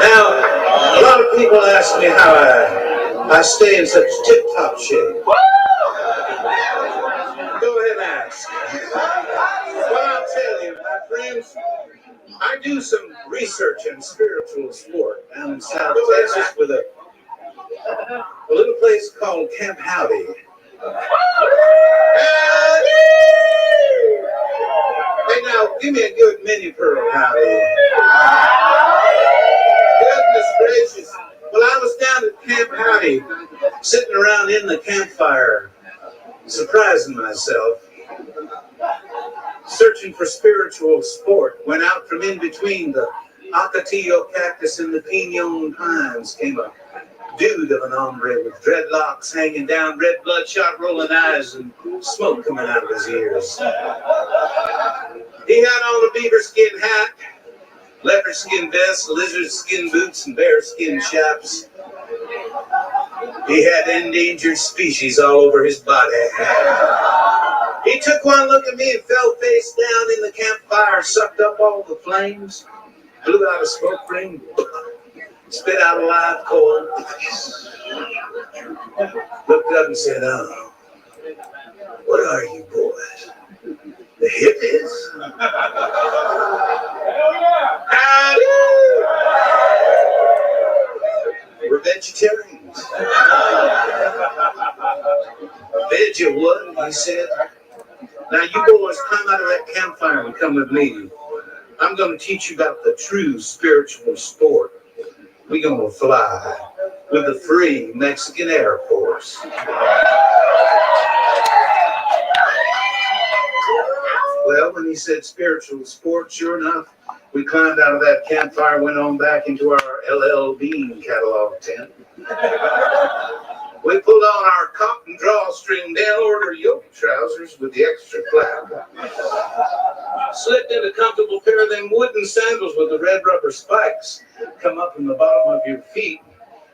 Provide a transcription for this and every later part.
Now, a lot of people ask me how I stay in such tip-top shape. Go ahead and ask. Well, I'll tell you, my friends, I do some research in spiritual sport down in South Texas with a little place called Camp Howdy. Hey, now, give me a good mini pearl, Howdy. Goodness gracious. Well, I was down at Camp Howdy, sitting around in the campfire, surprising myself, searching for spiritual sport. Went out from in between the Aikayabuchi cactus and the pinon pines, came a dude of an hombre with dreadlocks hanging down, red bloodshot rolling eyes, and smoke coming out of his ears. He had on a beaver skin hat, leopard skin vest, lizard skin boots, and bear skin chaps. He had endangered species all over his body. He took one look at me and fell face down in the campfire, sucked up all the flames, blew out a smoke ring, spit out a live coal, looked up and said, "Oh, what are you boys? The hippies?" We're vegetarians. Veg or what? He said. Now you boys climb out of that campfire and come with me. I'm going to teach you about the true spiritual sport. We're going to fly with the free Mexican Air Force. Well, when he said spiritual sport, sure enough, we climbed out of that campfire, went on back into our LL Bean catalog tent. We pulled on our cotton drawstring mail order yoke trousers with the extra flap. Slipped in a comfortable pair of them wooden sandals with the red rubber spikes come up from the bottom of your feet.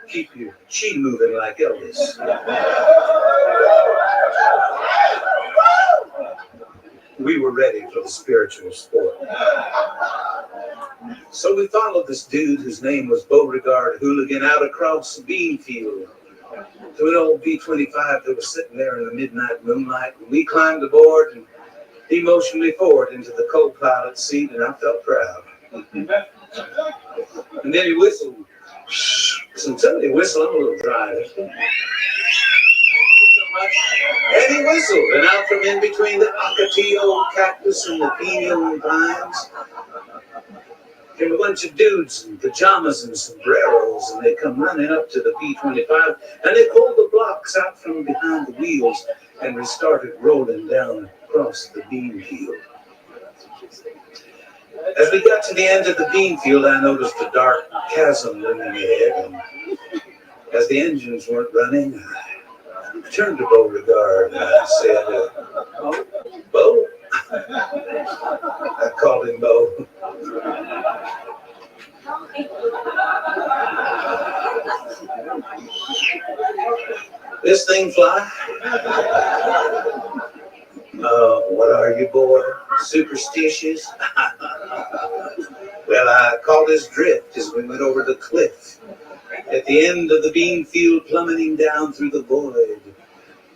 Keep your chi moving like Elvis. We were ready for the spiritual sport. So we followed this dude whose name was Beauregard Hooligan out across the bean field to an old B-25 that was sitting there in the midnight moonlight. And we climbed aboard and he motioned me forward into the co-pilot seat, and I felt proud. And then he whistled. So somebody whistled, I'm a little dry. And he whistled, and out from in between the Aikayabuchi cactus and the pinon pines came a bunch of dudes in pajamas and sombreros, and they come running up to the B-25, and they pulled the blocks out from behind the wheels, and we started rolling down across the bean field. As we got to the end of the bean field, I noticed a dark chasm looming ahead, and as the engines weren't running, I turned to Beauregard and I said, "Beau?" I called him Beau. "This thing fly?" "What are you, boy? Superstitious?" Well, I called his drift as we went over the cliff. At the end of the bean field, plummeting down through the void.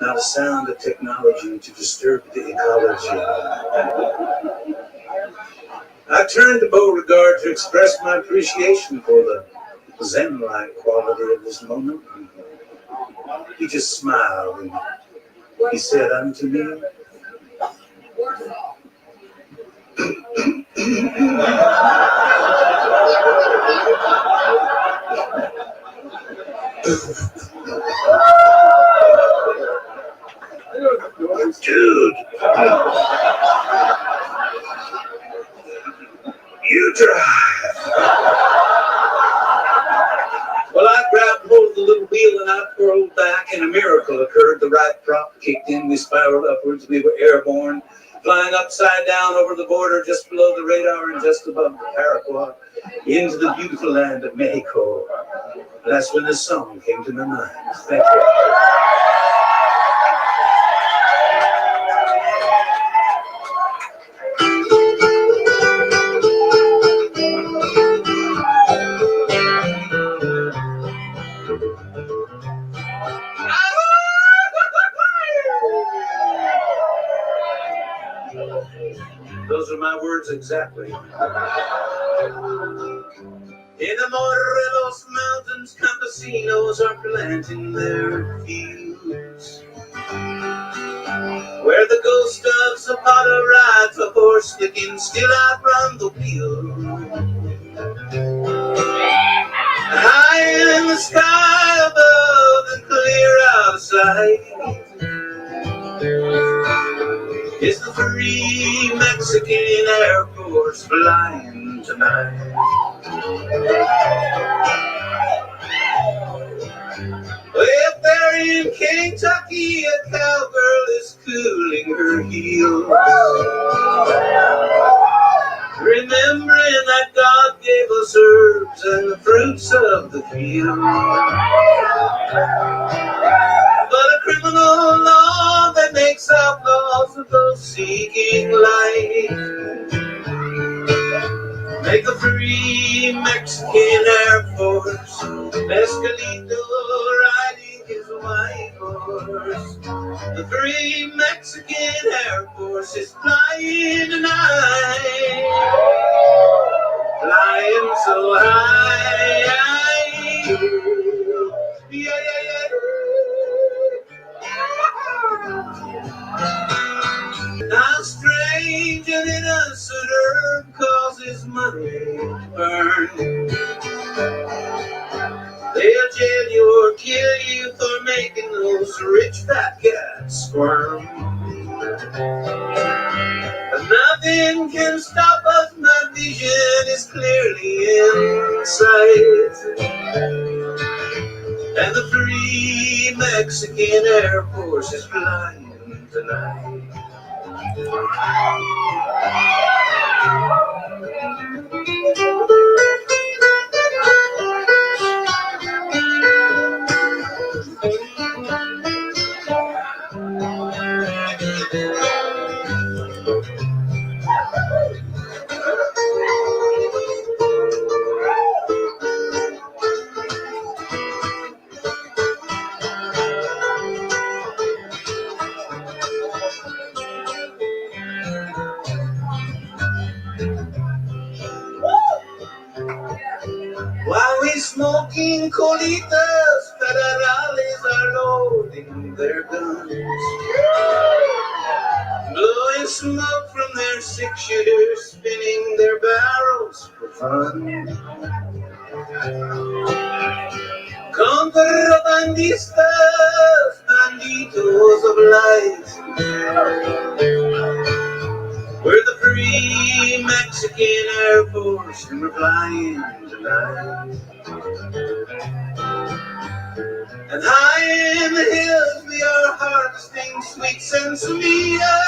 Not a sound of technology to disturb the ecology. I turned to Beauregard to express my appreciation for the Zen-like quality of this moment. He just smiled and he said unto me, "Dude, you drive." Well, I grabbed hold of the little wheel and I whirled back, and a miracle occurred. The right prop kicked in. We spiraled upwards. We were airborne, flying upside down over the border, just below the radar and just above the Paraguay, into the beautiful land of Mexico. That's when this song came to my mind. Thank you. words exactly. In the Morelos Mountains, campesinos are planting their fields, where the ghost of Zapata rides a horse sticking still out from the wheel. High in the sky above and clear outside is the free Mexican Air Force flying tonight. Well, there in Kentucky, a cowgirl is cooling her heels, remembering that God gave us herbs and the fruits of the field. But a criminal law that makes outlaws of those seeking light make the free Mexican Air Force Mescalito riding his white horse. The free Mexican Air Force is flying tonight, flying so high. Yeah, yeah, yeah. Now strange and innocent herb causes money to burn. They'll jail you or kill you for making those rich fat cats squirm. But nothing can stop us, my vision is clearly in sight, and the free Mexican Air Force is flying tonight. While we smoking colitas, federales are loading their guns, blowing smoke from their six-shooters, spinning their barrels for fun. Contrabandistas, banditos of light, we're the free Mexican Air Force and we're flying tonight. And high in the hills we are harvesting sweet sensimilla.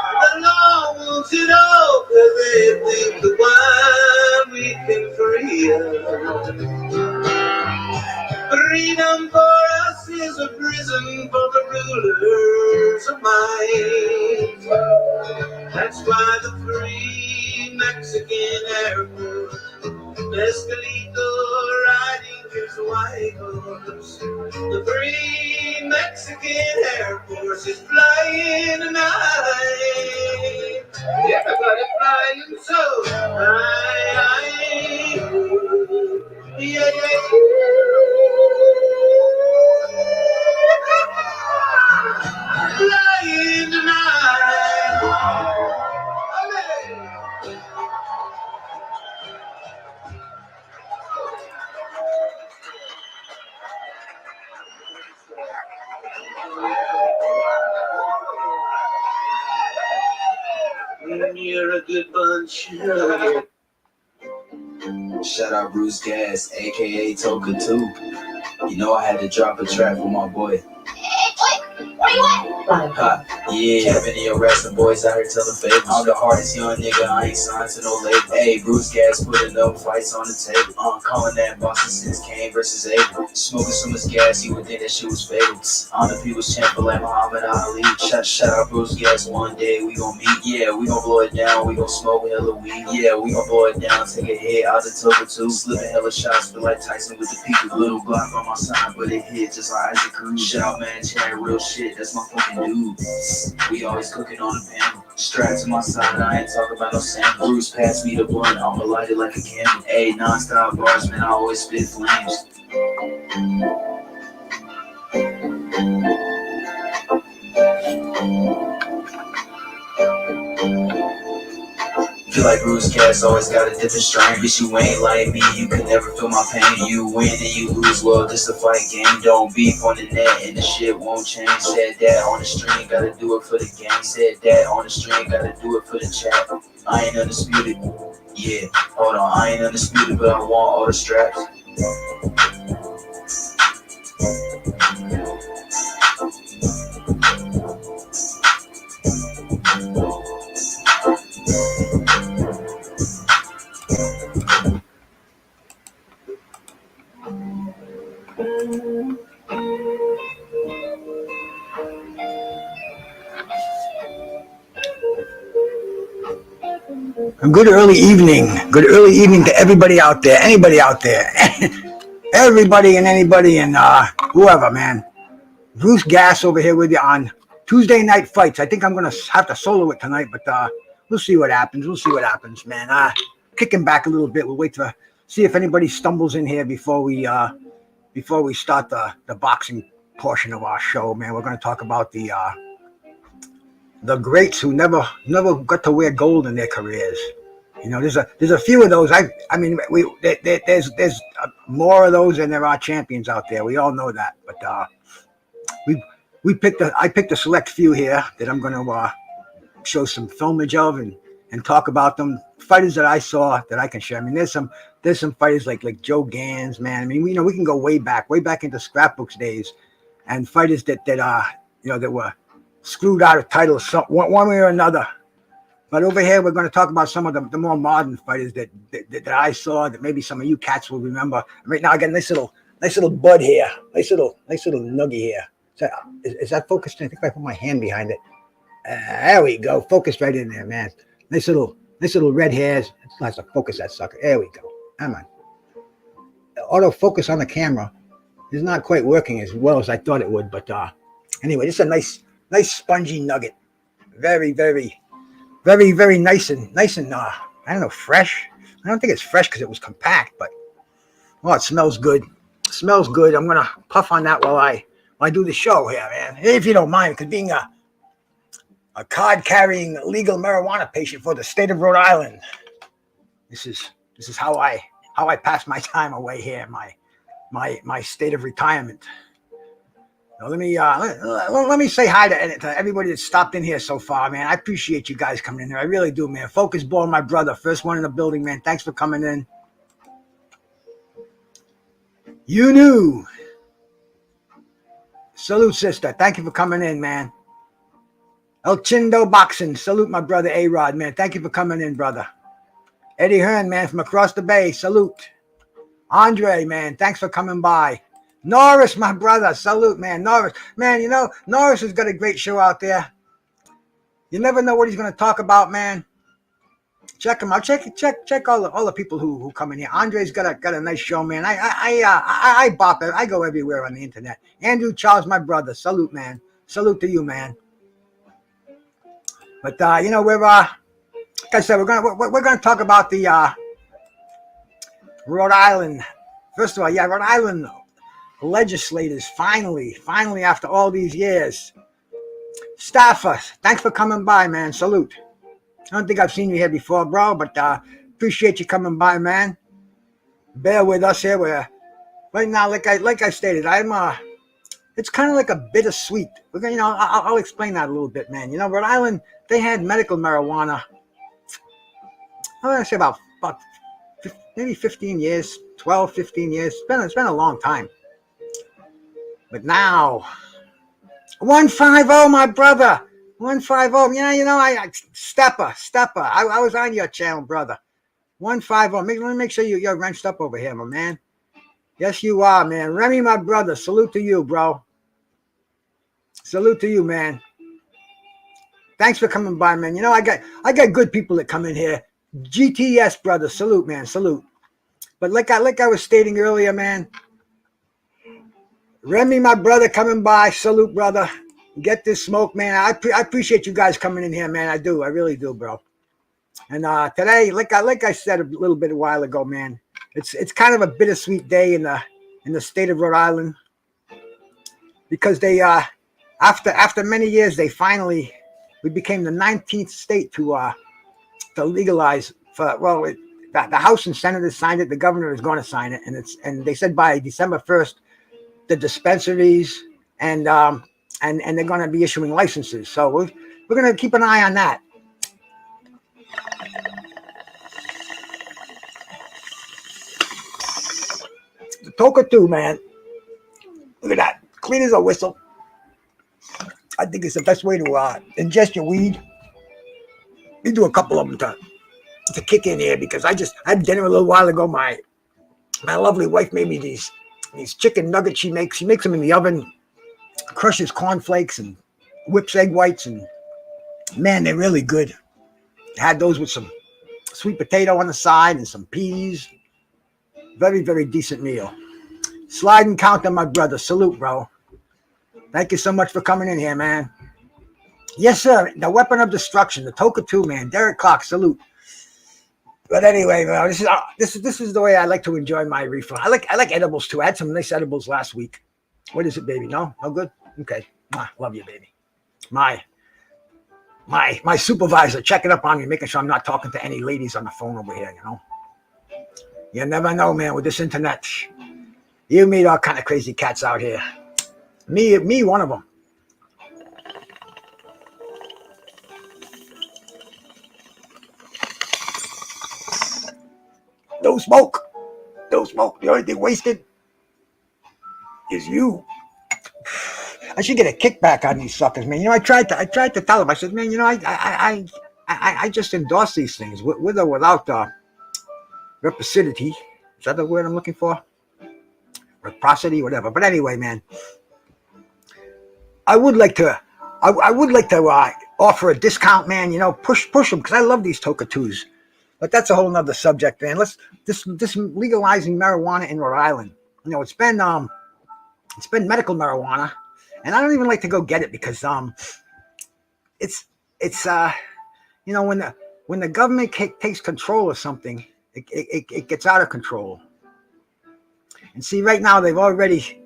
The law wants it all because they think the wine we can free us. Freedom for us is a prison for the rulers of might. That's why the free Mexican Air Force, Mescalito riding his white horse. The free Mexican Air Force is flying tonight. Everybody flying so high. Yeah, yeah, yeah. Flying tonight. You're a good bunch. Shout out Bruce Gas, aka Toker 2. You know I had to drop a track for my boy. Where you at? Ha, yeah, many of rapping boys out here telling fables. I'm the hardest young nigga, I ain't signed to no label. Hey, Bruce Gas putting up fights on the table. Calling that Boston since Kane versus Abel. Smoking so much gas, you would think that shit was fatal. On the people's champion like Muhammad Ali. Shout out Bruce Gas, one day we gon' meet. Yeah, we gon' blow it down, we gon' smoke hella weed. Yeah, we gon' blow it down, take a hit out the Toker 2. Slipping hella shots, feel like Tyson with the peak. Little Glock on my side, but it hit just like Isaac Cruz. Shout out man, chat real shit, that's my fucking dude. We always cooking on the panel. Strapped to my side, I ain't talking about no sample. Bruce passed me the blunt, I'ma light it like a candle. Ayy, non-stop bars, man, I always spit flames. Feel like Bruce Cass always got a different strain. Bitch, you ain't like me, you can never feel my pain. You win and you lose, well, this a fight game. Don't beef on the net and the shit won't change. Said that on the stream, gotta do it for the game. Said that on the stream, gotta do it for the chat. I ain't undisputed, yeah, hold on, I ain't undisputed, but I want all the straps. Good early evening. Good early evening to everybody out there. Anybody out there. Everybody and anybody and whoever, man. Bruce Gass over here with you on Tuesday Night Fights. I think I'm going to have to solo it tonight, but we'll see what happens. We'll see what happens, man. Kicking back a little bit. We'll wait to see if anybody stumbles in here before we start the boxing portion of our show, man. We're going to talk about the greats who never got to wear gold in their careers. You know, there's a few of those. I mean, there's more of those than there are champions out there. We all know that. But I picked a select few here that I'm going to show some filmage of and talk about them. Fighters that I saw that I can share. I mean, there's some fighters like Joe Gans, man. I mean, we can go way back into scrapbooks days, and fighters that were screwed out of titles one way or another. But over here, we're going to talk about some of the more modern fighters that I saw that maybe some of you cats will remember. Right now, I got a nice little bud here, nice little nugget here. Is that focused? I think I put my hand behind it. There we go, focused right in there, man. Nice little red hairs. Let's focus that sucker. There we go. Come on. Autofocus on the camera is not quite working as well as I thought it would, but anyway, this is a nice spongy nugget. Very, very, very, very nice and I don't know, fresh. I don't think it's fresh because it was compact, but it smells good. It smells good. I'm gonna puff on that while I do the show here, man. If you don't mind, because being a card-carrying legal marijuana patient for the state of Rhode Island, this is how I pass my time away here, my state of retirement. Now let me say hi to everybody that stopped in here so far, man. I appreciate you guys coming in here. I really do, man. Focus Ball, my brother, first one in the building, man. Thanks for coming in. You knew. Salute, sister. Thank you for coming in, man. El Chindo Boxing. Salute, my brother A-Rod, man. Thank you for coming in, brother. Eddie Hearn, man, from across the bay. Salute. Andre, man. Thanks for coming by. Norris, my brother. Salute, man. Norris. Man, you know, Norris has got a great show out there. You never know what he's going to talk about, man. Check him out. Check all the people who come in here. Andre's got a nice show, man. I bop it. I go everywhere on the internet. Andrew Charles, my brother. Salute, man. Salute to you, man. But we're like I said, we're gonna talk about the Rhode Island. First of all, Rhode Island legislators finally after all these years. Staffer, thanks for coming by, man. Salute. I don't think I've seen you here before, bro, but appreciate you coming by, man. Bear with us here. We're right now, like I stated, it's kind of like a bittersweet. We're gonna, I'll explain that a little bit, man. Rhode Island, they had medical marijuana. I'm gonna say about maybe 15 years, 12, 15 years. It's been a long time. But now, 150, my brother. 150. I Stepper. I was on your channel, brother. 150. Let me make sure you're wrenched up over here, my man. Yes, you are, man. Remy, my brother. Salute to you, bro. Salute to you, man. Thanks for coming by, man. I got good people that come in here. GTS, brother. Salute, man. Salute. But like I was stating earlier, man. Remy, my brother, coming by. Salute, brother. get this smoke, man. I appreciate you guys coming in here, man. I do. I really do, bro. And today, like I said a little bit a while ago, man, it's kind of a bittersweet day in the state of Rhode Island, because they after many years we became the 19th state to legalize the House and Senate has signed it. The governor is going to sign it, and they said by December 1st, the dispensaries and they're going to be issuing licenses. So we're going to keep an eye on that. The Toker too, man. Look at that, clean as a whistle. I think it's the best way to ingest your weed. We do a couple of them to kick in here, because I had dinner a little while ago. My lovely wife made me these chicken nuggets. She makes them in the oven, crushes cornflakes and whips egg whites, and man, they're really good. Had those with some sweet potato on the side and some peas. Very, very decent meal. Slide and counter, my brother. Salute, bro. Thank you so much for coming in here, man. Yes, sir. The weapon of destruction, the Toker 2, man. Derek Clark, salute. But anyway, man, this is the way I like to enjoy my reefer. I like edibles too. I had some nice edibles last week. What is it, baby? No good. Okay, love you, baby. My supervisor checking up on me, making sure I'm not talking to any ladies on the phone over here. You know, you never know, man. With this internet, you meet all kind of crazy cats out here. Me, one of them. No smoke. The only thing wasted is you. I should get a kickback on these suckers, man. You know, I tried to tell them. I said, man, you know, I just endorse these things with or without reciprocity. Is that the word I'm looking for? Reciprocity, whatever. But anyway, man, I would like to offer a discount, man. You know, push them, because I love these Toker 2s. But that's a whole nother subject, man. This legalizing marijuana in Rhode Island. You know, it's been medical marijuana, and I don't even like to go get it, because it's you know, when the government takes control of something, it gets out of control. And see, right now they've already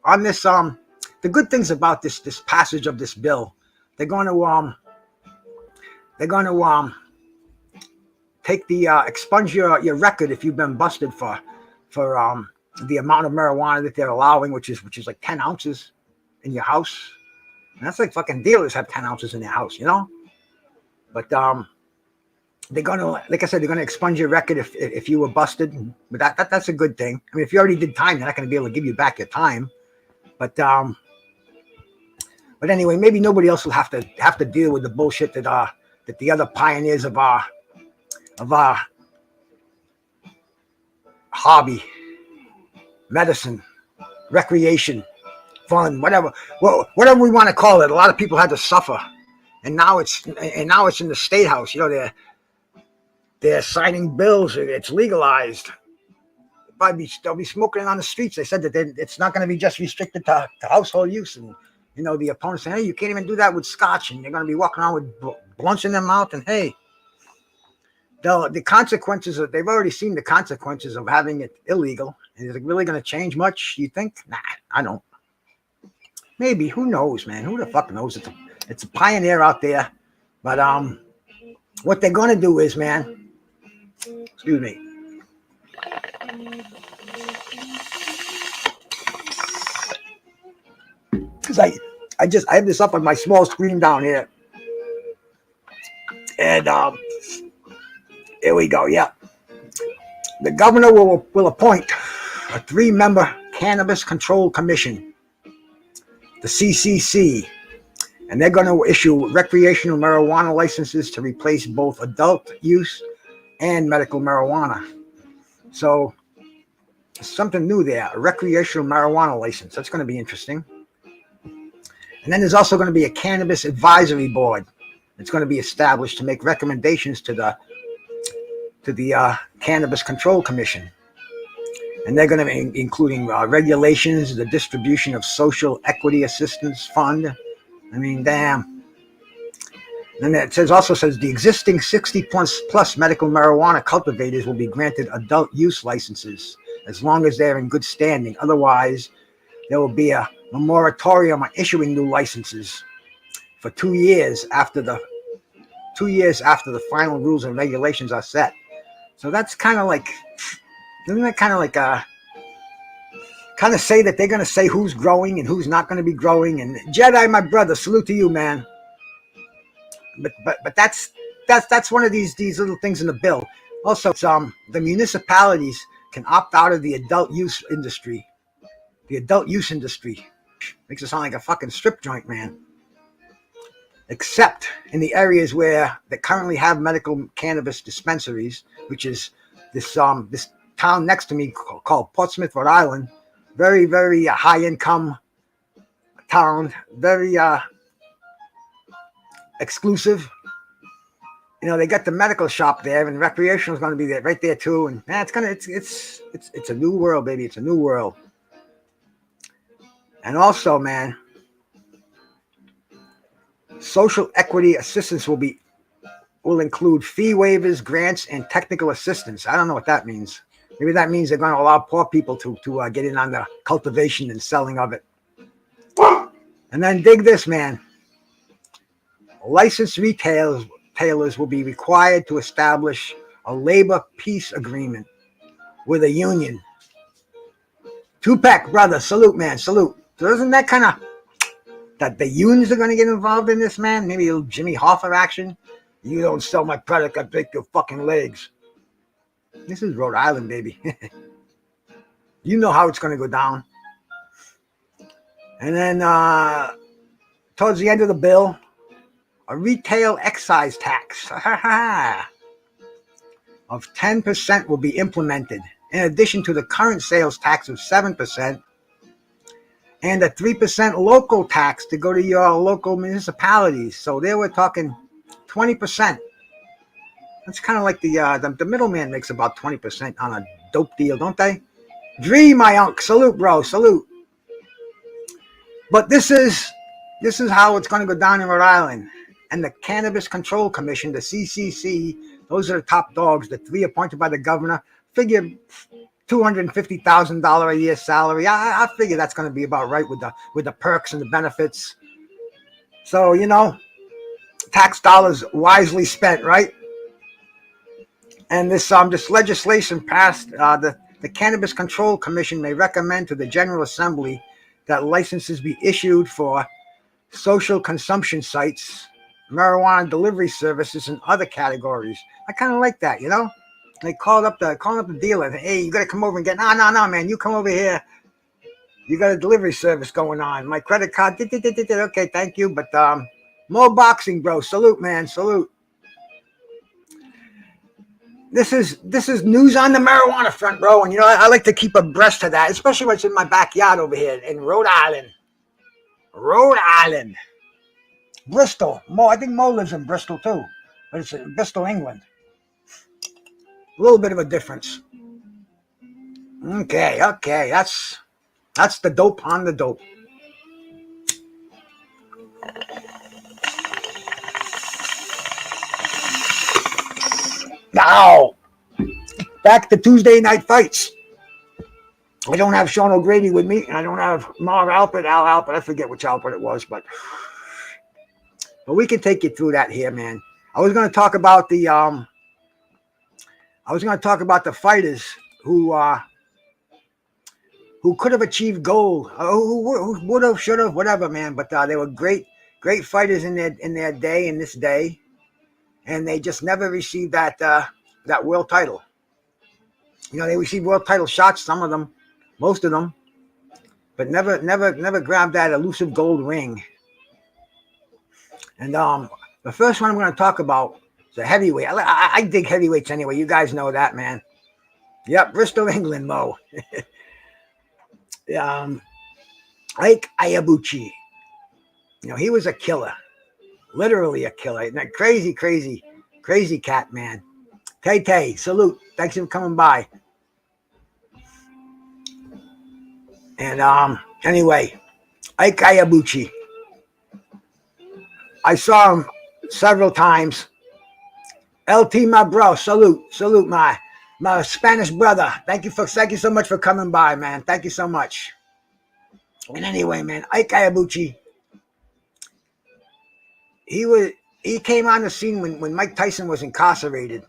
on this the good things about this passage of this bill, they're going to take the expunge your record if you've been busted for the amount of marijuana that they're allowing, which is like 10 ounces in your house. And that's like fucking dealers have 10 ounces in their house, you know. But they're gonna, like I said, they're gonna expunge your record if you were busted. But that's a good thing. I mean, if you already did time, they're not gonna be able to give you back your time. But anyway, maybe nobody else will have to deal with the bullshit that the other pioneers of our hobby, medicine, recreation, fun, whatever we want to call it. A lot of people had to suffer, and now it's in the state house. You know, they're signing bills. It's legalized. They'll be smoking it on the streets. They said that it's not going to be just restricted to household use. And you know, the opponents saying, hey, you can't even do that with scotch, and they're going to be walking around with blunts in their mouth. And hey, the consequences they've already seen the consequences of having it illegal. And is it really going to change much, you think? Nah, I don't. Maybe, who knows, man? Who the fuck knows? It's a pioneer out there. But what they're going to do is, man, excuse me. Because I have this up on my small screen down here. And here we go, yeah. The governor will appoint a 3-member Cannabis Control Commission, the CCC, and they're going to issue recreational marijuana licenses to replace both adult use and medical marijuana. So something new there, a recreational marijuana license. That's going to be interesting. And then there's also going to be a cannabis advisory board that's going to be established to make recommendations to the Cannabis Control Commission. And they're going to be including regulations, the distribution of social equity assistance fund, I mean, damn. And it also says the existing 60 plus medical marijuana cultivators will be granted adult use licenses as long as they're in good standing. Otherwise, there will be a moratorium on issuing new licenses for 2 years after the final rules and regulations are set. So that's kind of like, doesn't that kind of like kind of say that they're going to say who's growing and who's not going to be growing? And Jedi, my brother, salute to you, man. But that's one of these little things in the bill. Also, it's, the municipalities can opt out of the adult use industry. The adult use industry makes it sound like a fucking strip joint, man. Except in the areas where they currently have medical cannabis dispensaries, which is this town next to me called Portsmouth, Rhode Island. Very, very high income town. Very exclusive. You know, they got the medical shop there, and recreational is going to be there, right there too. And man, it's a new world, baby. It's a new world. And also, man, social equity assistance will include fee waivers, grants, and technical assistance. I don't know what that means. Maybe that means they're going to allow poor people to get in on the cultivation and selling of it. And then dig this, man. Licensed retailers will be required to establish a labor peace agreement with a union. Tupac, brother, salute, man, salute. So isn't that kind of that the unions are going to get involved in this, man? Maybe a little Jimmy Hoffa action. You don't sell my product, I break your fucking legs. This is Rhode Island, baby. You know how it's going to go down. And then towards the end of the bill, a retail excise tax of 10% will be implemented, in addition to the current sales tax of 7%, and a 3% local tax to go to your local municipalities. So there we're talking 20%. That's kind of like the middleman makes about 20% on a dope deal, don't they? Dree, my uncle, salute, bro, salute. But this is how it's going to go down in Rhode Island. And the Cannabis Control Commission, the CCC, those are the top dogs. The 3 appointed by the governor. Figure $250,000 a year salary. I figure that's going to be about right with the perks and the benefits. So, you know, tax dollars wisely spent, right? And this legislation passed. The Cannabis Control Commission may recommend to the General Assembly that licenses be issued for social consumption sites, marijuana delivery services, and other categories. I kind of like that, you know. They calling up the dealer. Hey, you got to come over and get. No, man. You come over here. You got a delivery service going on. My credit card. Okay, thank you. But more boxing, bro. Salute, man. Salute. This is news on the marijuana front, bro. And you know I like to keep abreast of that, especially when it's in my backyard over here in Rhode Island. Rhode Island. Bristol. I think Mo lives in Bristol too, but it's in Bristol, England. A little bit of a difference. Okay. That's the dope on the dope. Now, back to Tuesday night fights. I don't have Sean O'Grady with me, and I don't have Al Alpert. I forget which Alpert it was, but we can take you through that here, man. I was going to talk about the fighters who could have achieved gold, who would have, should have, whatever, man. But they were great fighters in their day, in this day, and they just never received that world title. You know, they received world title shots, some of them, most of them, but never grabbed that elusive gold ring. And the first one I'm going to talk about is a heavyweight. I dig heavyweights anyway. You guys know that, man. Yep, Bristol, England, Mo. Aikayabuchi. You know, he was a killer. Literally a killer. That crazy cat, man. Tay, salute. Thanks for coming by. And anyway, Aikayabuchi. I saw him several times. LT, my bro, salute my Spanish brother. Thank you so much for coming by, man. Thank you so much. And anyway, man, Aikayabuchi, he came on the scene when Mike Tyson was incarcerated,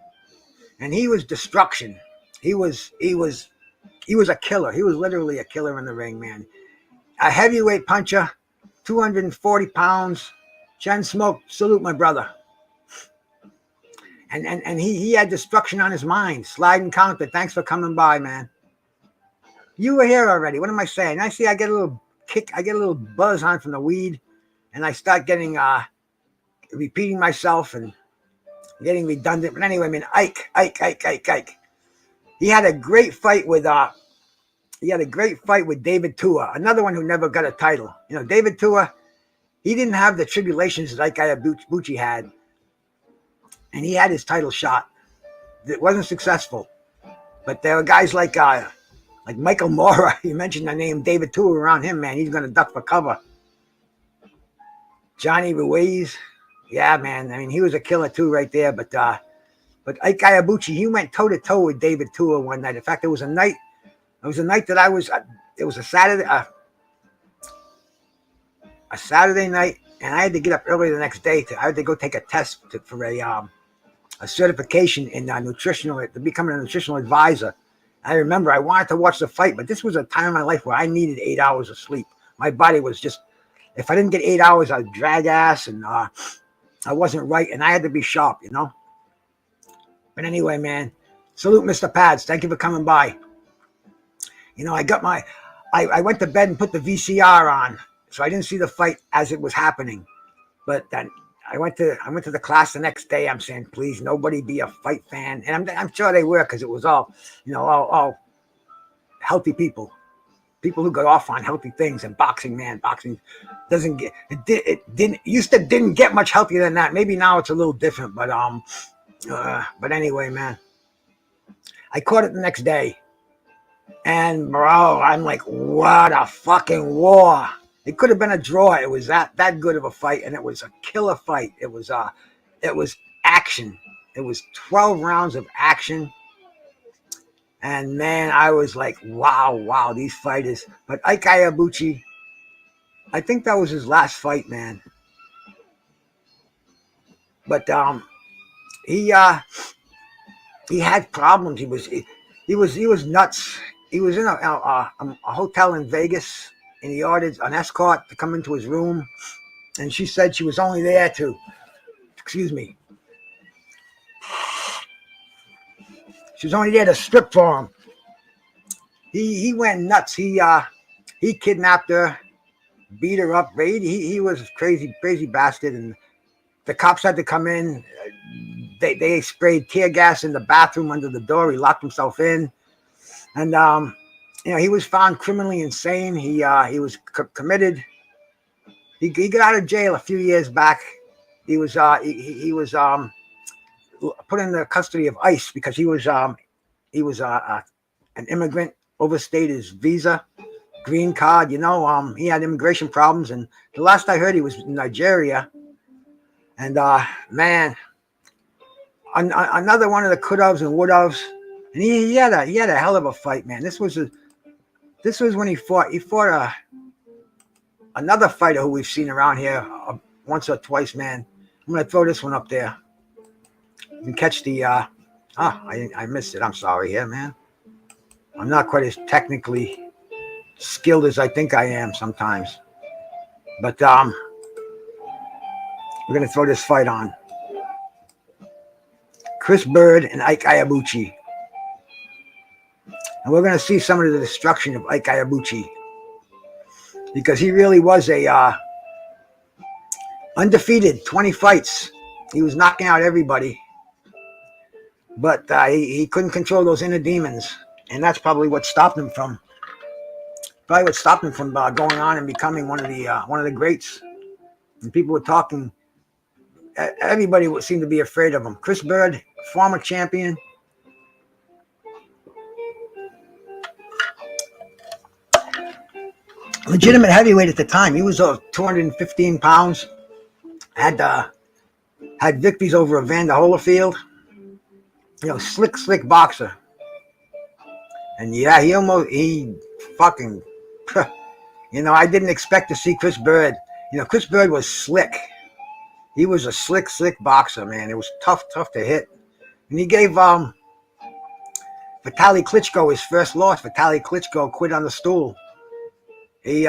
and he was destruction. He was a killer. He was literally a killer in the ring, man. A heavyweight puncher, 240 pounds. Chen Smoke, salute my brother. And he had destruction on his mind. Slide and counter. Thanks for coming by, man. You were here already. What am I saying? I see I get a little kick. I get a little buzz on from the weed. And I start getting, repeating myself and getting redundant. But anyway, I mean, Ike. He had a great fight with, David Tua. Another one who never got a title. You know, David Tua, he didn't have the tribulations that Aikayabuchi had. And he had his title shot. It wasn't successful. But there were guys like Michael Mora. You mentioned the name David Tua around him, man. He's going to duck for cover. Johnny Ruiz. Yeah, man. I mean, he was a killer too right there. But Aikayabuchi, he went toe-to-toe with David Tua one night. In fact, it was a night that I was, it was a Saturday night, and I had to get up early the next day. I had to go take a test for a certification in to become a nutritional advisor. I remember I wanted to watch the fight, but this was a time in my life where I needed 8 hours of sleep. My body was just, if I didn't get 8 hours, I'd drag ass, and I wasn't right, and I had to be sharp, you know? But anyway, man, salute Mr. Pads. Thank you for coming by. You know, I went to bed and put the VCR on, so I didn't see the fight as it was happening. But then I went to the class the next day. I'm saying, please, nobody be a fight fan, and I'm sure they were, because it was all, you know, all healthy people who got off on healthy things. And boxing doesn't get it used to didn't get much healthier than that. Maybe now it's a little different, but anyway, man, I caught it the next day, and bro, I'm like, what a fucking war. It could have been a draw. It was that good of a fight, and it was a killer fight. It was action. It was 12 rounds of action. And man, I was like, wow, these fighters. But Aikayabuchi, I think that was his last fight, man. But he had problems. He was nuts. He was in a hotel in Vegas, and he ordered an escort to come into his room, and she said she was only there to, she was only there to strip for him. He went nuts. He kidnapped her, beat her up. He was a crazy bastard, and the cops had to come in. They sprayed tear gas in the bathroom under the door. He locked himself in, and you know, he was found criminally insane. He was committed. He got out of jail a few years back. He was put in the custody of ICE because he was an immigrant, overstayed his visa, green card. You know, he had immigration problems, and the last I heard, he was in Nigeria. And man, another one of the could-haves and would-haves. And he had a hell of a fight, man. This was when he fought another fighter who we've seen around here once or twice, man. I'm gonna throw this one up there. You can catch the I missed it. I'm sorry here, man. I'm not quite as technically skilled as I think I am sometimes. But we're gonna throw this fight on. Chris Byrd and Aikayabuchi. And we're going to see some of the destruction of Aikayabuchi, because he really was a undefeated, 20 fights. He was knocking out everybody, but he couldn't control those inner demons, and that's probably what stopped him from going on and becoming one of the greats. And people were talking. Everybody seemed to be afraid of him. Chris Byrd, former champion. Legitimate heavyweight at the time. He was 215 pounds. had victories over Evander Holyfield. Slick boxer. And yeah, he fucking, I didn't expect to see Chris Byrd. Chris Byrd was slick. He was a slick boxer, man. It was tough to hit. And he gave Vitaly Klitschko his first loss. Vitaly Klitschko quit on the stool. He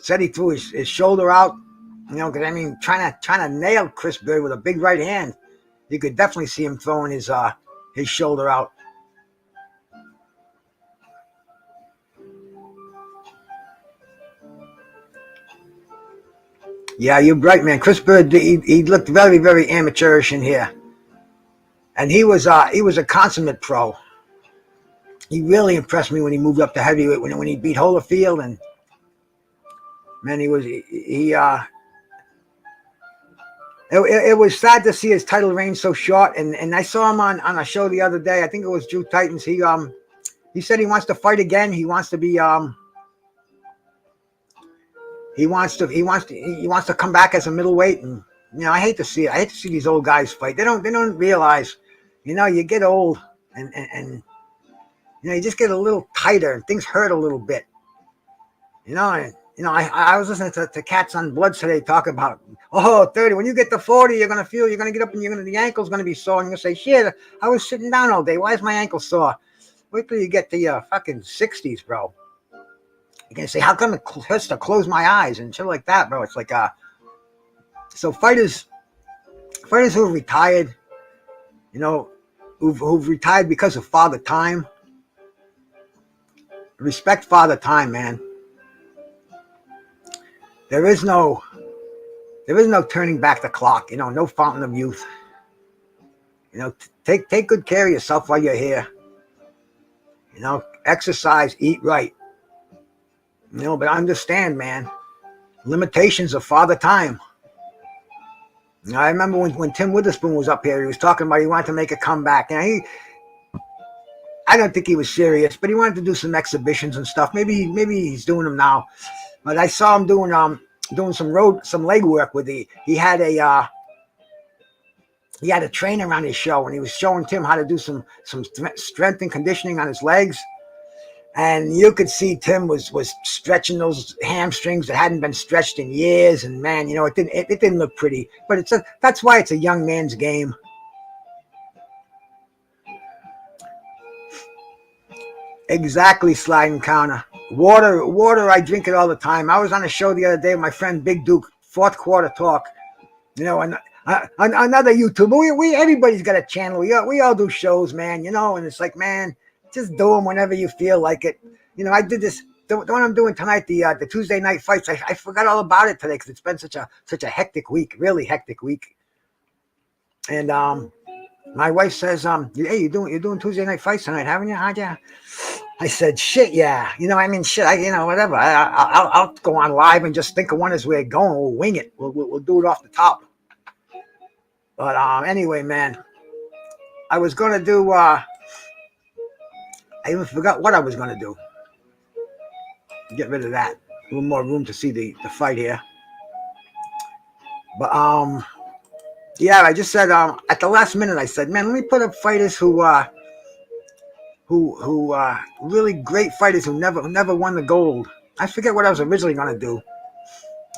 said he threw his shoulder out. Because trying to nail Chris Byrd with a big right hand, you could definitely see him throwing his shoulder out. Yeah, you're right, man. Chris Byrd, he looked very, very amateurish in here, and he was a consummate pro. He really impressed me when he moved up to heavyweight when he beat Holyfield, and man, it was sad to see his title reign so short. And I saw him on a show the other day. I think it was Drew Titans. He said he wants to fight again. He wants to be He wants to come back as a middleweight, and I hate to see it. I hate to see these old guys fight. They don't realize, you get old, and you just get a little tighter, and things hurt a little bit. I was listening to Cats on Blood today talk about 30. When you get to 40, you're gonna get up and the ankle's gonna be sore, and you're gonna say, shit, I was sitting down all day. Why is my ankle sore? Wait till you get to your fucking 60s, bro. You're going to say, how come it hurts to close my eyes and shit like that, bro? It's like, so fighters who have retired, who've retired because of Father Time, respect Father Time, man. There is no turning back the clock, no fountain of youth. Take good care of yourself while you're here. Exercise, eat right. But understand, man, limitations of Father Time. I remember when Tim Witherspoon was up here, he was talking about he wanted to make a comeback. I don't think he was serious, but he wanted to do some exhibitions and stuff. Maybe he's doing them now. But I saw him doing some leg work with he had a trainer on his show, and he was showing Tim how to do some strength and conditioning on his legs. And you could see Tim was stretching those hamstrings that hadn't been stretched in years. And man, it didn't look pretty. But that's why it's a young man's game. Exactly, sliding counter. Water, I drink it all the time. I was on a show the other day with my friend Big Duke, fourth quarter talk. And another YouTuber. Everybody's got a channel. We all do shows, man. And it's like, man, just do them whenever you feel like it. I did this. The one I'm doing tonight, the Tuesday night fights. I forgot all about it today because it's been such a hectic week, really hectic week. And my wife says, "Hey, you're doing Tuesday night fights tonight, haven't you? Yeah." I said, "Shit, yeah. Shit. Whatever. I'll go on live and just think of one as we're going. We'll wing it. We'll do it off the top." But anyway, man, I was gonna do. I even forgot what I was going to do. Get rid of that. A little more room to see the fight here. But, yeah, I just said, at the last minute, I said, man, let me put up fighters who really great fighters who never won the gold. I forget what I was originally going to do.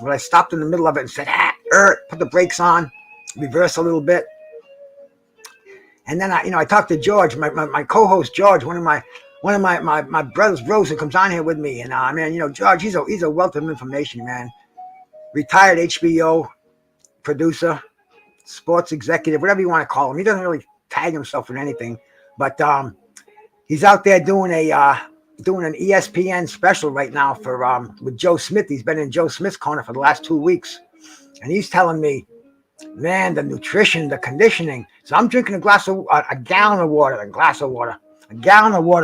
But I stopped in the middle of it and said, put the brakes on, reverse a little bit. And then I talked to George, my co-host George, one of my brother's bros who comes on here with me. And man, George, he's a wealth of information, man. Retired HBO producer, sports executive, whatever you want to call him. He doesn't really tag himself in anything, but he's out there doing an ESPN special right now with Joe Smith. He's been in Joe Smith's corner for the last 2 weeks, and he's telling me, man, the nutrition, the conditioning. So I'm drinking a gallon of water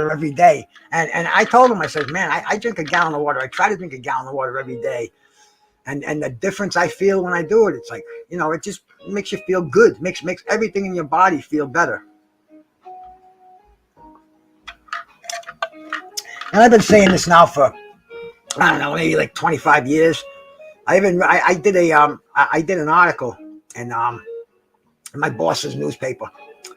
every day. And I told him, I said, man, I drink a gallon of water. I try to drink a gallon of water every day. And the difference I feel when I do it, it's like, it just makes you feel good. Makes everything in your body feel better. And I've been saying this now for, I don't know, maybe like 25 years. I did I did an article in my boss's newspaper.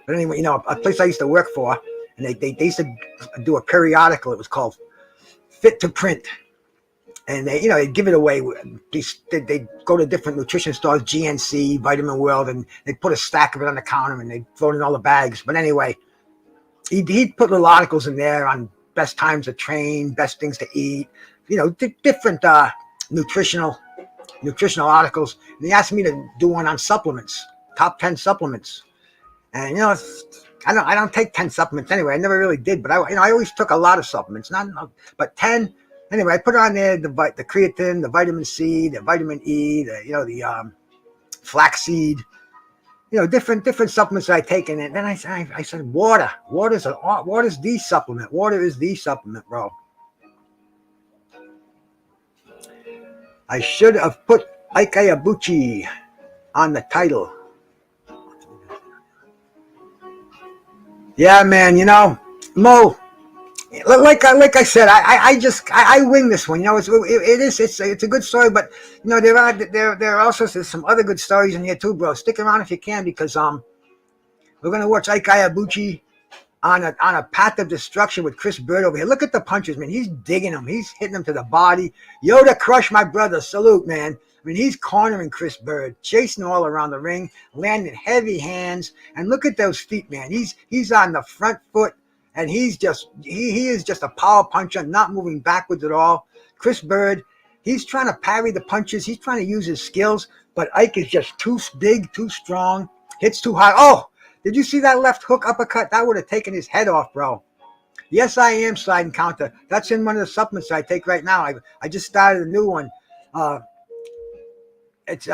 But anyway, a place I used to work for, and they used to do a periodical. It was called Fit to Print, and they give it away. They go to different nutrition stores, GNC, Vitamin World, and they put a stack of it on the counter and they throw it in all the bags. But anyway, he'd put little articles in there on best times to train, best things to eat, different nutritional articles. And he asked me to do one on supplements, top 10 supplements. And I don't take 10 supplements anyway. I never really did, but I always took a lot of supplements, but 10. Anyway, I put on there the creatine, the vitamin C, the vitamin E, the flaxseed, different supplements that I take. And then I said, water. Water's the supplement. Water is the supplement, bro. I should have put Aikayabuchi on the title. Yeah, man. Mo. Like I said, I wing this one. It's a good story, but there are also some other good stories in here too, bro. Stick around if you can, because we're gonna watch Aikayabuchi on a path of destruction with Chris Byrd over here. Look at the punches, man. He's digging them. He's hitting them to the body. Yoda Crush, my brother. Salute, man. I mean, he's cornering Chris Byrd, chasing all around the ring, landing heavy hands, and look at those feet, man. He's on the front foot. And he is just a power puncher, not moving backwards at all. Chris Byrd, he's trying to parry the punches. He's trying to use his skills, but Ike is just too big, too strong, hits too hard. Oh, did you see that left hook uppercut? That would have taken his head off, bro. Yes, I am sliding counter. That's in one of the supplements I take right now. I just started a new one. It's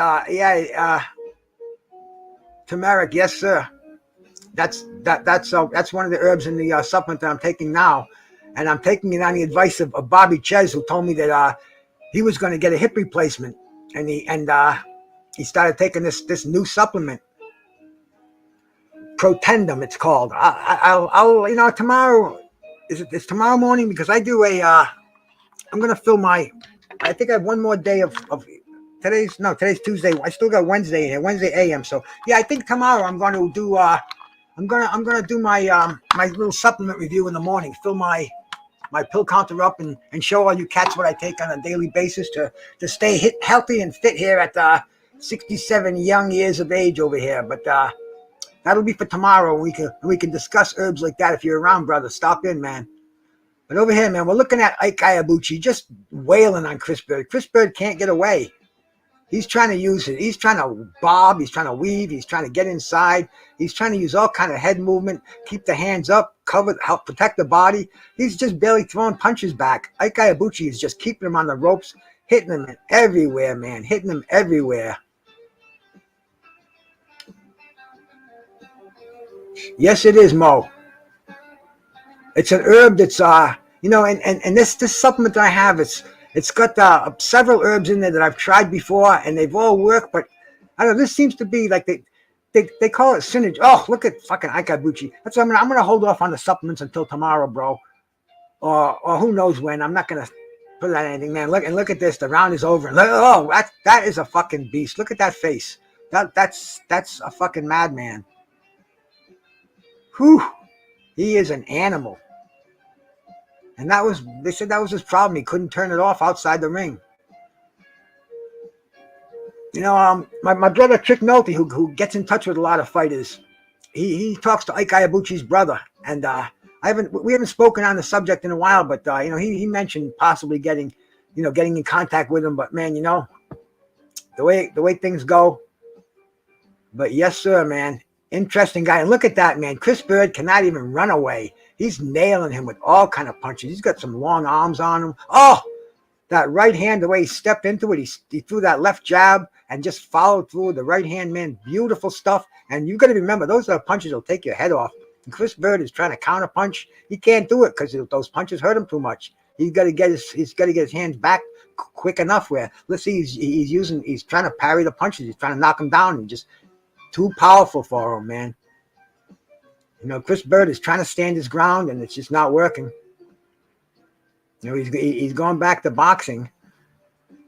turmeric. Yes, sir. That's one of the herbs in the supplement that I'm taking now, and I'm taking it on the advice of Bobby Ches, who told me that he was going to get a hip replacement, and he started taking this new supplement, Protendum, it's called. I'll tomorrow. It's tomorrow morning, because I do I'm going to fill I think I have one more day of today's Tuesday. I still got Wednesday here, Wednesday AM. So yeah, I think tomorrow I'm going to do I'm gonna do my my little supplement review in the morning. Fill my pill counter up and show all you cats what I take on a daily basis to stay healthy and fit here at 67 young years of age over here. But that'll be for tomorrow. We can discuss herbs like that. If you're around, brother, stop in, man. But over here, man, we're looking at Aikayabuchi just wailing on Chris Byrd. Chris Byrd can't get away. He's trying to use it. He's trying to bob. He's trying to weave. He's trying to get inside. He's trying to use all kind of head movement, keep the hands up, cover, help protect the body. He's just barely throwing punches back. Aikayabuchi is just keeping him on the ropes, hitting him everywhere, man. Hitting him everywhere. Yes, it is, Mo. It's an herb that's and this supplement that I have, it's got several herbs in there that I've tried before, and they've all worked. But I don't know. This seems to be like they call it synergy. Oh, look at fucking Aikayabuchi. That's what I'm gonna hold off on the supplements until tomorrow, bro, or who knows when. I'm not gonna put on anything, man. Look at this. The round is over. Oh, that is a fucking beast. Look at that face. That's a fucking madman. Whew. He is an animal. And they said that was his problem. He couldn't turn it off outside the ring. My brother Trick Nolte, who gets in touch with a lot of fighters, he talks to Aikayabuchi's brother, and we haven't spoken on the subject in a while, but he mentioned possibly getting in contact with him. But man, the way things go. But yes, sir, man. Interesting guy. And look at that, man. Chris Byrd cannot even run away. He's nailing him with all kind of punches. He's got some long arms on him. Oh, that right hand, the way he stepped into it, he threw that left jab and just followed through with the right hand, man. Beautiful stuff. And you got to remember, those are punches that'll take your head off. And Chris Byrd is trying to counter punch. He can't do it because those punches hurt him too much. He's got to get his hands back quick enough where, let's see, he's trying to parry the punches. He's trying to knock him down, and just too powerful for him, man. Chris Byrd is trying to stand his ground, and it's just not working. He's going back to boxing,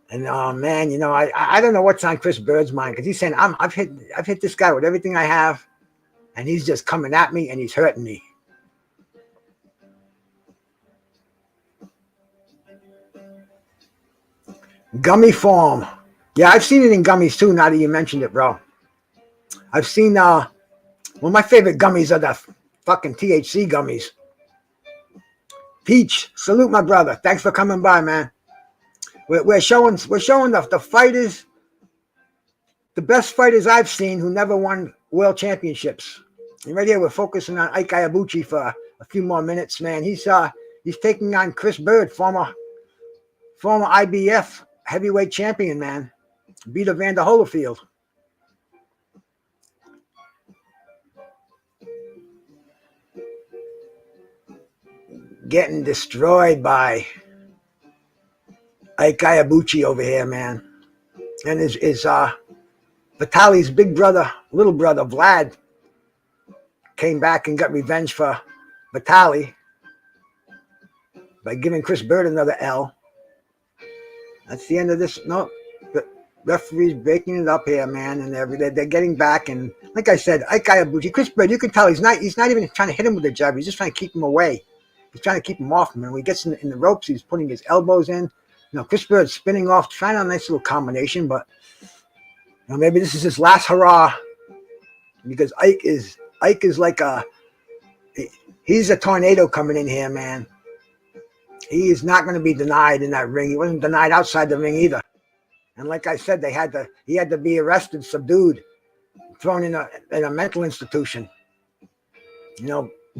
And man, I don't know what's on Chris Byrd's mind, because he's saying I've hit this guy with everything I have, and he's just coming at me and he's hurting me. Gummy form. Yeah, I've seen it in gummies too, now that you mentioned it, bro. I've seen well, my favorite gummies are the fucking THC gummies. Peach, salute my brother. Thanks for coming by, man. We're showing the fighters, the best fighters I've seen who never won world championships. And right here, we're focusing on Aikayabuchi for a few more minutes, man. He's taking on Chris Byrd, former IBF heavyweight champion, man. Beat Evander Holyfield. Getting destroyed by Aikayabuchi over here, man. And his Vitali's big brother, little brother, Vlad, came back and got revenge for Vitali by giving Chris Byrd another L. That's the end of this. No, the referee's breaking it up here, man, and they're getting back. And like I said, Aikayabuchi, Chris Byrd, you can tell he's not even trying to hit him with a jab. He's just trying to keep him away. He's trying to keep him off him. And when he gets in the ropes, he's putting his elbows in. Chris Byrd's spinning off, trying a nice little combination, but maybe this is his last hurrah, because Ike is like he's a tornado coming in here, man. He is not going to be denied in that ring. He wasn't denied outside the ring either. And like I said, he had to be arrested, subdued, thrown in a mental institution.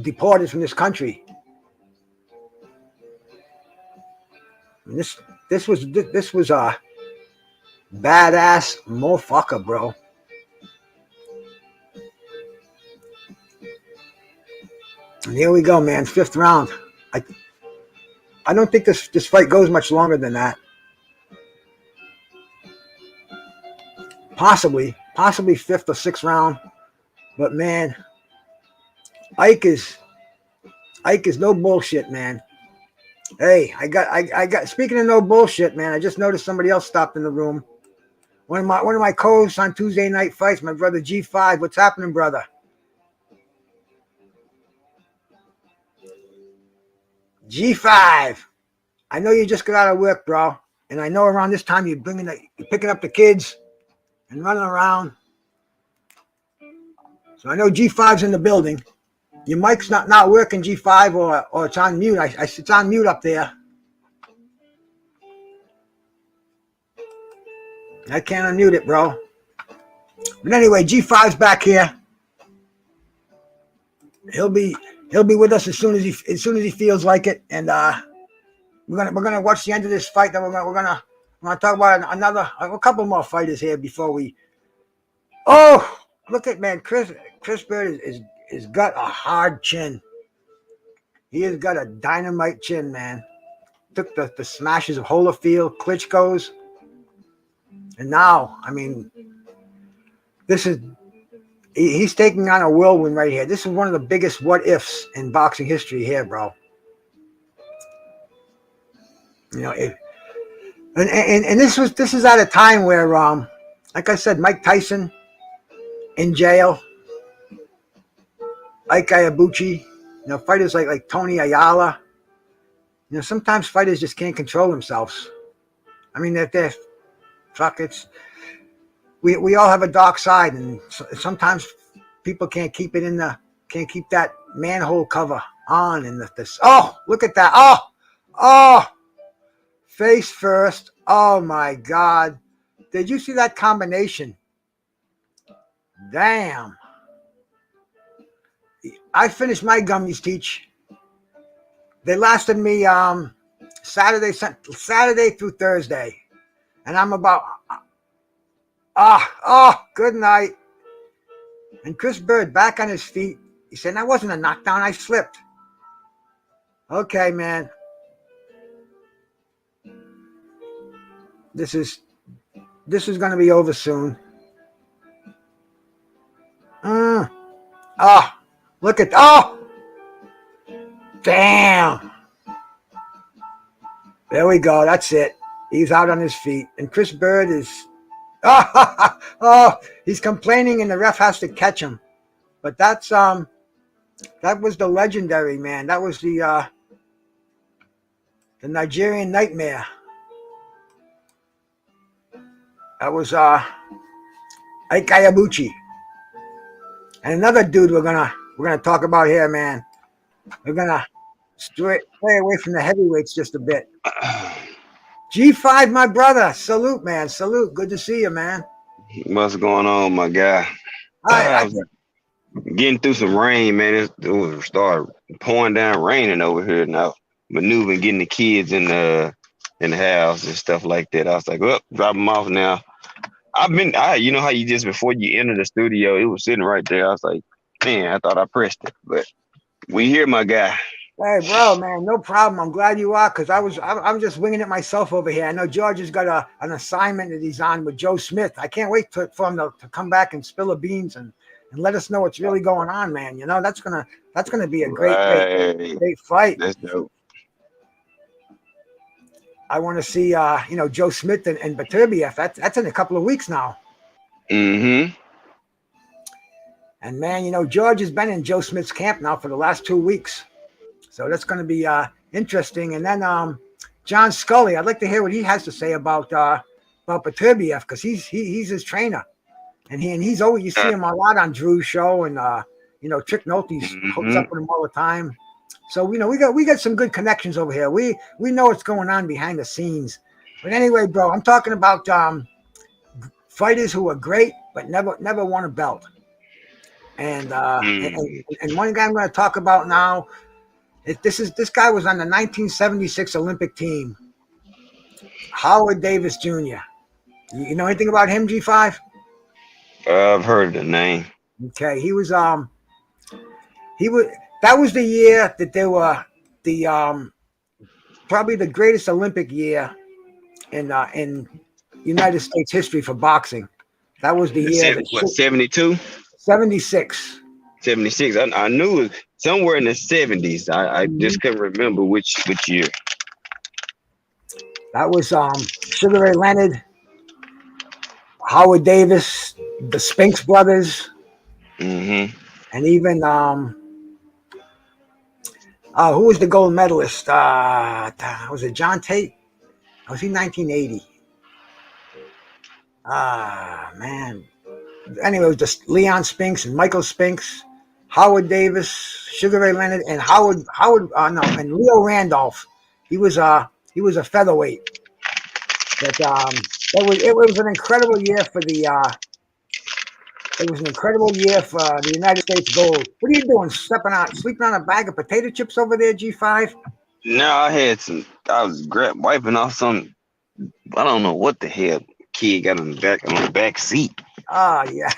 Deported from this country. And this was a badass motherfucker, bro. And here we go, man. 5th round. I don't think this fight goes much longer than that. Possibly 5th or 6th round. But man, Ike is no bullshit, man. Hey, I got. Speaking of no bullshit, man, I just noticed somebody else stopped in the room. One of my co-hosts on Tuesday Night Fights, my brother G5. What's happening, brother? G5. I know you just got out of work, bro, and I know around this time you're picking up the kids and running around. So I know G5's in the building. Your mic's not working, G5, or it's on mute. It's on mute up there. I can't unmute it, bro. But anyway, G5's back here. He'll be with us as soon as he feels like it, and we're gonna watch the end of this fight. Then we're gonna talk about a couple more fighters here before we. Oh, look at, man, Chris Byrd is got a hard chin. He has got a dynamite chin, man. Took the smashes of Holyfield, Klitschko's, and now, I mean, he's taking on a whirlwind right here. This is one of the biggest what ifs in boxing history here, bro. And this is at a time where, like I said, Mike Tyson in jail, Aikayabuchi, fighters like Tony Ayala. Sometimes fighters just can't control themselves. I mean, we all have a dark side, and sometimes people can't keep that manhole cover on. And look at that! Oh, face first! Oh my God! Did you see that combination? Damn! I finished my gummies, Teach. They lasted me Saturday through Thursday, and I'm about good night. And Chris Byrd back on his feet. He said, "That wasn't a knockdown. I slipped." Okay, man. This is going to be over soon. Look at damn. There we go. That's it. He's out on his feet, and Chris Byrd is oh, he's complaining, and the ref has to catch him. But that was the legendary man. That was the Nigerian Nightmare. That was Aikayabuchi. And another dude we're gonna talk about here, man. We're gonna stay away from the heavyweights just a bit. G5, my brother. Salute, man. Salute. Good to see you, man. What's going on, my guy? I was getting through some rain, man. It started pouring down, raining over here now. Maneuvering, getting the kids in the house and stuff like that. I was like, well, drop them off now. You know how you just before you enter the studio, it was sitting right there. I was like, man, I thought I pressed it, but we here, my guy. Hey, bro, man, no problem. I'm glad you are, because I'm just winging it myself over here. I know George has got an assignment that he's on with Joe Smith. I can't wait for him to come back and spill the beans and let us know what's really going on, man. You know, that's gonna be a great fight. That's dope. I want to see Joe Smith and Beterbiev. That's in a couple of weeks now. Mm-hmm. And man, George has been in Joe Smith's camp now for the last 2 weeks. So that's going to be interesting. And then John Scully, I'd like to hear what he has to say about Beterbiev, because he's his trainer, and he's always, you see him a lot on Drew's show, and Trick Nolte's hooks up with him all the time. So we got some good connections over here. We know what's going on behind the scenes. But anyway, bro, I'm talking about fighters who are great but never won a belt. And one guy I'm going to talk about now. This guy was on the 1976 Olympic team. Howard Davis Jr. You know anything about him, G5? I've heard the name. Okay, he was that was the year that they were the probably the greatest Olympic year in United States history for boxing. That was the year. 72? 76. 76. I knew it was somewhere in the 70s. I just couldn't remember which year. That was Sugar Ray Leonard, Howard Davis, the Spinks brothers, and even who was the gold medalist? Was it John Tate? Was he 1980? Man. Anyway, it was just Leon Spinks and Michael Spinks, Howard Davis, Sugar Ray Leonard, and and Leo Randolph. He was a featherweight. But it was an incredible year for the United States gold. What are you doing? Sleeping on a bag of potato chips over there, G5? No, I was wiping off some. I don't know what the hell kid got on the back seat. Oh yeah.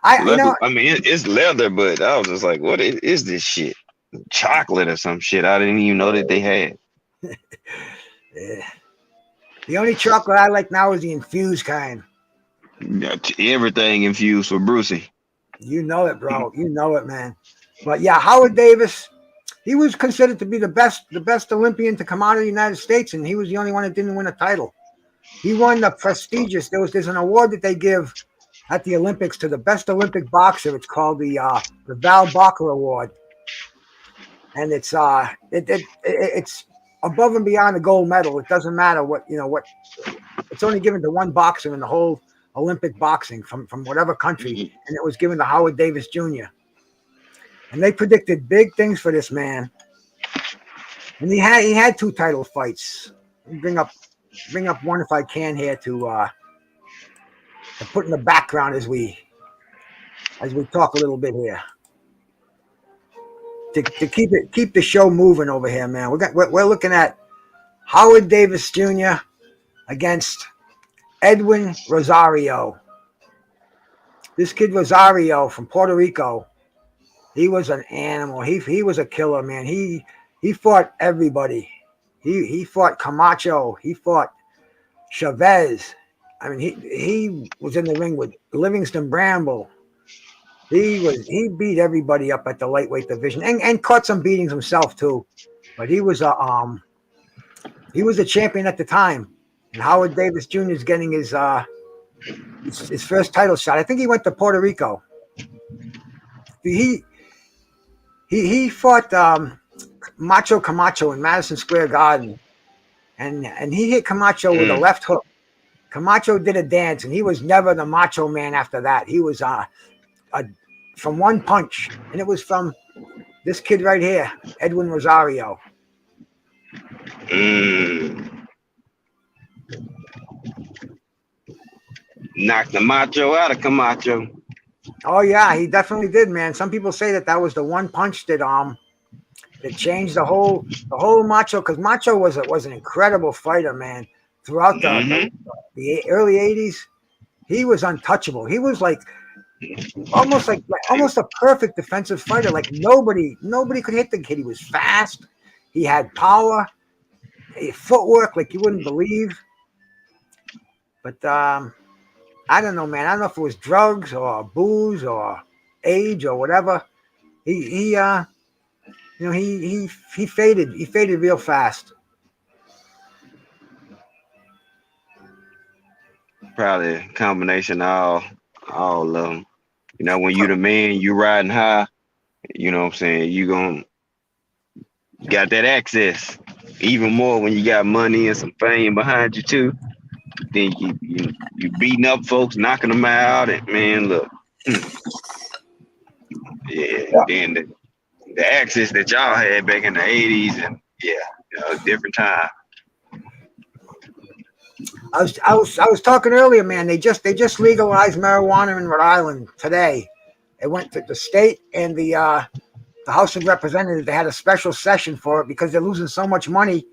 It's leather, but I was just like, what is this shit? Chocolate or some shit I didn't even know that they had. Yeah. The only chocolate I like now is the infused kind. Everything infused for Brucey. You know it, bro. You know it, man. But yeah, Howard Davis, he was considered to be the best Olympian to come out of the United States, and he was the only one that didn't win a title. He won the prestigious. There's an award that they give at the Olympics to the best Olympic boxer. It's called the Val Barker Award, and it's above and beyond the gold medal. It doesn't matter what. It's only given to one boxer in the whole Olympic boxing from whatever country, and it was given to Howard Davis Jr. And they predicted big things for this man, and he had 2 title fights. Bring up one if I can here to put in the background as we talk a little bit here to keep the show moving over here, man. We're looking at Howard Davis Jr. against Edwin Rosario. This kid Rosario from Puerto Rico, he was an animal. He was a killer, man. He fought everybody. He fought Camacho. He fought Chavez. I mean, he was in the ring with Livingston Bramble. He beat everybody up at the lightweight division and caught some beatings himself too. But he was a champion at the time. And Howard Davis Jr. is getting his first title shot. I think he went to Puerto Rico. He fought Macho Camacho in Madison Square Garden, and he hit Camacho with a left hook. Camacho did a dance, and he was never the Macho Man after that. He was from one punch, and it was from this kid right here, Edwin Rosario. Knocked the Macho out of Camacho. Oh yeah, he definitely did, man. Some people say that was the one punch that changed the whole Macho, because Macho was an incredible fighter, man. Throughout the early '80s, he was untouchable. He was almost a perfect defensive fighter. Like nobody could hit the kid. He was fast. He had power, footwork like you wouldn't believe. But I don't know, man. I don't know if it was drugs or booze or age or whatever. He faded. He faded real fast. Probably a combination of all of them. You know, when you the man, you riding high. You know what I'm saying? You got that access. Even more when you got money and some fame behind you too. Then you beating up folks, knocking them out, and man, look. Yeah. Then the access that y'all had back in the '80s, and different time. I was talking earlier, man. They just legalized marijuana in Rhode Island today. It went to the state and the House of Representatives. They had a special session for it because they're losing so much money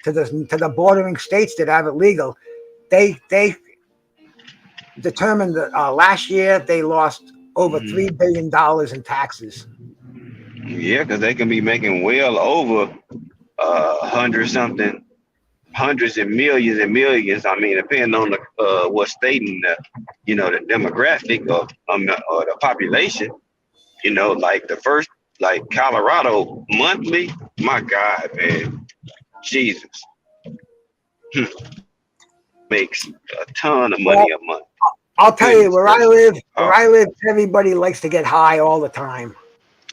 to the bordering states that have it legal. They determined that last year they lost over $3 billion in taxes. Yeah, because they can be making well over hundreds and millions. I mean, depending on the what state and the demographic or the population. Like the first, like Colorado monthly. My God, man, Jesus, makes a ton of money a month. I'll tell you, where I live, everybody likes to get high all the time.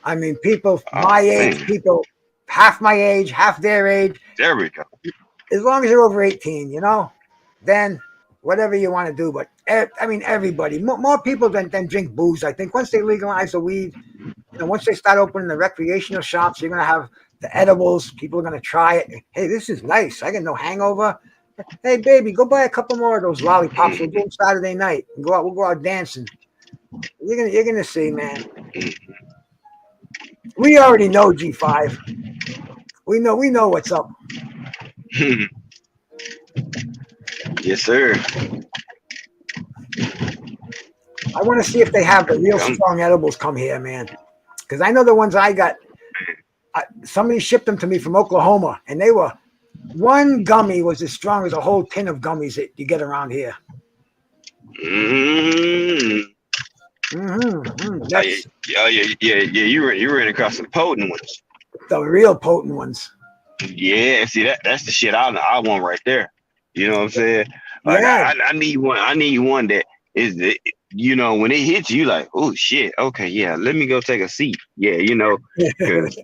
I mean, people my age, people half my age, half their age. There we go. As long as you're over 18, then whatever you want to do. But I mean, everybody, more people than drink booze. I think once they legalize the weed, once they start opening the recreational shops, you're going to have the edibles. People are going to try it. Hey, this is nice. I got no hangover. Hey, baby, go buy a couple more of those lollipops. We'll do it Saturday night and we'll go out dancing. You're gonna see, man. We already know G5. We know what's up. Yes, sir. I want to see if they have the real strong edibles come here, man. Because I know the ones I got. Somebody shipped them to me from Oklahoma, and they were. One gummy was as strong as a whole tin of gummies that you get around here. Yeah. You ran across some potent ones. The real potent ones. Yeah, see that's the shit I want right there. You know what I'm saying? Like I need one. I need one that is when it hits you like, oh shit, okay, yeah, let me go take a seat. Yeah, because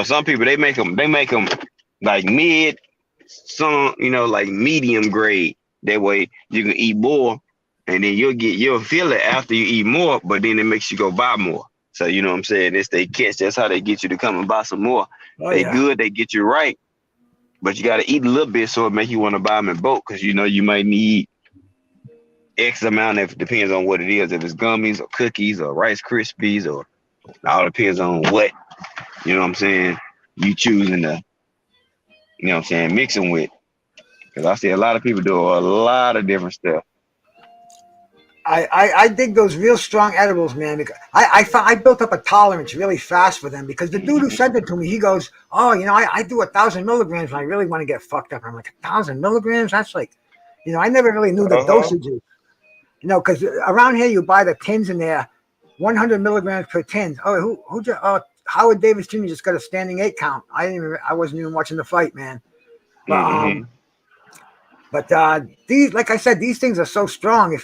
some people they make them like mid, some like medium grade. That way you can eat more, and then you'll feel it after you eat more, but then it makes you go buy more. So you know what I'm saying? It's they catch. That's how they get you to come and buy some more. Good. They get you right, but you got to eat a little bit so it make you want to buy them in bulk because you might need X amount. If it depends on what it is. If it's gummies or cookies or Rice Krispies or all depends on what what I'm saying. You choosing to mix them with. Because I see a lot of people do a lot of different stuff. I dig those real strong edibles, man. Because I built up a tolerance really fast for them because the dude who said that to me, he goes, oh, I do 1,000 milligrams when I really want to get fucked up. I'm like, 1,000 milligrams? That's like, I never really knew the dosages. Because around here you buy the tins in there, 100 milligrams per tin. Oh, Howard Davis Jr. just got a standing 8 count. I wasn't even watching the fight, man. But But these, like I said, these things are so strong.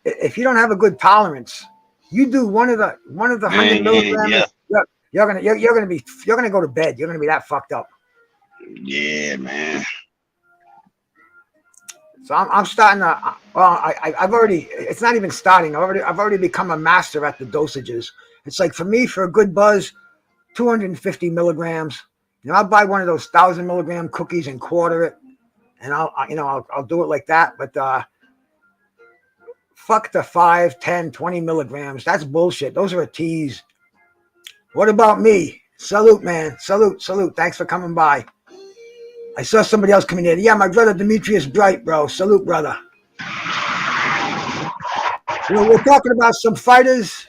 If you don't have a good tolerance, you do one of the 100 milligrams, you're gonna go to bed. You're gonna be that fucked up. Yeah, man. So I'm starting to. Well, I've already. It's not even starting. I've already become a master at the dosages. It's like for me, for a good buzz, 250 milligrams. I'll buy one of those 1,000 milligram cookies and quarter it, and I'll do it like that. But fuck the 5, 10, 20 milligrams. That's bullshit. Those are a tease. What about me? Salute, man. Salute. Thanks for coming by. I saw somebody else coming in. Yeah, my brother Demetrius Bright, bro. Salute, brother. We're talking about some fighters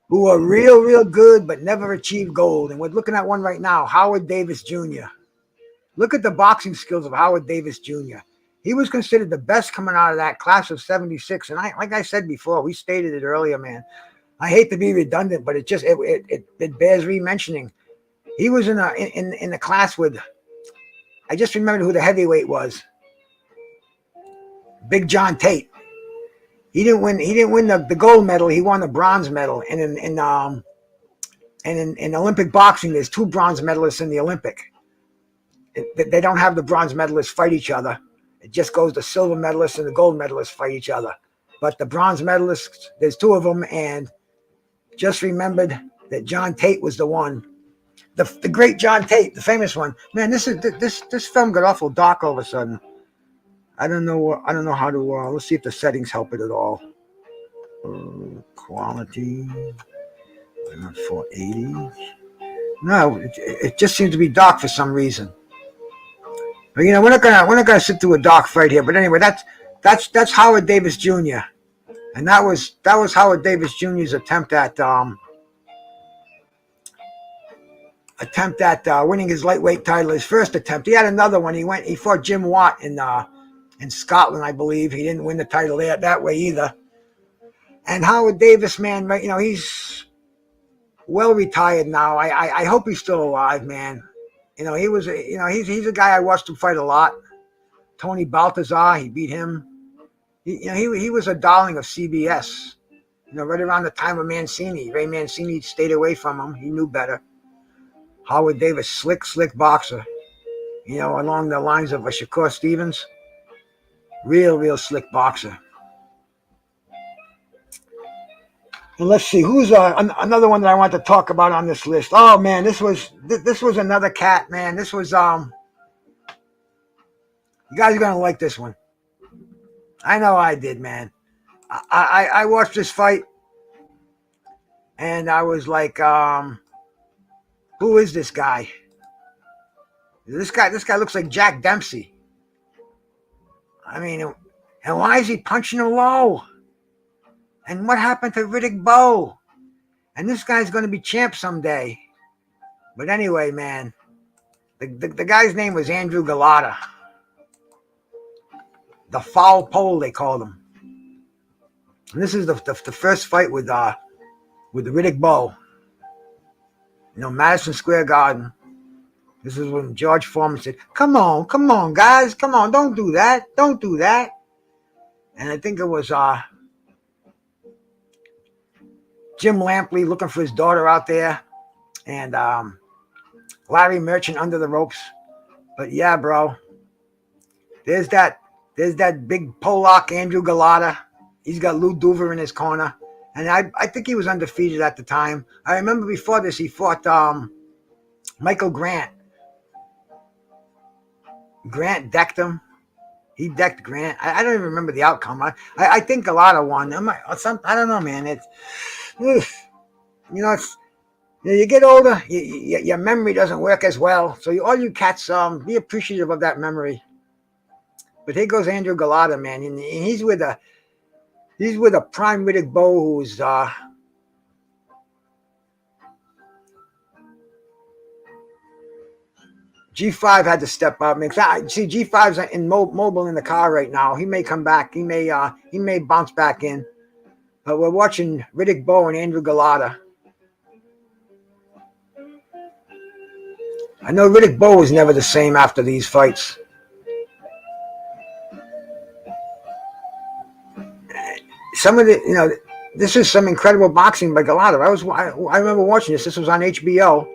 who are real good but never achieved gold. And we're looking at one right now, Howard Davis Jr. Look at the boxing skills of Howard Davis Jr. He was considered the best coming out of that class of 76. And like I said before, we stated it earlier, man. I hate to be redundant, but it bears re-mentioning. He was in the class with, I just remembered who the heavyweight was. Big John Tate. He didn't win the gold medal. He won the bronze medal. And in Olympic boxing, there's 2 bronze medalists in the Olympic. They don't have the bronze medalists fight each other. It just goes the silver medalists and the gold medalists fight each other. But the bronze medalists, there's 2 of them, and just remembered that John Tate was the one. The great John Tate, the famous one. Man, this film got awful dark all of a sudden. I don't know how to. Let's see if the settings help it at all. Quality 480. No, it just seems to be dark for some reason. But we're not gonna sit through a dark fight here. But anyway, that's Howard Davis Jr. And that was Howard Davis Jr.'s attempt at winning his lightweight title. His first attempt. He had another one. He fought Jim Watt in Scotland, I believe. He didn't win the title there that way either. And Howard Davis, man, he's well retired now. I hope he's still alive, man. He was, he's a guy I watched him fight a lot. Tony Baltazar, he beat him. He was a darling of CBS. Right around the time of Mancini. Ray Mancini stayed away from him. He knew better. Howard Davis, slick boxer. Along the lines of a Shakur Stevens. Real slick boxer. And let's see, who's another one that I want to talk about on this list. Oh man, this was another cat, man. This was you guys are gonna like this one. I know I did, man. I watched this fight and I was like, who is this guy? This guy looks like Jack Dempsey. I mean, and why is he punching him low? And what happened to Riddick Bowe? And this guy's going to be champ someday. But anyway, man, the guy's name was Andrew Gulotta. The foul pole, they called him. And this is the first fight with Riddick Bowe. Madison Square Garden. This is when George Foreman said, come on, guys, come on, don't do that. And I think it was Jim Lampley looking for his daughter out there, and Larry Merchant under the ropes. But yeah, bro, there's that big Polak Andrew Gulotta. He's got Lou Duver in his corner, and I think he was undefeated at the time. I remember before this he fought Michael Grant. Grant decked him. He decked Grant. I don't even remember the outcome. I think Gulotta won. I don't know, man. It's you get older, your memory doesn't work as well. So all you cats, be appreciative of that memory. But here goes Andrew Gulotta, man, and he's with a prime Riddick Bowe who's G5 had to step up. See, G5's mobile in the car right now. He may come back. He may bounce back in. But we're watching Riddick Bowe and Andrew Gulotta. I know Riddick Bowe was never the same after these fights. some of the, this is some incredible boxing by Gulotta. I remember watching this. This was on HBO,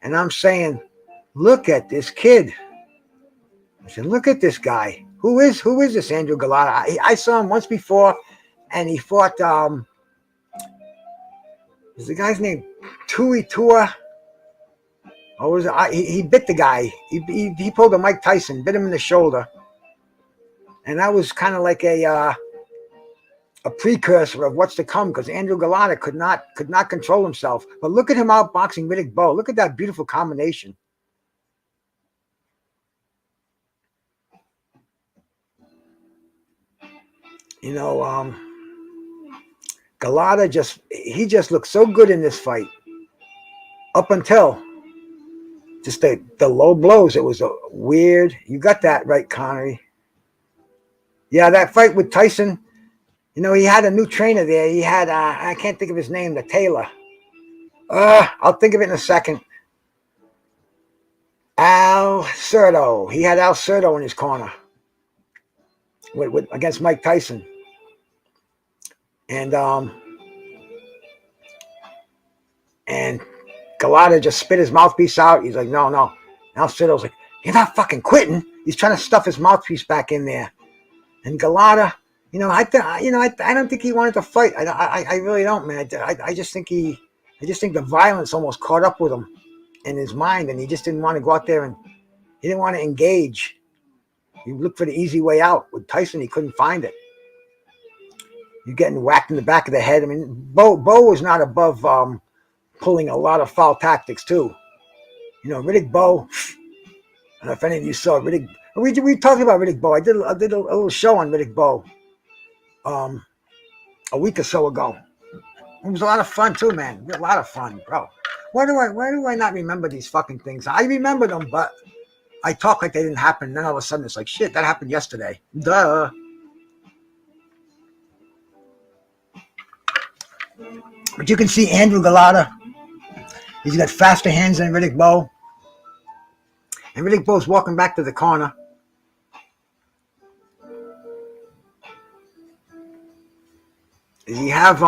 and I'm saying, look at this kid. I said, look at this guy. Who is this Andrew Gulotta? I saw him once before, and he fought. Is the guy's name Tui Tua? Or was it? He bit the guy. He pulled a Mike Tyson, bit him in the shoulder, and that was kind of like a precursor of what's to come, because Andrew Gulotta could not control himself. But look at him outboxing Riddick Bowe. Look at that beautiful combination. Gulotta just looked so good in this fight up until just the low blows. It was weird. You got that right, Connery. Yeah, that fight with Tyson. He had a new trainer there. He had, I can't think of his name, the Taylor. I'll think of it in a second. Al Cerdo. He had Al Cerdo in his corner against Mike Tyson. And Gulotta just spit his mouthpiece out. He's like, no. Al Cerdo's like, you're not fucking quitting. He's trying to stuff his mouthpiece back in there. And Gulotta, I don't think he wanted to fight. I really don't, man. I just think the violence almost caught up with him in his mind, and he just didn't want to go out there, and he didn't want to engage. He looked for the easy way out. With Tyson, he couldn't find it. You're getting whacked in the back of the head. I mean, Bowe was not above pulling a lot of foul tactics too. Riddick Bowe. I don't know if any of you saw Riddick. We talked about Riddick Bowe. I did a little show on Riddick Bowe a week or so ago. It was a lot of fun too, man. A lot of fun, bro. Why do I not remember these fucking things? I remember them, but I talk like they didn't happen. And then all of a sudden it's like, shit, that happened yesterday. Duh. But you can see Andrew Gulotta. He's got faster hands than Riddick Bowe. And Riddick Bowe's walking back to the corner. Does he have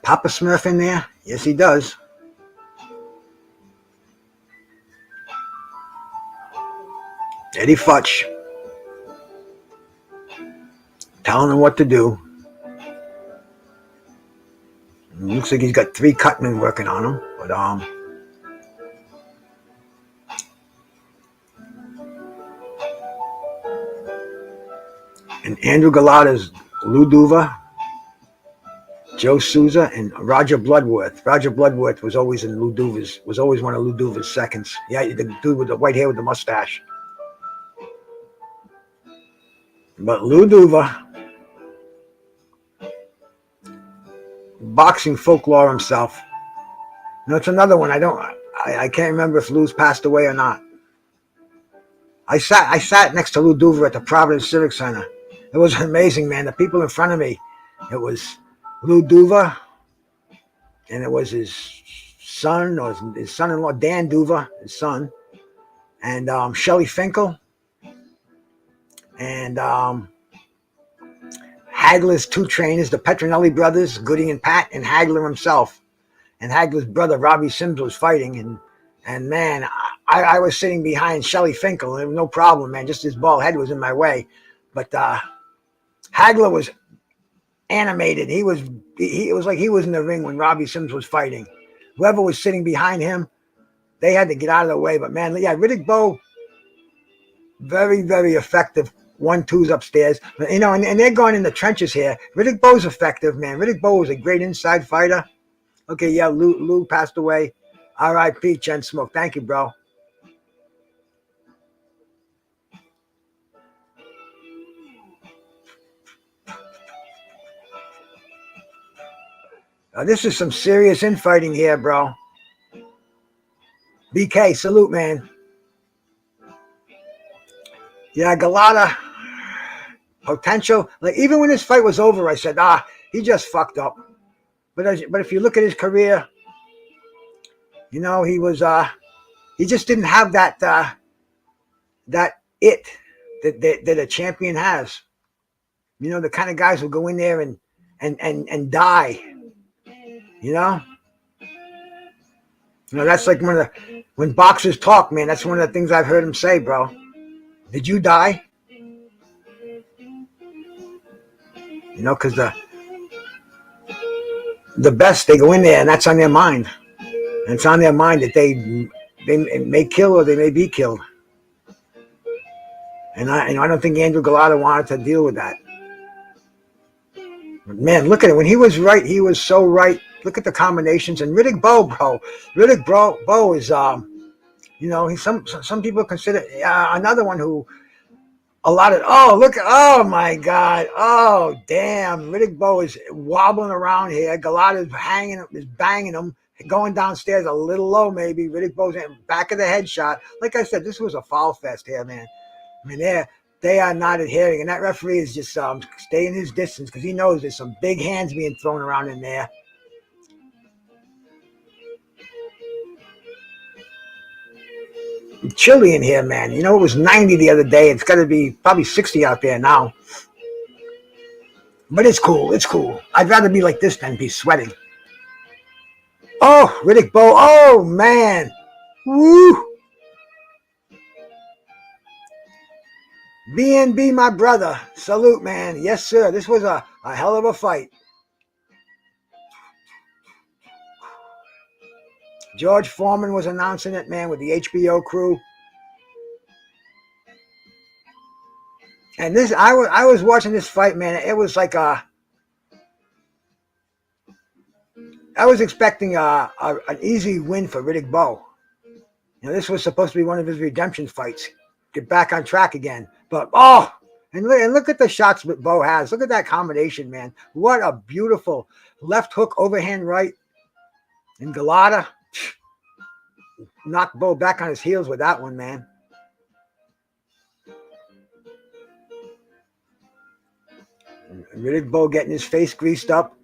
Papa Smurf in there? Yes, he does. Eddie Futch. Telling him what to do. It looks like he's got 3 cutmen working on him. But and Andrew Gulotta's Lou Duva, Joe Souza, and Roger Bloodworth. Roger Bloodworth was always one of Lou Duva's seconds. Yeah, the dude with the white hair with the mustache. But Lou Duva, boxing folklore himself. It's another one. I can't remember if Lou's passed away or not. I sat next to Lou Duva at the Providence Civic Center. It was amazing, man. The people in front of me, it was Lou Duva, and it was his son, or his son-in-law, Dan Duva, his son, and Shelley Finkel, and Hagler's 2 trainers, the Petronelli brothers, Goody and Pat, and Hagler himself. And Hagler's brother, Robbie Sims, was fighting, and man, I was sitting behind Shelley Finkel, and it was no problem, man. Just his bald head was in my way. But Hagler was animated. It was like he was in the ring when Robbie Sims was fighting. Whoever was sitting behind him, they had to get out of the way. But man, yeah, Riddick Bowe, very, very effective 1-2s upstairs. And they're going in the trenches here. Riddick Bowe's effective, man. Riddick Bowe was a great inside fighter. Okay, yeah, Lou passed away. R.I.P. Chen Smoke. Thank you, bro. This is some serious infighting here, bro. BK, salute, man. Yeah, Gulotta, potential. Like, even when this fight was over, I said, he just fucked up. But if you look at his career, he was he just didn't have that it that a champion has. You know, the kind of guys who go in there and die. You know? You know, that's like when boxers talk, man, that's one of the things I've heard him say, bro. Did you die? You know, because the best, they go in there and that's on their mind. And it's on their mind that they may kill or they may be killed. And I don't think Andrew Gulotta wanted to deal with that. But man, look at it. When he was right, he was so right. Look at the combinations. And Riddick Bowe, bro. Riddick Bowe is, you know, he's some people consider another one who a lot of, oh my God. Oh, damn. Riddick Bowe is wobbling around here. Gulotta is banging him. Going downstairs a little low, maybe. Riddick Bowe's in back of the head shot. Like I said, this was a foul fest here, man. I mean, they are not adhering, and that referee is just staying his distance because he knows there's some big hands being thrown around in there. It's chilly in here, man. You know, it was 90 the other day. It's got to be probably 60 out there now. But it's cool. It's cool. I'd rather be like this than be sweating. Oh, Riddick Bowe. Oh, man. Woo. BNB, my brother. Salute, man. Yes, sir. This was a hell of a fight. George Foreman was announcing it, man, with the HBO crew. And this, I was watching this fight, man. It was like I was expecting an easy win for Riddick Bowe. You know, this was supposed to be one of his redemption fights. Get back on track again. But, and look at the shots that Bowe has. Look at that combination, man. What a beautiful left hook, overhand right. And Gulotta knocked Bowe back on his heels with that one, man. And Riddick Bowe getting his face greased up.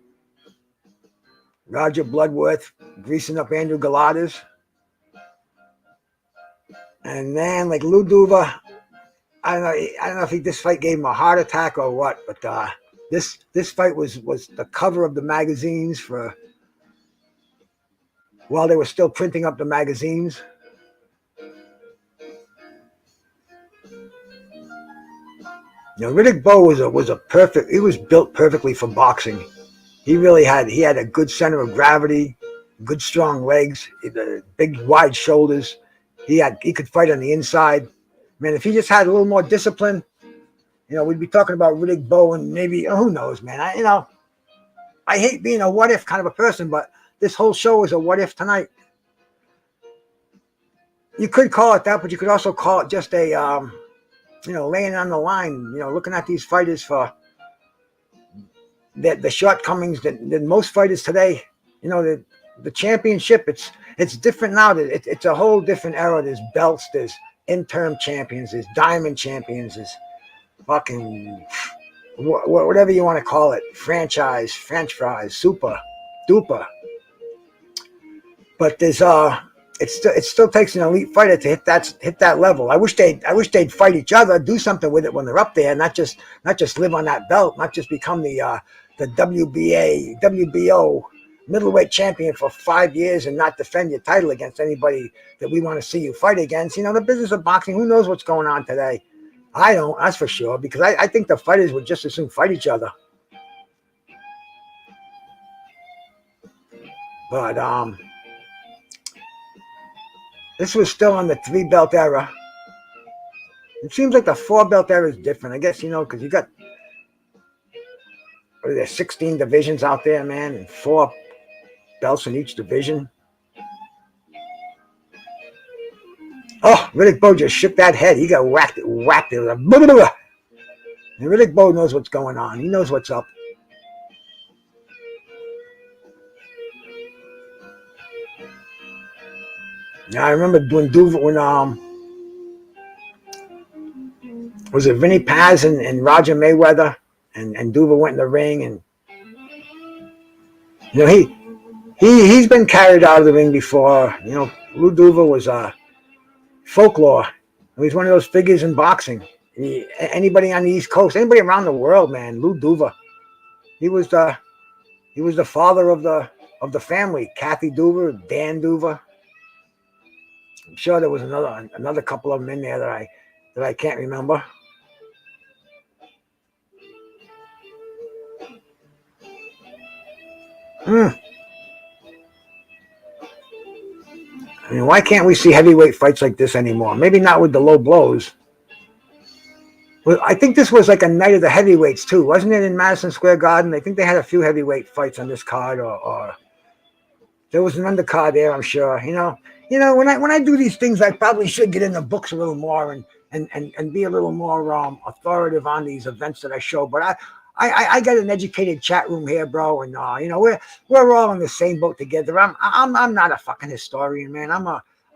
Roger Bloodworth greasing up Andrew Gulotta's. And then, like Lou Duva, I don't know if this fight gave him a heart attack or what, but this fight was the cover of the magazines for while they were still printing up the magazines. You know, Riddick Bowe was a perfect. He was built perfectly for boxing. He really had a good center of gravity, good strong legs, the big wide shoulders. He could fight on the inside. Man, if he just had a little more discipline, you know, we'd be talking about Riddick Bowe and maybe, who knows, man. I hate being a what if kind of a person, but this whole show is a what if tonight. You could call it that, but you could also call it just a, you know, laying on the line, you know, looking at these fighters for the shortcomings that most fighters today, you know, the championship, it's different now. It's a whole different era. There's belts, there's interim champions, there's diamond champions, there's fucking whatever you want to call it, franchise, french fries, super duper. But there's it still takes an elite fighter to hit that level. I wish they'd fight each other, do something with it when they're up there, not just live on that belt, not just become the WBO middleweight champion for 5 years and not defend your title against anybody that we want to see you fight against. You know, the business of boxing, who knows what's going on today? I don't, that's for sure, because I think the fighters would just as soon fight each other. But this was still on the 3-belt era. It seems like the 4-belt era is different. I guess, you know, because you got, what are there, 16 divisions out there, man, and 4 belts in each division. Oh, Riddick Bowe just shook that head. He got whacked it. And Riddick Bowe knows what's going on. He knows what's up. Now I remember when was it Vinny Paz and Roger Mayweather and Duva went in the ring, and you know he's been carried out of the ring before. You know, Lou Duva was folklore. He's one of those figures in boxing. Anybody on the East Coast, anybody around the world, man. Lou Duva, he was the father of the family. Kathy Duva, Dan Duva. I'm sure there was another couple of them in there that I can't remember. I mean, why can't we see heavyweight fights like this anymore? Maybe not with the low blows. Well, I think this was like a night of the heavyweights too, wasn't it, in Madison Square Garden? I think they had a few heavyweight fights on this card, or there was an undercard there, I'm sure. You know, when I do these things, I probably should get in the books a little more and be a little more authoritative on these events that I show. But I got an educated chat room here, bro, and we're all in the same boat together. I'm not a fucking historian, man.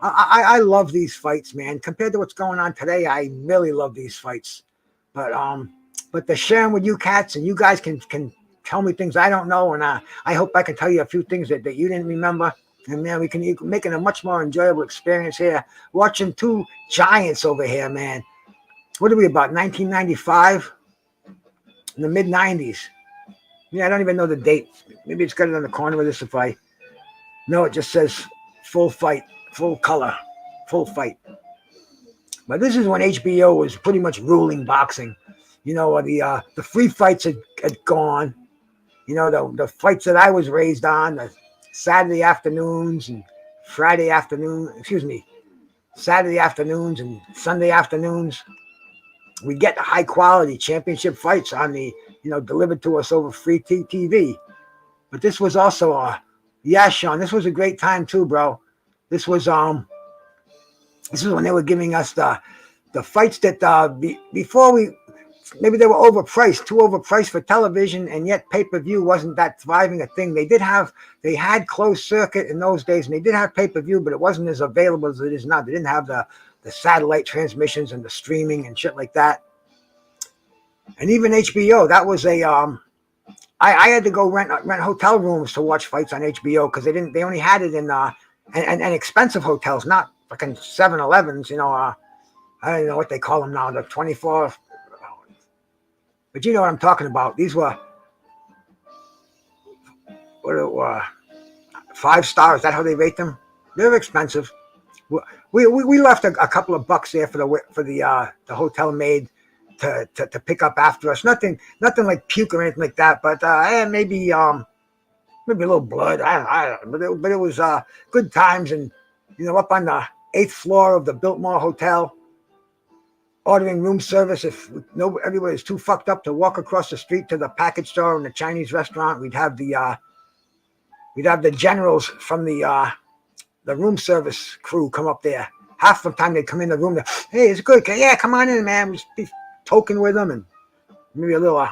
I love these fights, man. Compared to what's going on today, I really love these fights. But the sharing with you cats, and you guys can tell me things I don't know, and I hope I can tell you a few things that you didn't remember. And man, we can make it a much more enjoyable experience here. Watching two giants over here, man. What are we, about 1995? In the mid 90s. Yeah, I don't even know the date. Maybe it's got it on the corner of this. No, it just says full fight, full color, full fight. But this is when HBO was pretty much ruling boxing. The free fights had gone. The fights that I was raised on, the Saturday afternoons and Saturday afternoons and Sunday afternoons. We get the high quality championship fights on the, delivered to us over free TV. But this was also Sean, this was a great time too, bro. This was when they were giving us the fights that before maybe they were overpriced, too overpriced for television, and yet pay-per-view wasn't that thriving a thing. They had closed circuit in those days, and they did have pay-per-view, but it wasn't as available as it is now. They didn't have the satellite transmissions and the streaming and shit like that. And even HBO, that was I had to go rent hotel rooms to watch fights on HBO because they only had it in and expensive hotels, not fucking 7-Elevens, I don't know what they call them now, the 24. But you know what I'm talking about. These were 5 stars. Is that how they rate them? They're expensive. We left a couple of bucks there for the hotel maid to pick up after us. Nothing like puke or anything like that. But maybe a little blood. I don't know. But it was good times, and up on the 8th floor of the Biltmore Hotel, ordering room service. If everybody was too fucked up to walk across the street to the package store and the Chinese restaurant, we'd have the generals from the room service crew come up there. Half the time they'd come in the room. Hey, it's good. Yeah, come on in, man. We'd be token with them, and maybe a little,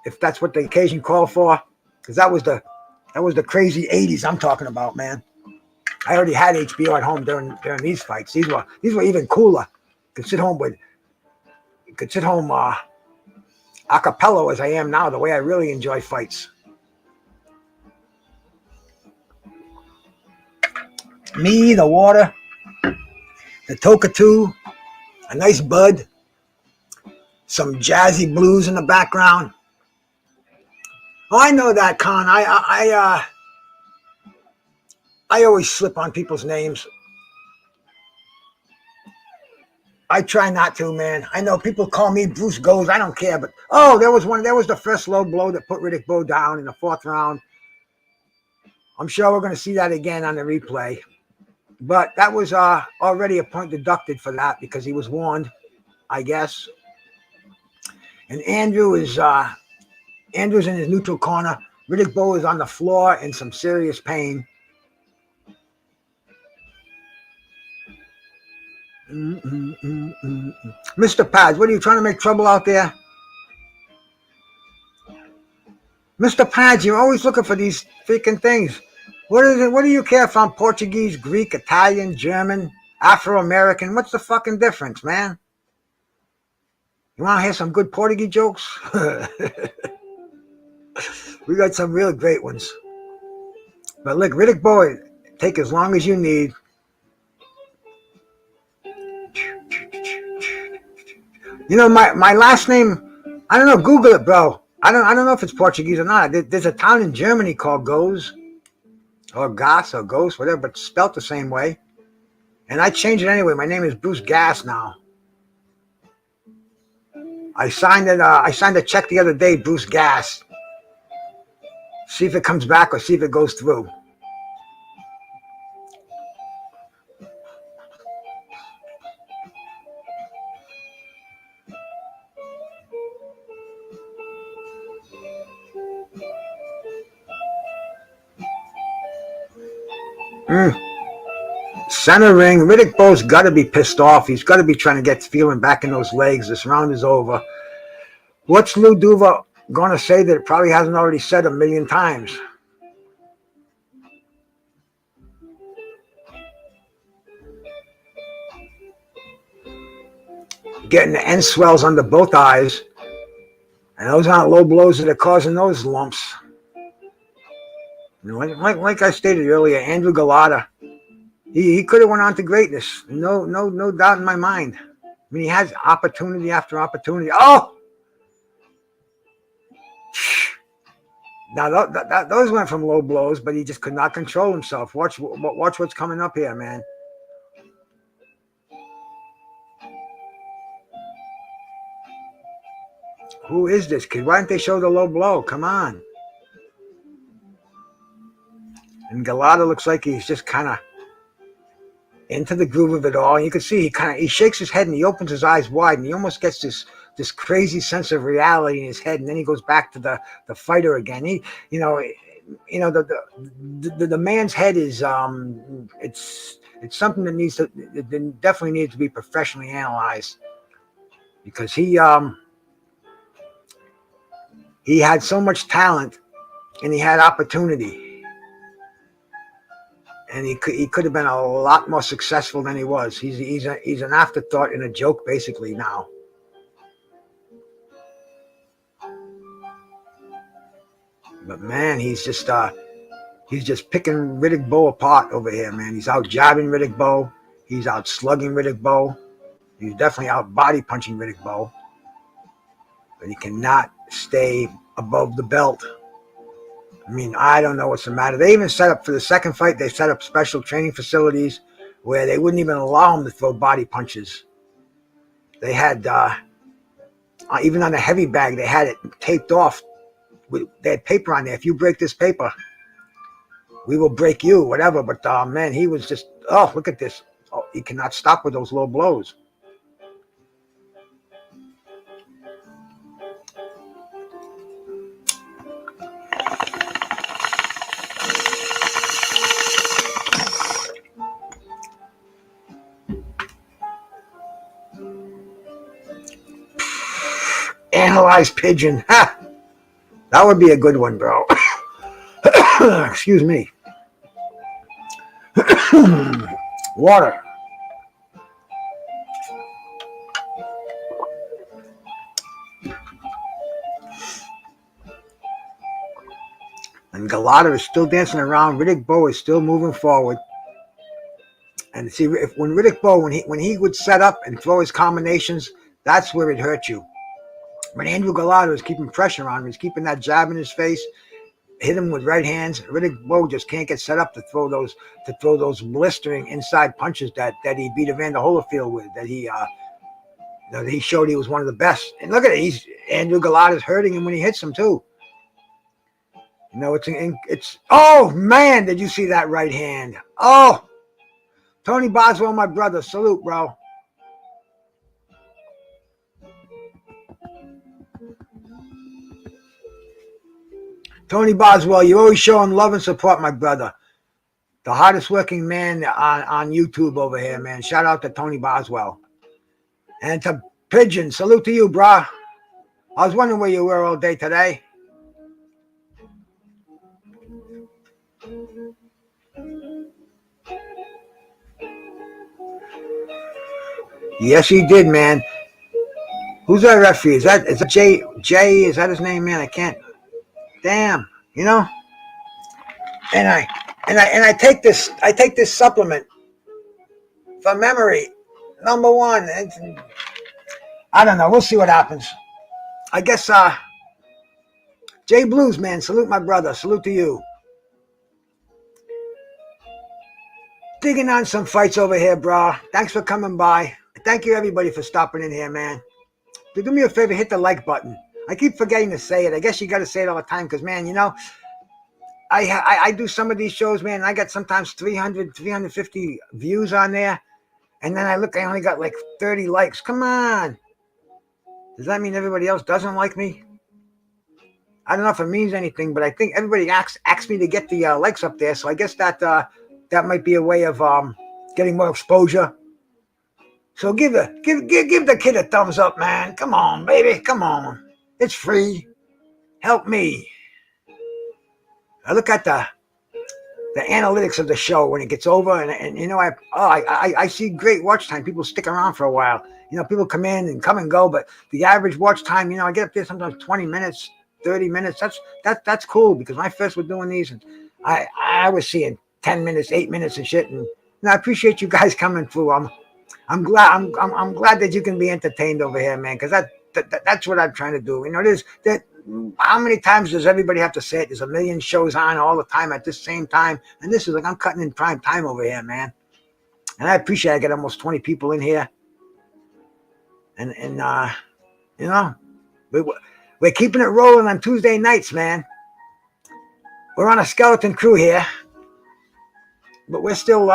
if that's what the occasion called for, because that was the crazy 80s I'm talking about, man. I already had HBO at home during these fights. These were even cooler. Could sit home a cappella as I am now, the way I really enjoy fights. Me, the water, the Toker 2, a nice bud, some jazzy blues in the background. Oh, I know that, Con. I always slip on people's names. I try not to, man. I know people call me Bruce Goes. I don't care, but there was the first low blow that put Riddick Bowe down in the 4th round. I'm sure we're going to see that again on the replay. But that was already a point deducted for that because he was warned, I guess. And Andrew's in his neutral corner. Riddick Bowe is on the floor in some serious pain. Mr. Pads, what are you trying to make trouble out there? Mr. Pads, you're always looking for these freaking things. What is it? What do you care if I'm Portuguese, Greek, Italian, German, Afro-American? What's the fucking difference, man? You want to hear some good Portuguese jokes? We got some real great ones. But look, Riddick Bowe, take as long as you need. You know, my last name, I don't know, Google it, bro. I don't know if it's Portuguese or not. There's a town in Germany called Goes, or Gas, or Ghost, whatever, but spelt the same way. And I changed it anyway. My name is Bruce Gass now. I signed it. I signed a check the other day, Bruce Gass. See if it comes back or see if it goes through. Center ring. Riddick Bowe's got to be pissed off. He's got to be trying to get feeling back in those legs. This round is over. What's Lou Duva going to say that it probably hasn't already said a million times? Getting the end swells under both eyes. And those aren't low blows that are causing those lumps. Like I stated earlier, Andrew Gulotta, he could have went on to greatness. No doubt in my mind. I mean, he has opportunity after opportunity. Oh! Now, those went from low blows, but he just could not control himself. Watch what's coming up here, man. Who is this kid? Why didn't they show the low blow? Come on. And Gulotta looks like he's just kind of into the groove of it all. And you can see he shakes his head and he opens his eyes wide and he almost gets this crazy sense of reality in his head. And then he goes back to the fighter again. The man's head is it's something that definitely needs to be professionally analyzed, because he had so much talent and he had opportunity. And he could have been a lot more successful than he was. He's an afterthought and a joke basically now. But man, he's just picking Riddick Bowe apart over here, man. He's out jabbing Riddick Bowe. He's out slugging Riddick Bowe. He's definitely out body punching Riddick Bowe. But he cannot stay above the belt. I mean, I don't know what's the matter. They even set up, for the second fight, they set up special training facilities where they wouldn't even allow him to throw body punches. They had, even on the heavy bag, they had it taped off. They had paper on there. If you break this paper, we will break you, whatever. But, man, he was just, oh, look at this. Oh, he cannot stop with those low blows. Analyze pigeon. Ha! That would be a good one, bro. Excuse me. Water. And Gulotta is still dancing around. Riddick Bowe is still moving forward. And see, when Riddick Bowe, when he would set up and throw his combinations, that's where it hurt you. When Andrew Gulotta was keeping pressure on him, he's keeping that jab in his face, hit him with right hands. Riddick Bowe just can't get set up to throw those blistering inside punches that he beat Evander Holyfield with. That he showed he was one of the best. And look at it, Andrew Gulotta's hurting him when he hits him too. You know, it's oh man, did you see that right hand? Oh, Tony Boswell, my brother, salute, bro. Tony Boswell, you're always showing love and support, my brother. The hardest working man on YouTube over here, man. Shout out to Tony Boswell. And to Pigeon, salute to you, brah. I was wondering where you were all day today. Yes, he did, man. Who's that referee? Is that Jay? Is that his name, man? I can't. Damn, you know. And I take this supplement for memory. Number one, I don't know. We'll see what happens. I guess, Jay Blues, man. Salute my brother. Salute to you. Digging on some fights over here, bro. Thanks for coming by. Thank you, everybody, for stopping in here, man. Do me a favor, hit the like button. I keep forgetting to say it. I guess you got to say it all the time because, man, you know, I do some of these shows, man, and I got sometimes 300, 350 views on there. And then I look, I only got like 30 likes. Come on. Does that mean everybody else doesn't like me? I don't know if it means anything, but I think everybody asks me to get the likes up there. So I guess that that might be a way of getting more exposure. So give the kid a thumbs up, man. Come on, baby. Come on. It's free. Help me. I look at the analytics of the show when it gets over, and you know, I see great watch time. People stick around for a while. You know, people come in and come and go, but the average watch time, you know, I get up there sometimes 20 minutes, 30 minutes. That's cool, because when I first was doing these, and I was seeing 10 minutes, 8 minutes and shit, and I appreciate you guys coming through. I'm glad that you can be entertained over here, man, because that's what I'm trying to do. You know, how many times does everybody have to say it? There's a million shows on all the time at the same time, and this is like, I'm cutting in prime time over here, man. And I appreciate I get almost 20 people in here, and you know, we're keeping it rolling on Tuesday nights, man. We're on a skeleton crew here, but we're still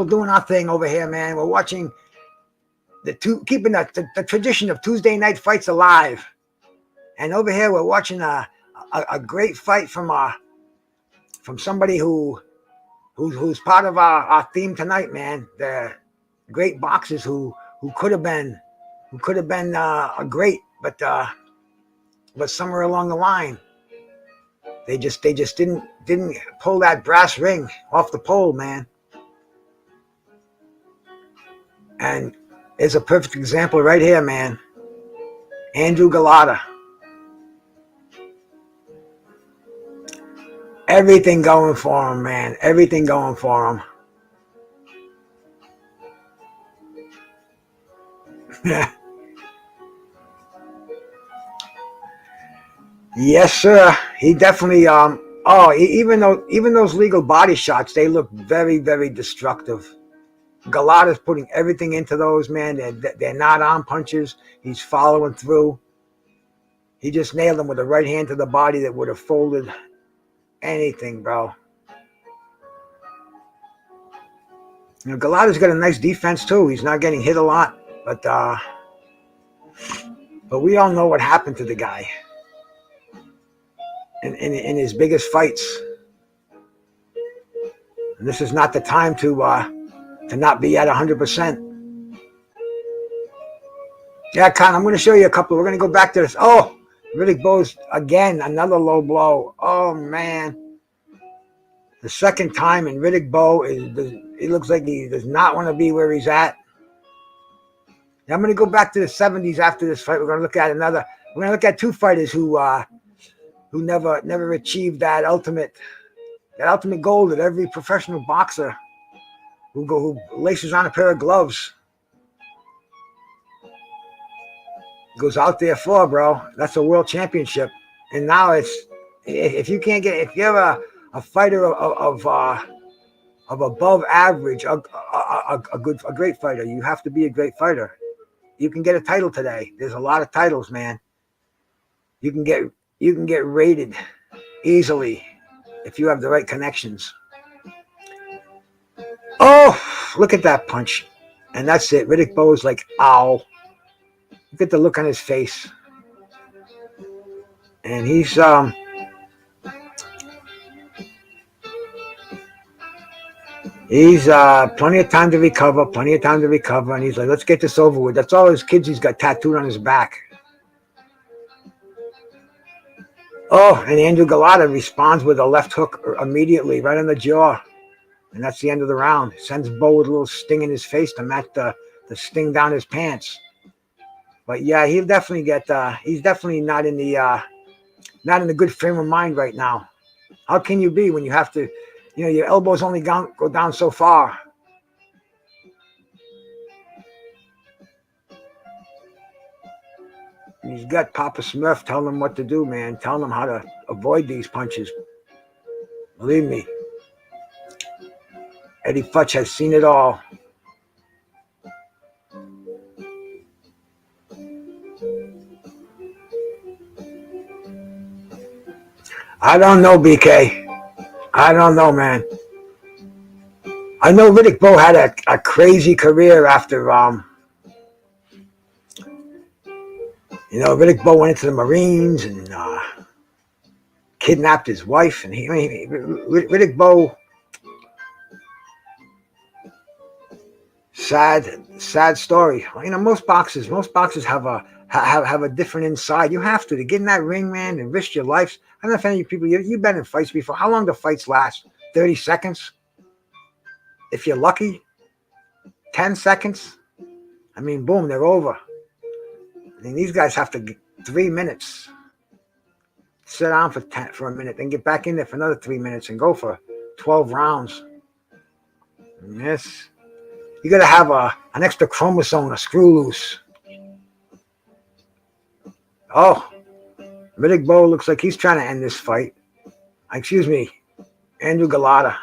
doing our thing over here, man. We're watching keeping the tradition of Tuesday night fights alive. And over here, we're watching a great fight from somebody who's part of our theme tonight, man. The great boxers who could have been a great, but somewhere along the line, they just didn't pull that brass ring off the pole, man. And there's a perfect example right here, man. Andrew Gulotta. Everything going for him, man. Everything going for him. Yes, sir. He definitely even those legal body shots, they look very, very destructive. Gulotta's putting everything into those, man. They're not arm punches. He's following through. He just nailed him with a right hand to the body that would have folded anything, bro. You know, Gulotta's got a nice defense too. He's not getting hit a lot, but we all know what happened to the guy in his biggest fights. And this is not the time to not be at 100%. Yeah, Con, I'm going to show you a couple. We're going to go back to this. Oh, Riddick Bowe's again, another low blow. Oh, man. The second time, and Riddick Bowe, it looks like he does not want to be where he's at. Now, I'm going to go back to the 70s after this fight. We're going to look at two fighters who never achieved that ultimate goal that every professional boxer who laces on a pair of gloves goes out there for, bro. That's a world championship. And now if you're a fighter of above average, a great fighter, you have to be a great fighter. You can get a title today. There's a lot of titles, man. You can get rated easily if you have the right connections. Oh, look at that punch. And that's it. Riddick Bowe's like, ow. Look at the look on his face. And he's plenty of time to recover, and he's like, let's get this over with. That's all his kids he's got tattooed on his back. Oh, and Andrew Gulotta responds with a left hook immediately, right on the jaw. And that's the end of the round. Sends Bowe with a little sting in his face to match the sting down his pants. But yeah, he's definitely not in the good frame of mind right now. How can you be when you have to, your elbows only go down so far? he's got Papa Smurf telling him what to do, man. Telling him how to avoid these punches. Believe me, Eddie Futch has seen it all. I don't know, BK. I don't know, man. I know Riddick Bowe had a crazy career after, Riddick Bowe went into the Marines and kidnapped his wife. And Riddick Bowe, sad story. Most boxers have a different inside. You have to get in that ring, man, and risk your life. I don't know if any of you people, you've been in fights before. How long do fights last? 30 seconds? If you're lucky, 10 seconds. Boom, they're over. These guys have to get 3 minutes. Sit down for a minute, then get back in there for another 3 minutes and go for 12 rounds. Yes. You got to have an extra chromosome, a screw loose. Oh, Riddick Bowe looks like he's trying to end this fight. Excuse me, Andrew Gulotta.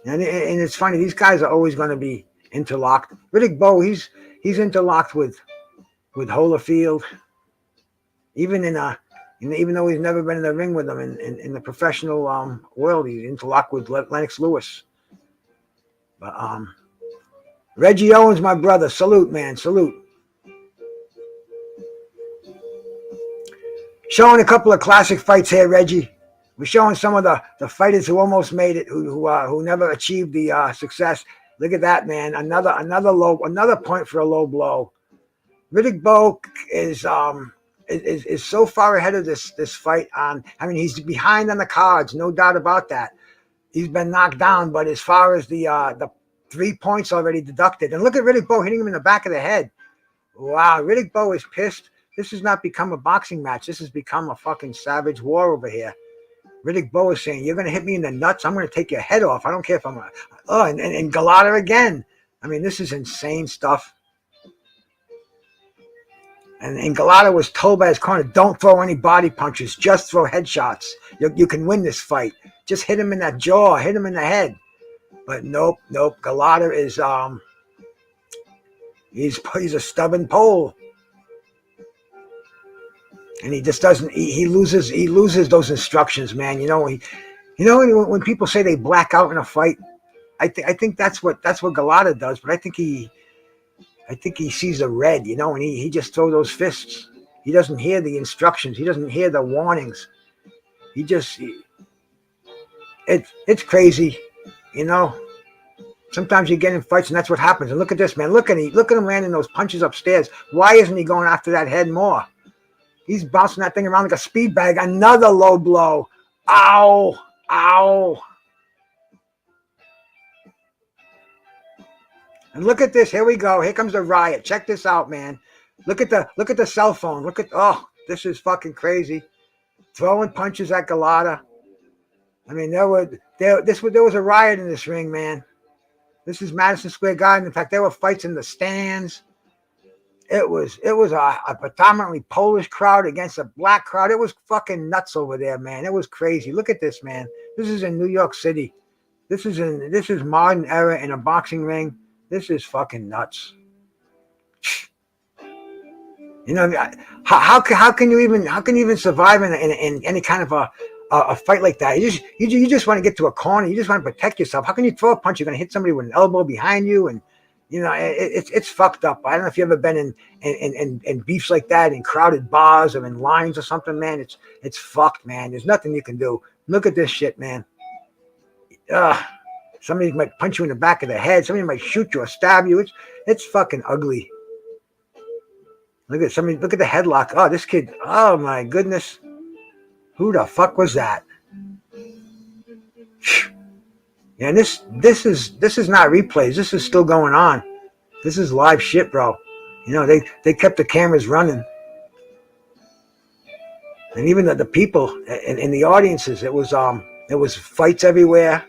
And it's funny, these guys are always going to be interlocked. Riddick Bowe, he's interlocked with Holyfield. Even though he's never been in the ring with them in the professional world, he's interlocked with Lennox Lewis. But Reggie Owens, my brother, salute, man, salute. Showing a couple of classic fights here, Reggie. We're showing some of the fighters who almost made it, who never achieved the success. Look at that, man. Another point for a low blow. Riddick Bowe is so far ahead of this fight. He's behind on the cards, no doubt about that. He's been knocked down, but as far as the 3 points already deducted, and look at Riddick Bowe hitting him in the back of the head. Wow, Riddick Bowe is pissed. This has not become a boxing match. This has become a fucking savage war over here. Riddick Bowe is saying, you're going to hit me in the nuts. I'm going to take your head off. I don't care if I'm and Gulotta again. This is insane stuff. And Gulotta was told by his corner, don't throw any body punches. Just throw headshots. You can win this fight. Just hit him in that jaw. Hit him in the head. But nope. Gulotta is, he's a stubborn pole. And he just doesn't. He loses those instructions, man. When people say they black out in a fight, I think that's what Gulotta does. But I think he sees a red, and he just throws those fists. He doesn't hear the instructions. He doesn't hear the warnings. It's crazy, Sometimes you get in fights, and that's what happens. And look at this, man. Look at him landing those punches upstairs. Why isn't he going after that head more? He's bouncing that thing around like a speed bag. Another low blow. Ow. And look at this. Here we go. Here comes the riot. Check this out, man. Look at the cell phone. This is fucking crazy. Throwing punches at Gulotta. There was a riot in this ring, man. This is Madison Square Garden. In fact, there were fights in the stands. It was a predominantly Polish crowd against a black crowd. It was fucking nuts over there, man. It was crazy. Look at this, man. This is in New York City. This is modern era in a boxing ring. This is fucking nuts. How can you even survive in any kind of a fight like that? You just want to get to a corner. You just want to protect yourself. How can you throw a punch? You're going to hit somebody with an elbow behind you, and it's fucked up. I don't know if you've ever been in beefs like that, in crowded bars or in lines or something, man. It's fucked, man. There's nothing you can do. Look at this shit, man. Somebody might punch you in the back of the head. Somebody might shoot you or stab you. It's fucking ugly. Look at the headlock. Oh, this kid. Oh my goodness. Who the fuck was that? Yeah, this is not replays. This is still going on. This is live shit, bro. They kept the cameras running, and even the people in the audiences. It was fights everywhere.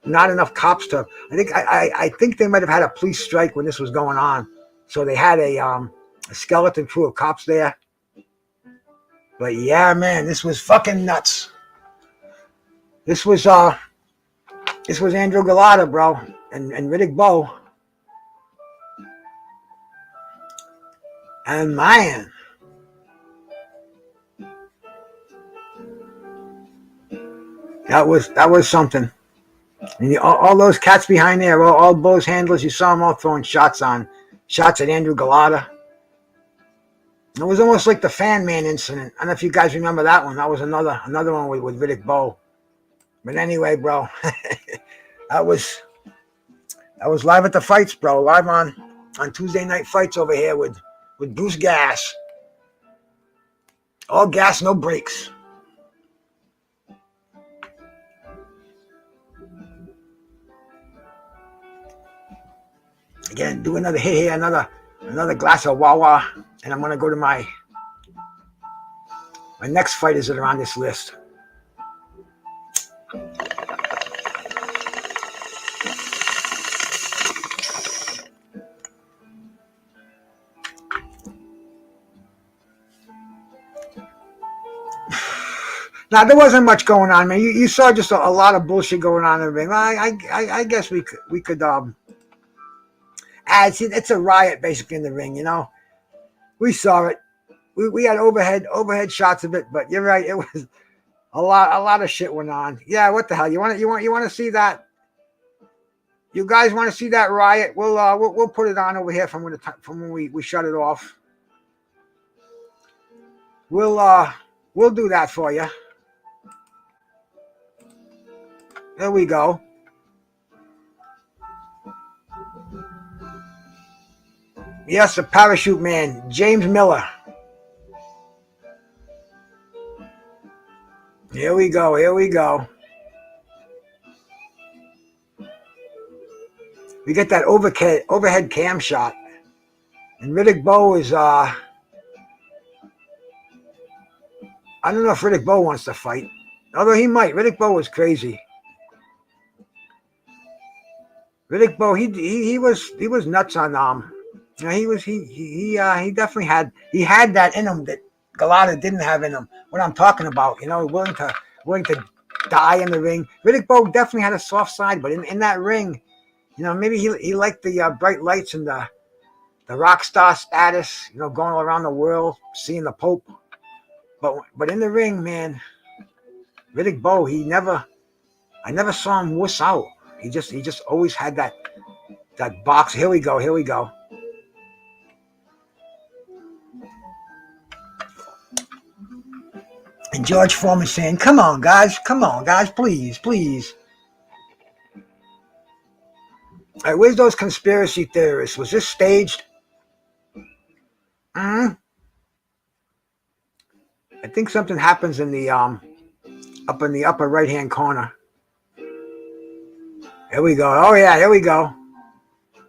Not enough cops to. I think they might have had a police strike when this was going on, so they had a skeleton crew of cops there. But yeah, man, this was fucking nuts. This was Andrew Gulotta, bro, and Riddick Bowe. And man, that was something. And all those cats behind there, all Bowe's handlers, you saw them all throwing shots at Andrew Gulotta. It was almost like the Fan Man incident. I don't know if you guys remember that one. That was another one with Riddick Bowe. But anyway, bro, that was live at the fights, bro. Live on Tuesday Night Fights over here with Bruce Gas. All gas, no brakes. Again, do another hit here, another glass of Wawa, and I'm gonna go to my next fighters that are on this list. Now there wasn't much going on, man. You saw just a lot of bullshit going on in the ring. I guess we could it's a riot basically in the ring, you know. We saw it. We had overhead shots of it, but you're right. It was a lot of shit went on. Yeah, what the hell? You want to see that? You guys want to see that riot? We'll put it on over here from when we shut it off. We'll do that for you. There we go. Yes, the parachute man, James Miller. Here we go. We get that overhead cam shot. And Riddick Bowe is, I don't know if Riddick Bowe wants to fight. Although he might. Riddick Bowe was crazy. Riddick Bowe, he was nuts on you know, he definitely had that in him that Gulotta didn't have in him. What I'm talking about, you know, willing to die in the ring. Riddick Bowe definitely had a soft side, but in that ring, you know, maybe he liked the bright lights and the rock star status, you know, going around the world, seeing the Pope. But in the ring, man, Riddick Bowe, I never saw him wuss out. He just always had that box. Here we go. And George Foreman saying, come on, guys, please. All right, where's those conspiracy theorists? Was this staged? I think something happens in the up in the upper right-hand corner. Here we go. Oh yeah, here we go.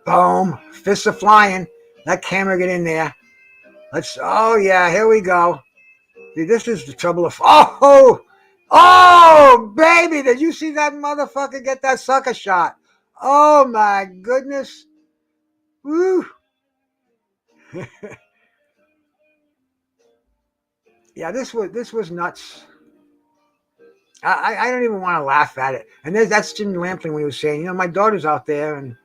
Boom. Fists are flying. That camera get in there. Oh yeah, here we go. See, this is the trouble of, oh, baby, did you see that motherfucker get that sucker shot? Oh my goodness. Woo. Yeah, this was nuts. I don't even want to laugh at it. And that's Jim Lampling when he was saying, you know, my daughter's out there and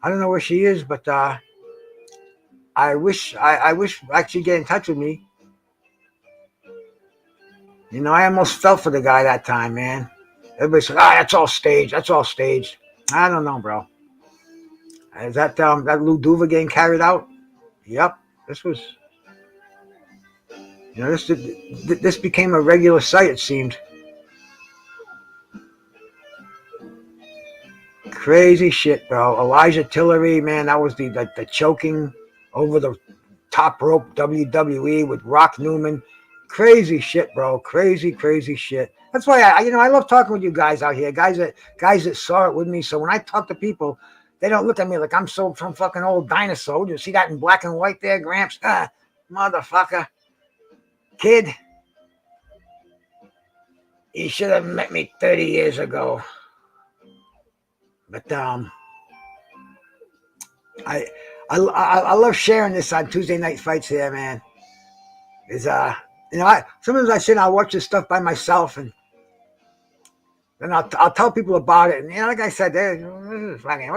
I don't know where she is, but I wish actually get in touch with me. You know, I almost felt for the guy that time, man. Everybody said, that's all staged. I don't know, bro. Is that Lou Duva getting carried out? Yep. This was, you know, this became a regular sight, it seemed. Crazy shit, bro. Elijah Tillery, man, that was the choking over the top rope WWE with Rock Newman. Crazy shit, bro. Crazy shit. That's why I love talking with you guys out here, guys that saw it with me. So when I talk to people, they don't look at me like I'm some fucking old dinosaur. You see that in black and white there, Gramps? Motherfucker, kid. You should have met me 30 years ago. But I love sharing this on Tuesday Night Fights here, man. It's Sometimes I sit and I watch this stuff by myself, and then I'll tell people about it. And like I said, this is fucking,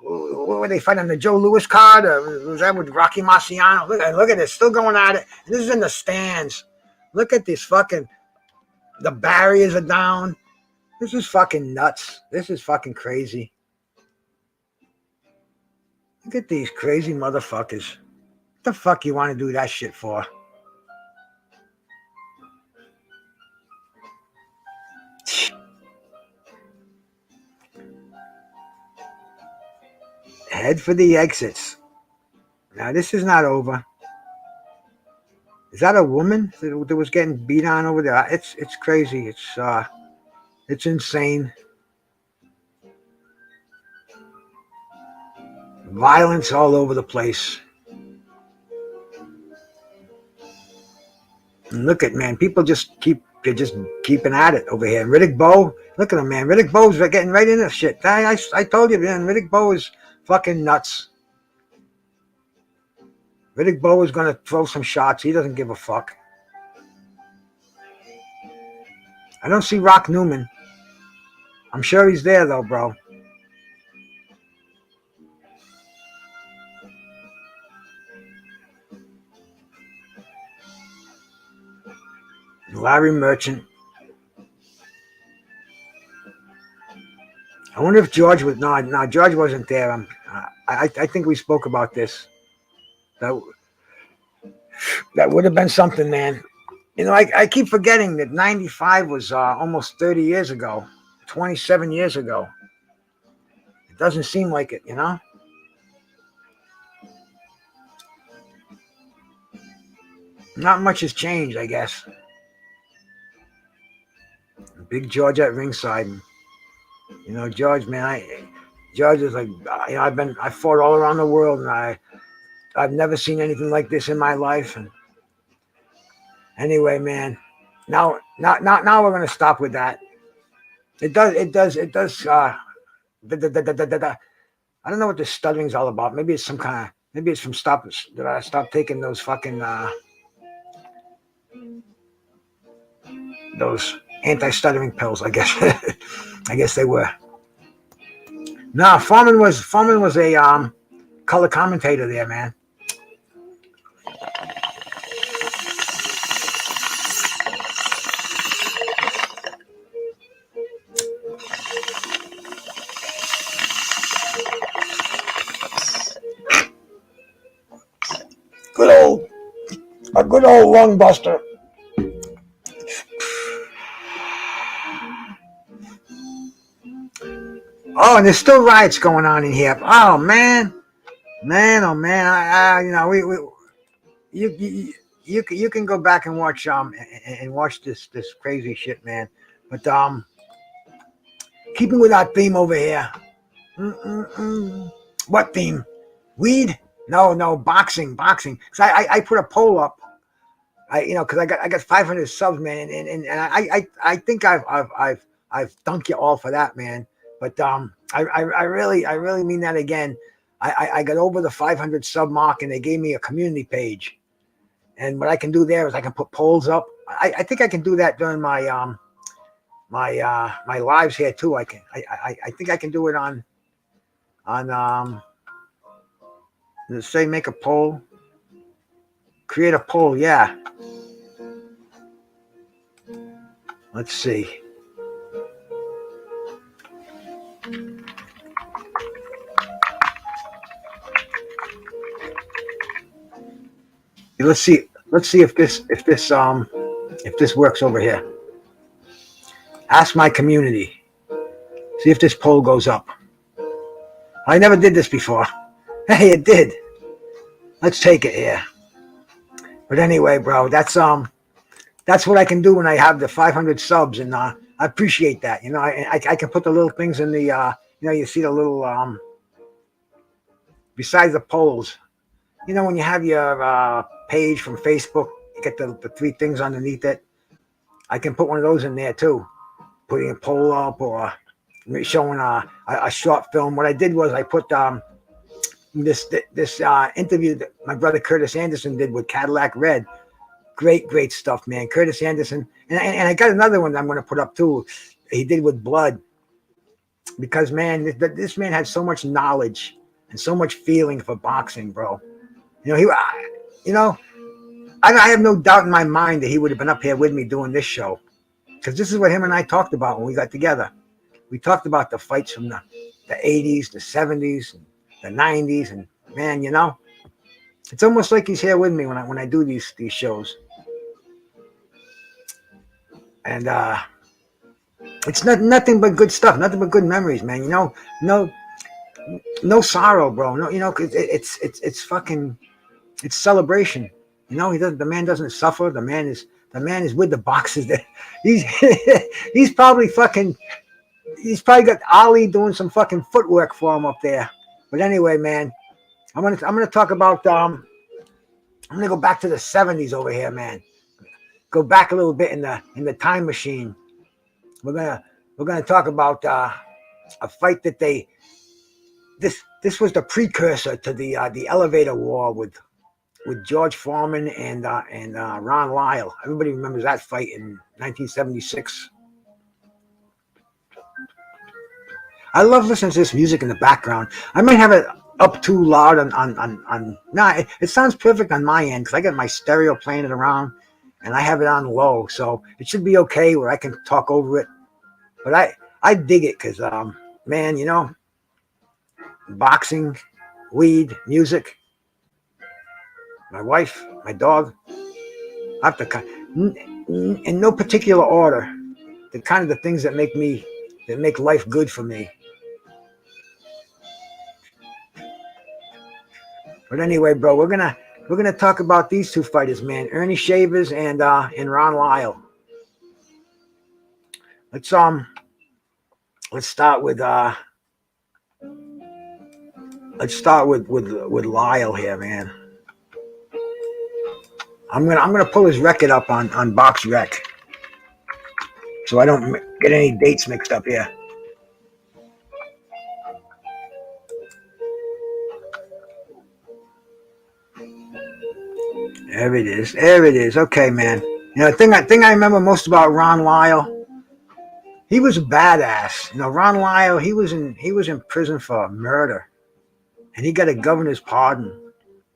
what were they fighting the Joe Louis card? Or was that with Rocky Marciano? Look at it, still going at it. This is in the stands. Look at this fucking. The barriers are down. This is fucking nuts. This is fucking crazy. Look at these crazy motherfuckers. What the fuck you want to do that shit for? Head for the exits. Now this is not over. Is that a woman that was getting beat on over there? It's crazy. It's insane. Violence all over the place. And look at, man, people they're just keeping at it over here. Riddick Bowe, look at him, man. Riddick Bowe's getting right into shit. I told you, man, Riddick Bowe is fucking nuts. Riddick Bowe is going to throw some shots. He doesn't give a fuck. I don't see Rock Newman. I'm sure he's there, though, bro. Larry Merchant. I wonder if George was... No, George wasn't there. I think we spoke about this. That would have been something, man. I keep forgetting that 95 was almost 30 years ago, 27 years ago. It doesn't seem like it, Not much has changed, I guess. Big George at ringside. George, man, George is like, I fought all around the world, and I've never seen anything like this in my life. And anyway, man, now we're gonna stop with that. It does. I don't know what this stuttering's all about. Maybe it's maybe it's from stop taking those fucking those anti-stuttering pills. I guess. I guess they were. No, Foreman was a color commentator there, man. A good old lung buster. Oh, and there's still riots going on in here. Oh man, oh man. You can go back and watch this crazy shit, man. But keeping with our theme over here. What theme? Weed? No, boxing. Cause I put a poll up. Cause I got 500 subs, man, and I think I've dunked you all for that, man. But I really mean that again. I got over the 500 sub mark, and they gave me a community page. And what I can do there is I can put polls up. I think I can do that during my my lives here too. I think I can do it on let's say make a poll, create a poll. Yeah. Let's see. Let's see if this works over here. Ask my community. See if this poll goes up. I never did this before. Hey, it did. Let's take it here. But anyway, bro, that's what I can do when I have the 500 subs, and I appreciate that. I can put the little things in the you see the little besides the polls. When you have your page from Facebook, you get the three things underneath it. I can put one of those in there too, putting a poll up or showing a short film. What I did was I put this interview that my brother Curtis Anderson did with Cadillac Red. Great stuff, man. Curtis Anderson. And I got another one that I'm going to put up too. He did with Blood. Because, man, this man had so much knowledge and so much feeling for boxing, bro. You know, I have no doubt in my mind that he would have been up here with me doing this show. Because this is what him and I talked about when we got together. We talked about the fights from the 80s, the 70s, the 90s. And, man, you know, it's almost like he's here with me when I do these shows. And it's nothing but good stuff, nothing but good memories, man. You know, no sorrow, bro. No, you know, it's fucking, it's celebration. You know, the man doesn't suffer. The man is with the boxers. That he's probably got Ali doing some fucking footwork for him up there. But anyway, man, I'm gonna talk about I'm gonna go back to the 70s over here, man. Go back a little bit in the time machine. We're gonna talk about a fight that this was the precursor to the elevator war with George Foreman and Ron Lyle. Everybody remembers that fight in 1976. I love listening to this music in the background. I might have it up too loud on it sounds perfect on my end because I got my stereo playing it around and I have it on low, so it should be okay where I can talk over it. But I dig it because man, you know, boxing, weed, music, my wife, my dog, in no particular order, the kind of the things that make life good for me. But anyway, bro, we're gonna talk about these two fighters, man, Ernie Shavers and Ron Lyle. Let's start with Lyle here, man. I'm gonna pull his record up on Box Rec, so I don't get any dates mixed up here. There it is. Okay, man. You know, the thing I remember most about Ron Lyle, he was a badass. You know, Ron Lyle, he was in prison for murder, and he got a governor's pardon.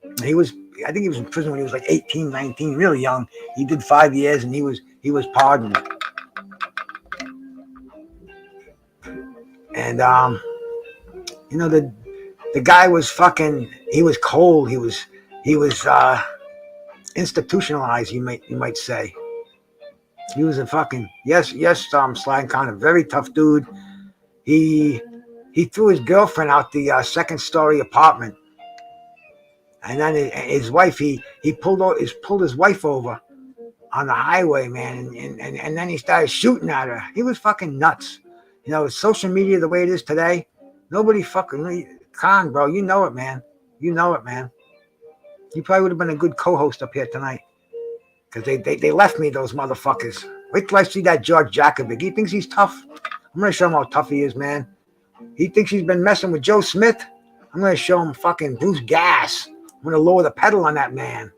I think he was in prison when he was like 18, 19, really young. He did 5 years, and he was pardoned. And you know, the guy was fucking. He was cold. He was institutionalized. You might say. He was a fucking Sly Khan, a very tough dude. He threw his girlfriend out the second story apartment, and then his wife he pulled his wife over on the highway, man, and then he started shooting at her. He was fucking nuts. You know, with social media the way it is today, nobody fucking Khan, bro. You know it, man. You probably would have been a good co-host up here tonight. Because they left me, those motherfuckers. Wait till I see that George Jakovic. He thinks he's tough. I'm going to show him how tough he is, man. He thinks he's been messing with Joe Smith. I'm going to show him fucking Bruce Gas. I'm going to lower the pedal on that man.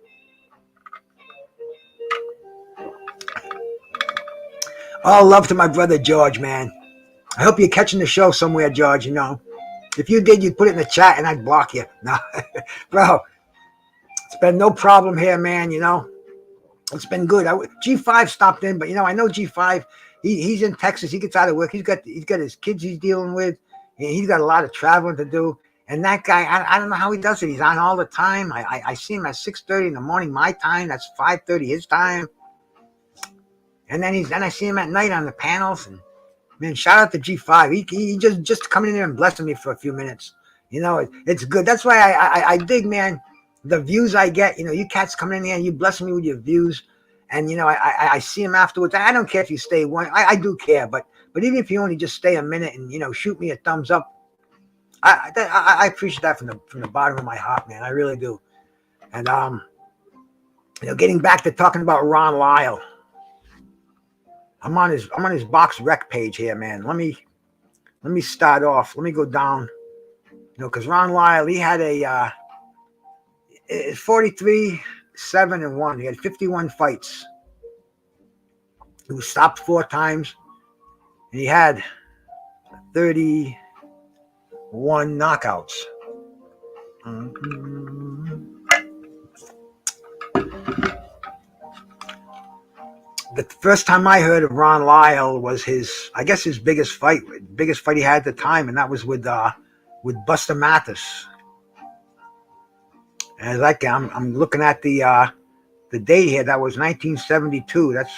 All love to my brother George, man. I hope you're catching the show somewhere, George, you know. If you did, you'd put it in the chat and I'd block you. No, bro. It's been no problem here, man, you know. It's been good. G5 stopped in, but you know, I know G5. He's in Texas. He gets out of work. He's got his kids he's dealing with. He's got a lot of traveling to do. And that guy, I don't know how he does it. He's on all the time. I see him at 6:30 in the morning, my time. That's 5:30 his time. And then I see him at night on the panels. And man, shout out to G5. He just coming in there and blessing me for a few minutes. You know, it's good. That's why I dig, man. The views I get, you know, you cats coming in here and you blessing me with your views, and you know, I see them afterwards. I don't care if you stay one. I do care, but even if you only just stay a minute and you know, shoot me a thumbs up, I appreciate that from the bottom of my heart, man. I really do. And you know, getting back to talking about Ron Lyle, I'm on his Box Rec page here, man. Let me start off. Let me go down, you know, because Ron Lyle, he had a 43, 57-1. He had 51 fights. He was stopped 4 times. And he had 31 knockouts. The first time I heard of Ron Lyle was his biggest fight he had at the time, and that was with Buster Mathis. And I'm looking at the date here. That was 1972. That's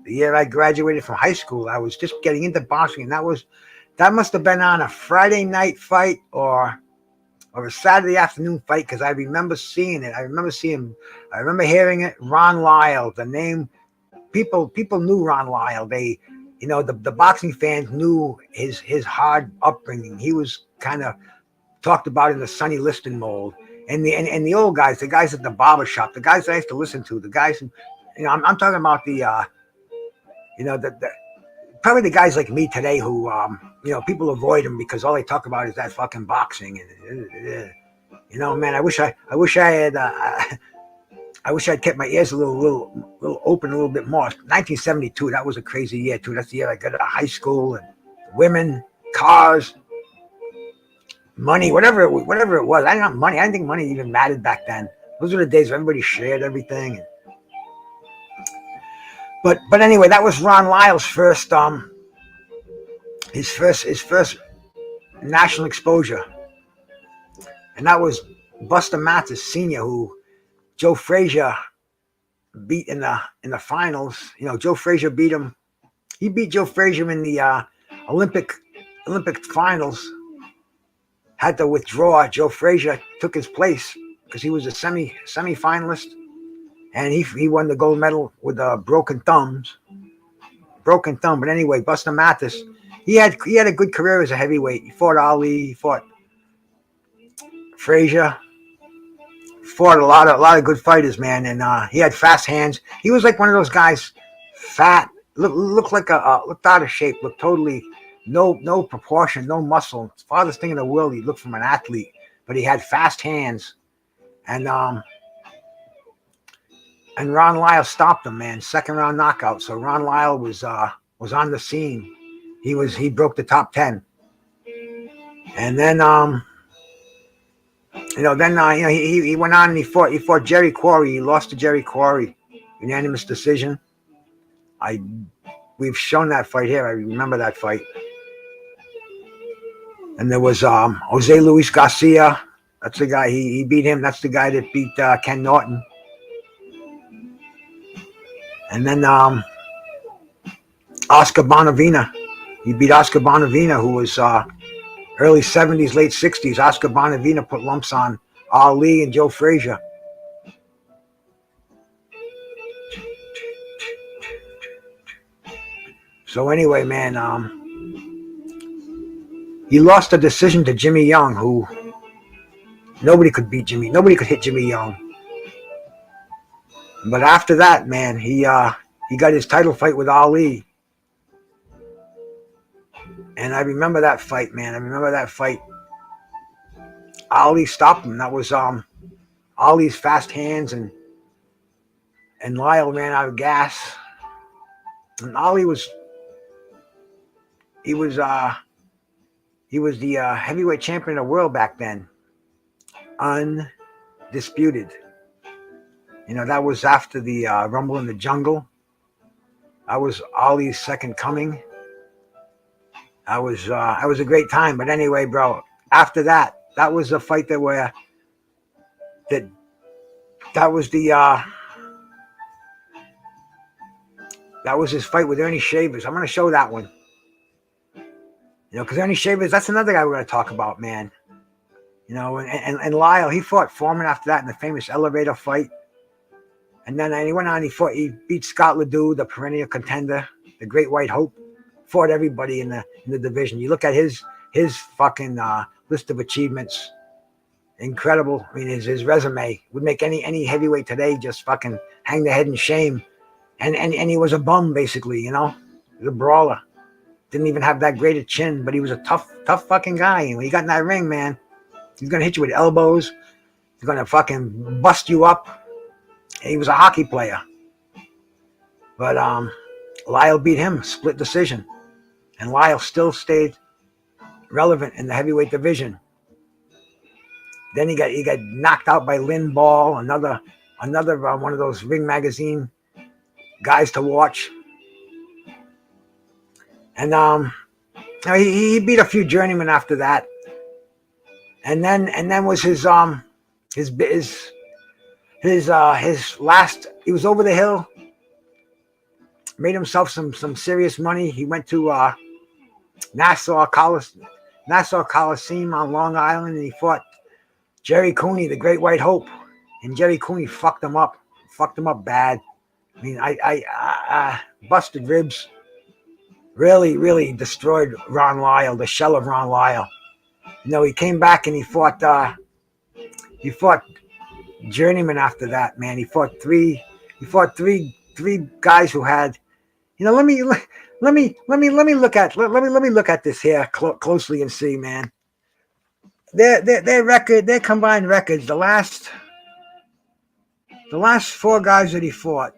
the year I graduated from high school. I was just getting into boxing, and that must have been on a Friday night fight or a Saturday afternoon fight, because I remember seeing it. I remember hearing it. Ron Lyle, the name. People knew Ron Lyle. They, the boxing fans knew his hard upbringing. He was kind of talked about in the Sonny Liston mold. And the old guys, the guys at the barber shop, the guys that I used to listen to, the guys who, I'm talking about the probably the guys like me today who, people avoid them because all they talk about is that fucking boxing. And, man, I wish I had, I wish I'd kept my ears a little open a little bit more. 1972, that was a crazy year too. That's the year I got out of high school, and women, cars, money, whatever it was. I didn't have money. I didn't think money even mattered back then. Those were the days where everybody shared everything. But anyway, that was Ron Lyle's first his first national exposure, and that was Buster Mathis Sr., who Joe Frazier beat in the finals. Joe Frazier beat him. He beat Joe Frazier in the Olympic finals. Had to withdraw. Joe Frazier took his place because he was a semi-finalist, and he won the gold medal with a broken thumb. But anyway, Buster Mathis, he had a good career as a heavyweight. He fought Ali. He fought Frazier. Fought a lot of good fighters, man, and he had fast hands. He was like one of those guys, fat, looked like looked out of shape, looked totally no proportion, no muscle. Farthest thing in the world, he looked from an athlete, but he had fast hands, and Ron Lyle stopped him, man, 2nd round knockout. So Ron Lyle was on the scene. He broke the top 10, and then he went on and he fought Jerry Quarry. He lost to Jerry Quarry, unanimous decision. We've shown that fight here. I remember that fight. And there was Jose Luis Garcia. That's the guy. He beat him. That's the guy that beat Ken Norton. And then Oscar Bonavina. He beat Oscar Bonavina, who was early 70s, late 60s. Oscar Bonavina put lumps on Ali and Joe Frazier. So anyway, man, he lost a decision to Jimmy Young, who nobody could beat Jimmy. Nobody could hit Jimmy Young. But after that, man, he got his title fight with Ali. And I remember that fight, man. Ali stopped him. That was Ali's fast hands, and Lyle ran out of gas. And Ali was the heavyweight champion of the world back then, undisputed. That was after the Rumble in the Jungle. That was Ali's second coming. That was a great time. But anyway, bro, after that was a fight that was his fight with Ernie Shavers. I'm going to show that one. Because Ernie Shavers, that's another guy we're going to talk about, man. And Lyle, he fought Foreman after that in the famous elevator fight. And then he went on, he beat Scott Ledoux, the perennial contender, the great white hope. Fought everybody in the division. You look at his fucking list of achievements, incredible. I mean, his resume would make any heavyweight today just fucking hang their head in shame. And he was a bum, basically, He was a brawler. Didn't even have that great a chin, but he was a tough fucking guy. And when he got in that ring, man, he's gonna hit you with elbows. He's gonna fucking bust you up. He was a hockey player. But Lyle beat him, split decision. And Lyle still stayed relevant in the heavyweight division. Then he got knocked out by Lynn Ball, another one of those Ring Magazine guys to watch. And he beat a few journeymen after that. And then was his last. He was over the hill, made himself some serious money. He went to Nassau Coliseum on Long Island, and he fought Jerry Cooney, the Great White Hope, and Jerry Cooney fucked him up bad. I mean, I busted ribs. Really destroyed Ron Lyle, the shell of Ron Lyle. You know, he came back and he fought journeyman after that, man. He fought three guys who had, you know, let me look at this here closely and see, man. Their combined records, the last 4 guys that he fought.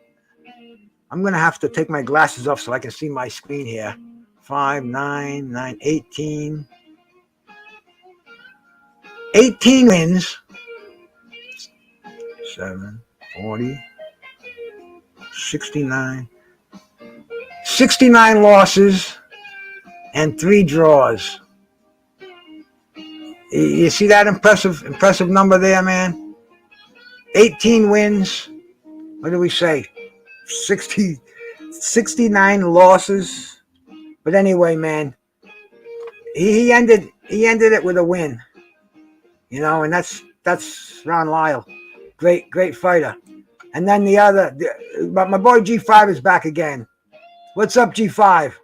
I'm gonna have to take my glasses off so I can see my screen here. 5, 9, 9, 18. 18 wins. 7, 40, 69. 69 losses and 3 draws. You see that impressive number there, man? 18 wins. What do we say? 69 losses. But anyway, man, he ended it with a win. You know, and that's Ron Lyle. Great fighter. And then but my boy G5 is back again. What's up, G5?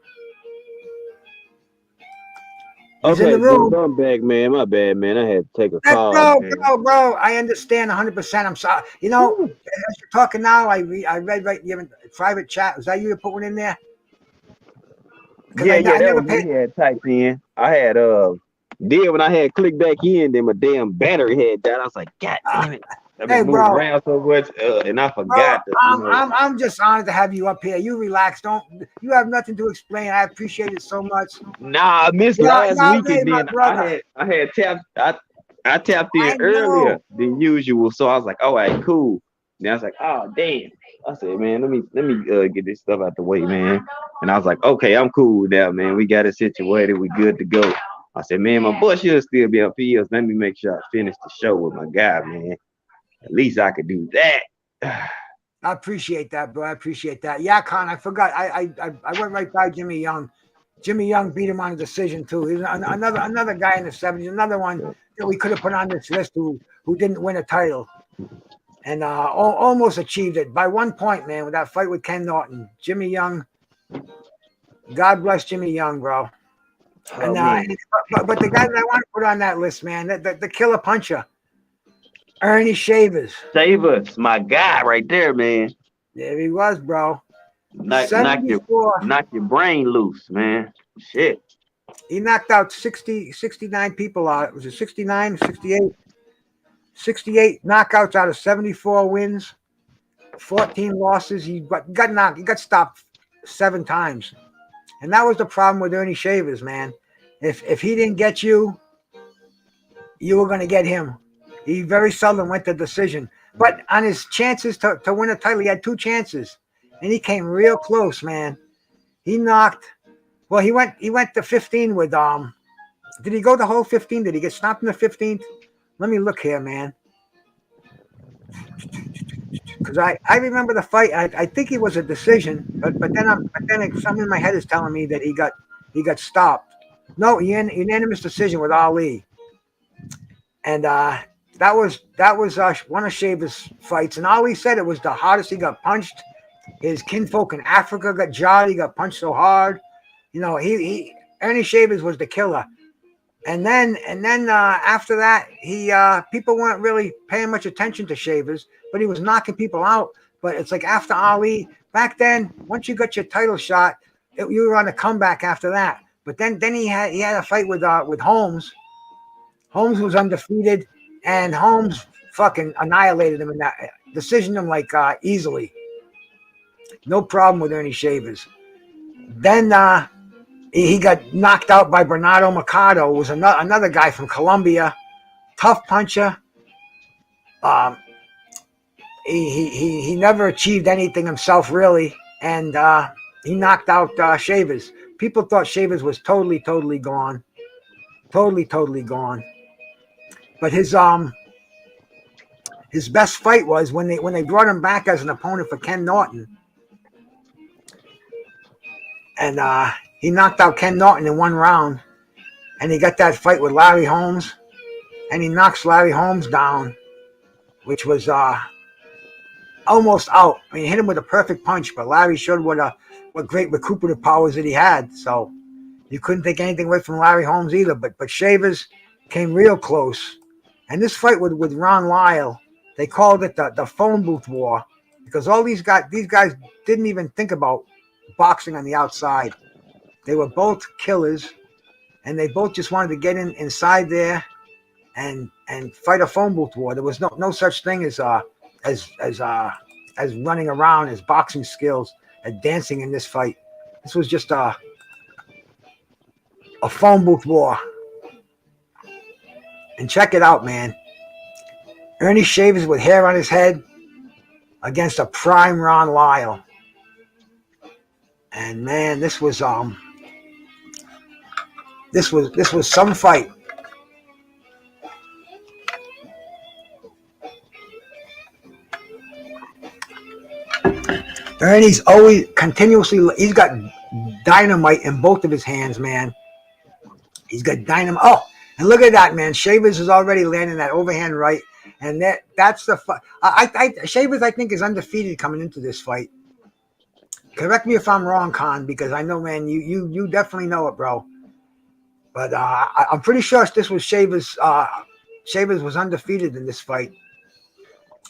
He's in the room. I'm back, man. My bad, man. I had to take a call. Bro, I understand 100%. I'm sorry. You know, as you're talking now, I read right you have a private chat. Was that you that put one in there? Yeah, that was me had typed in. I had when I had clicked back in, then my damn battery had died. I was like, God damn it. I've been moving around so much, and I forgot. I'm just honored to have you up here. You relax. You have nothing to explain. I appreciate it so much. Nah, I missed last week, and then I had tapped. I tapped in earlier than usual, so I was like, all right, cool. And I was like, oh damn. I said, man, let me get this stuff out the way, man. And I was like, okay, I'm cool now, man. We got it situated. We good to go. I said, man, my boy should still be up here. Let me make sure I finish the show with my guy, man. At least I could do that. I appreciate that, bro. I appreciate that. Yeah, Con, I forgot. I went right by Jimmy Young. Jimmy Young beat him on a decision too. He's another guy in the 70s, another one that we could have put on this list who didn't win a title, and almost achieved it by 1 point, man, with that fight with Ken Norton. Jimmy Young, God bless Jimmy Young, bro. And but the guy that I want to put on that list, man, the killer puncher. Ernie Shavers. Shavers, my guy right there, man. There he was, bro. Knock your brain loose, man. Shit. He knocked out 69 people out. Was it 69, 68? 68 knockouts out of 74 wins, 14 losses. He got stopped 7 times. And that was the problem with Ernie Shavers, man. If he didn't get you, you were going to get him. He very seldom went to decision. But on his chances to win a title, he had 2 chances. And he came real close, man. He went to 15 with did he go the whole 15? Did he get stopped in the 15th? Let me look here, man. Because I remember the fight. I think it was a decision, but then something in my head is telling me that he got stopped. No, unanimous decision with Ali. And that was one of Shavers' fights, and Ali said it was the hardest. He got punched. His kinfolk in Africa got jawed. He got punched so hard. You know, Ernie Shavers was the killer. And then after that, people weren't really paying much attention to Shavers, but he was knocking people out. But it's like after Ali, back then, once you got your title shot, you were on a comeback after that. But then he had a fight with Holmes. Holmes was undefeated. And Holmes fucking annihilated him decisioned him like easily. No problem with Ernie Shavers. Then he got knocked out by Bernardo Mercado, who was another guy from Colombia, tough puncher. He never achieved anything himself really, and he knocked out Shavers. People thought Shavers was totally gone, totally gone. But his best fight was when they brought him back as an opponent for Ken Norton, and he knocked out Ken Norton in one round, and he got that fight with Larry Holmes, and he knocks Larry Holmes down, which was almost out. I mean, he hit him with a perfect punch, but Larry showed what great recuperative powers that he had. So you couldn't take anything away from Larry Holmes either. But Shavers came real close. And this fight with Ron Lyle, they called it the phone booth war, because all these guys didn't even think about boxing on the outside. They were both killers, and they both just wanted to get inside there and fight a phone booth war. There was no such thing as running around, as boxing skills, as dancing in this fight. This was just a phone booth war. And check it out, man. Ernie Shavers with hair on his head against a prime Ron Lyle. And man, this was some fight. Ernie's always continuously, he's got dynamite in both of his hands, man. He's got dynamite. Oh, and look at that, man. Shavers is already landing that overhand right. And that's the fight. Shavers, I think, is undefeated coming into this fight. Correct me if I'm wrong, Khan, because I know, man, you definitely know it, bro. But I'm pretty sure this was Shavers. Shavers was undefeated in this fight,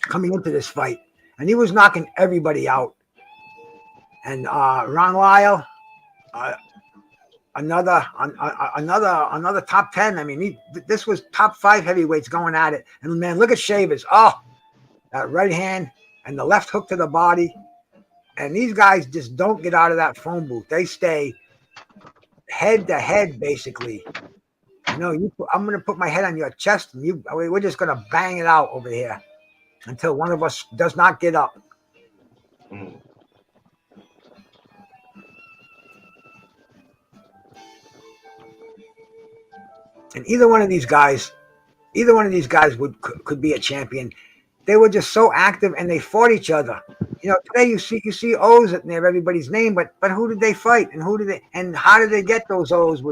coming into this fight. And he was knocking everybody out. And Ron Lyle, another top 10. I mean, this was top 5 heavyweights going at it. And man, look at Shavers. Oh, that right hand and the left hook to the body. And these guys just don't get out of that phone booth. They stay head to head, basically. You know, I'm going to put my head on your chest, and we're just going to bang it out over here until one of us does not get up. And either one of these guys could be a champion. They were just so active, and they fought each other. You know, today you see O's at near everybody's name, but who did they fight, and how did they get those O's?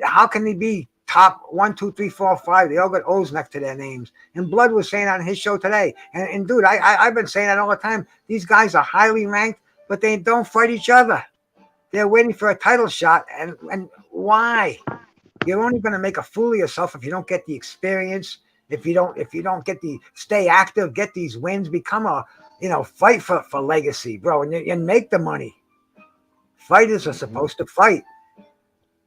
How can they be top 1, 2, 3, 4, 5? They all got O's next to their names. And Blood was saying on his show today, and dude, I've been saying that all the time. These guys are highly ranked, but they don't fight each other. They're waiting for a title shot, and why? You're only going to make a fool of yourself if you don't get the experience. If you don't get stay active, get these wins, become fight for legacy, bro, and make the money. Fighters are supposed to fight,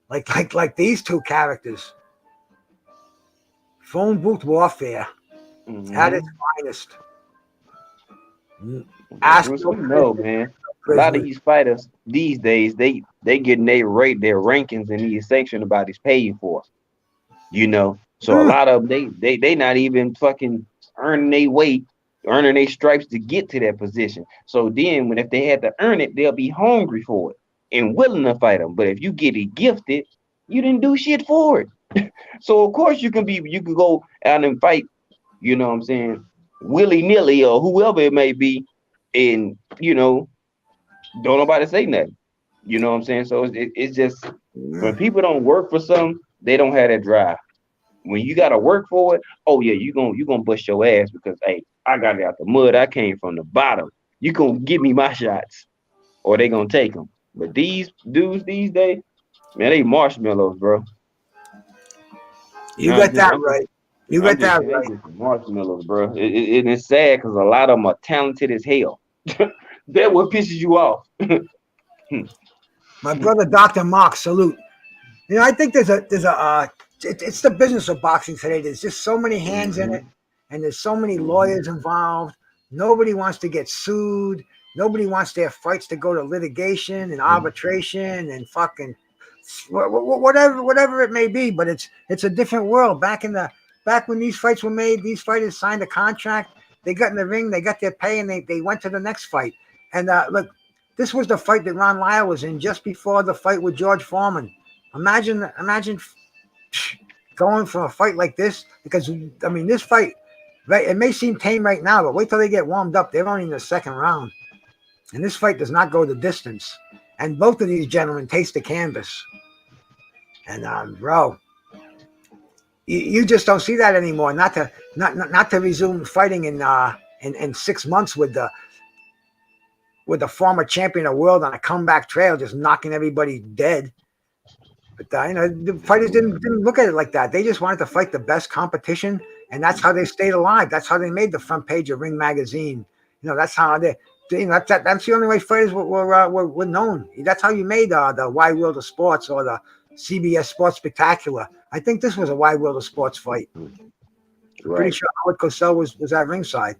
like these two characters. Phone booth warfare at its finest. No, man. A lot of these fighters these days, they getting their rankings and these sanctioned bodies paid for. You know, so a lot of them they not even fucking earning their weight, earning their stripes to get to that position. So then, if they had to earn it, they'll be hungry for it and willing to fight them. But if you get it gifted, you didn't do shit for it. So of course you can go out and fight. You know what I'm saying? Willy nilly or whoever it may be, and don't nobody say nothing. You know what I'm saying? So it's just when people don't work for something, they don't have that drive. When you gotta work for it, oh yeah, you gonna bust your ass because hey, I got it out the mud. I came from the bottom. You gonna give me my shots, or they gonna take them. But these dudes these days, man, they marshmallows, bro. You got that right. You got that right. Marshmallows, bro. It's sad because a lot of them are talented as hell. That what pisses you off. My brother, Dr. Mark, salute. I think it's the business of boxing today. There's just so many hands in it, and there's so many lawyers involved. Nobody wants to get sued. Nobody wants their fights to go to litigation and arbitration and fucking whatever it may be. But it's a different world. Back when these fights were made, these fighters signed a contract. They got in the ring, they got their pay, and they went to the next fight. And look, this was the fight that Ron Lyle was in just before the fight with George Foreman. Imagine going for a fight like this, because I mean this fight, right? It may seem tame right now, but wait till they get warmed up. They're only in the second round, and this fight does not go the distance. And both of these gentlemen taste the canvas. And bro, you just don't see that anymore. Not to resume fighting in 6 months with the former champion of the world on a comeback trail, just knocking everybody dead. But the fighters didn't look at it like that. They just wanted to fight the best competition, and that's how they stayed alive. That's how they made the front page of Ring Magazine. That's how that's the only way fighters were known. That's how you made the Wide World of Sports or the CBS Sports Spectacular. I think this was a Wide World of Sports fight. Right. I'm pretty sure Howard Cosell was at ringside.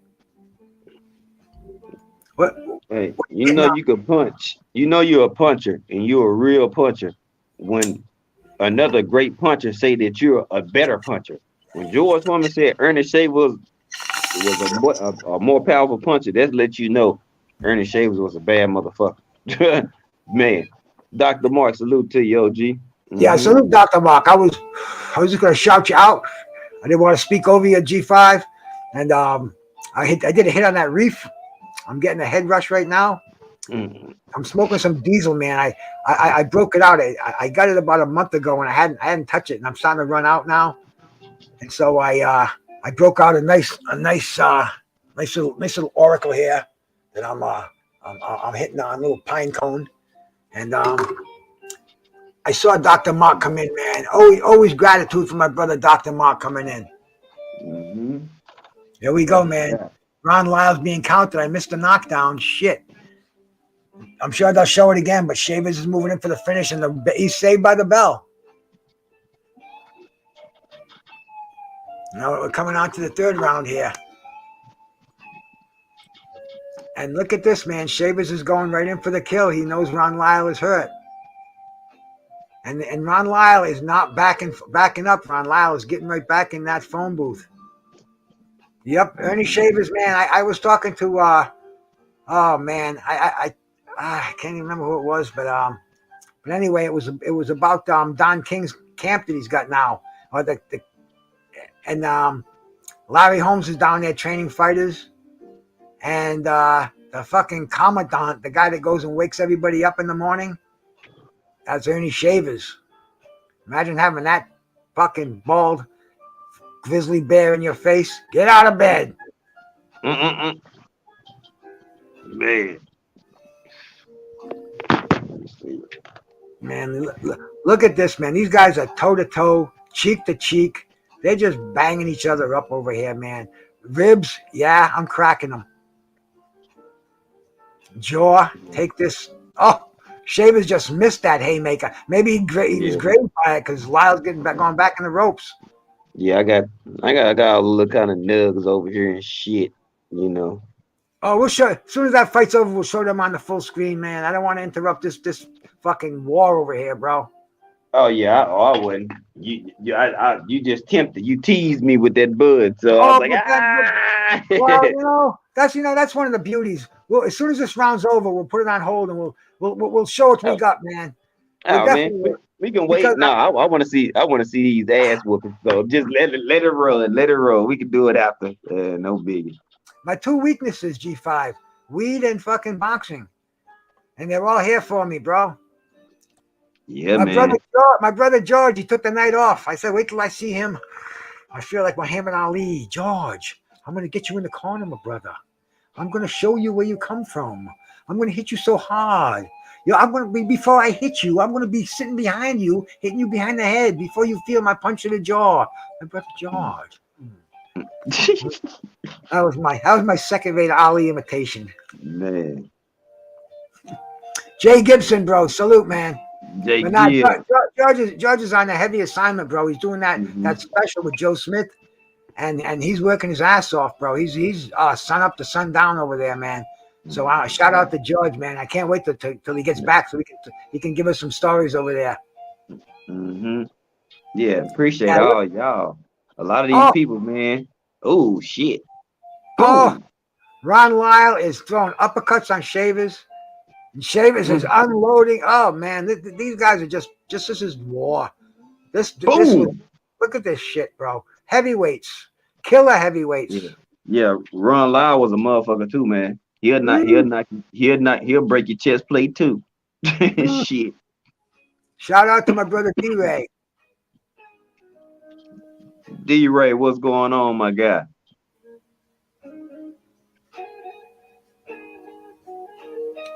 What? Hey, you can punch. You're a puncher, and you're a real puncher when another great puncher say that you're a better puncher. When George Foreman said Ernie Shavers was a more powerful puncher, that lets you know Ernie Shavers was a bad motherfucker. Man, Dr. Mark, salute to you, OG. Mm-hmm. Yeah, salute Dr. Mark. I was just gonna shout you out. I didn't want to speak over you, G5, and I did a hit on that reef. I'm getting a head rush right now. Mm-hmm. I'm smoking some diesel, man. I broke it out. I got it about a month ago, and I hadn't touched it, and I'm starting to run out now. And so I broke out a nice little oracle here that I'm hitting on a little pine cone, and I saw Dr. Mark come in, man. Always gratitude for my brother Dr. Mark coming in. Mm-hmm. Here we go, man. Ron Lyle's being counted. I missed the knockdown. Shit. I'm sure they'll show it again, but Shavers is moving in for the finish, and he's saved by the bell. Now we're coming on to the third round here. And look at this, man. Shavers is going right in for the kill. He knows Ron Lyle is hurt. And Ron Lyle is not backing up. Ron Lyle is getting right back in that phone booth. Yep, Ernie Shavers, man. I was talking to oh man, I can't even remember who it was, but anyway, it was about Don King's camp that he's got now, or and Larry Holmes is down there training fighters, and the fucking commandant, the guy that goes and wakes everybody up in the morning, that's Ernie Shavers. Imagine having that fucking bald grizzly bear in your face. Get out of bed. Man. Man, look at this, man. These guys are toe to toe, cheek to cheek. They're just banging each other up over here, man. Ribs, yeah, I'm cracking them. Jaw, take this. Oh, Shavers just missed that haymaker. Maybe he was grazed by it because Lyle's going back in the ropes. Yeah, I got all the little kind of nugs over here and shit, Oh, we'll show. As soon as that fight's over, we'll show them on the full screen, man. I don't want to interrupt this fucking war over here, bro. Oh yeah, I wouldn't. You just tempted. You teased me with that bud, so I was like, Well, that's one of the beauties. Well, as soon as this round's over, we'll put it on hold and we'll show what we got, man. Man, we can wait. No, I want to see these ass whoopings. So just let it roll. We can do it after. No biggie. My two weaknesses, G5, weed and fucking boxing, and they're all here for me, bro. Yeah, My brother George, he took the night off. I said, wait till I see him. I feel like Muhammad Ali. George, I'm going to get you in the corner, my brother. I'm going to show you where you come from. I'm going to hit you so hard. I'm going to be, before I hit you, I'm going to be sitting behind you, hitting you behind the head before you feel my punch in the jaw. My brother George. That was my second-rate Ali imitation. Man. Jay Gibson, bro. Salute, man. Jay George is on a heavy assignment, bro. He's doing that special with Joe Smith, and he's working his ass off, bro. He's sun up to sundown over there, man. So shout out to George, man. I can't wait till he gets back so he can give us some stories over there. Yeah, appreciate all y'all. A lot of these people, man. Oh shit. Boom. Ron Lyle is throwing uppercuts on Shavers. And Shavers is unloading. Oh man, these guys are just this is war. This look at this shit, bro. Heavyweights, killer heavyweights. Yeah. Ron Lyle was a motherfucker too, man. He'll break your chest plate too. Shit. Shout out to my brother D-Ray. D-Ray, what's going on, my guy?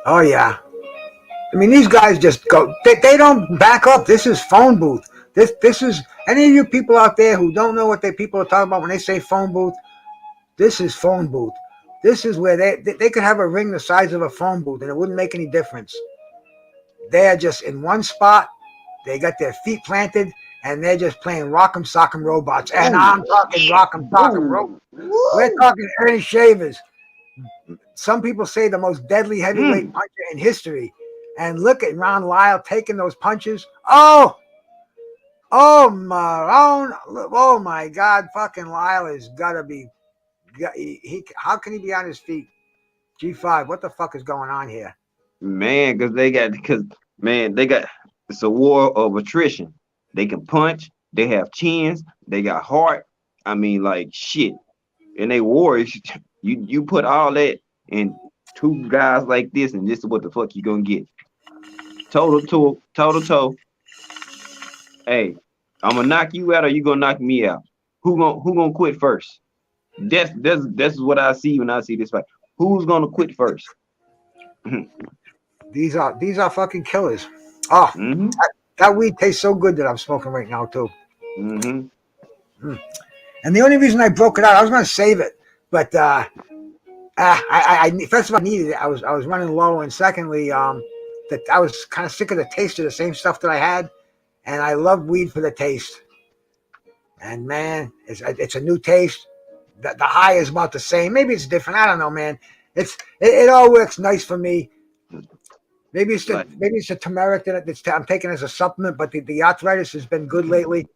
Oh yeah. I mean, these guys just go. They don't back up. This is phone booth. This is any of you people out there who don't know what people are talking about when they say phone booth. This is phone booth. This is where they could have a ring the size of a phone booth and it wouldn't make any difference. They're just in one spot. They got their feet planted and they're just playing Rock'em Sock'em Robots. And I'm talking Rock'em Sock'em Robots. We're talking Ernie Shavers. Some people say the most deadly heavyweight puncher in history. And look at Ron Lyle taking those punches. Oh, Marone. Oh, my God. Fucking Lyle has got to be. How can he be on his feet? G5, what the fuck is going on here? Man, it's a war of attrition. They can punch. They have chins. They got heart. I mean, like, shit. And they warriors. You put all that in two guys like this, and this is what the fuck you gonna get. Toe to toe. Hey, I'm gonna knock you out, or you gonna knock me out? Who gonna quit first? That's what I see when I see this fight. Who's gonna quit first? These are fucking killers. Oh, that weed tastes so good that I'm smoking right now too. And the only reason I broke it out, I was gonna save it, but I first of all I needed it. I was running low, and secondly, that I was kind of sick of the taste of the same stuff that I had, and I love weed for the taste. And man, it's a new taste. The high is about the same. Maybe it's different. I don't know, man. It all works nice for me. Maybe it's the turmeric that I'm taking as a supplement, but the arthritis has been good lately.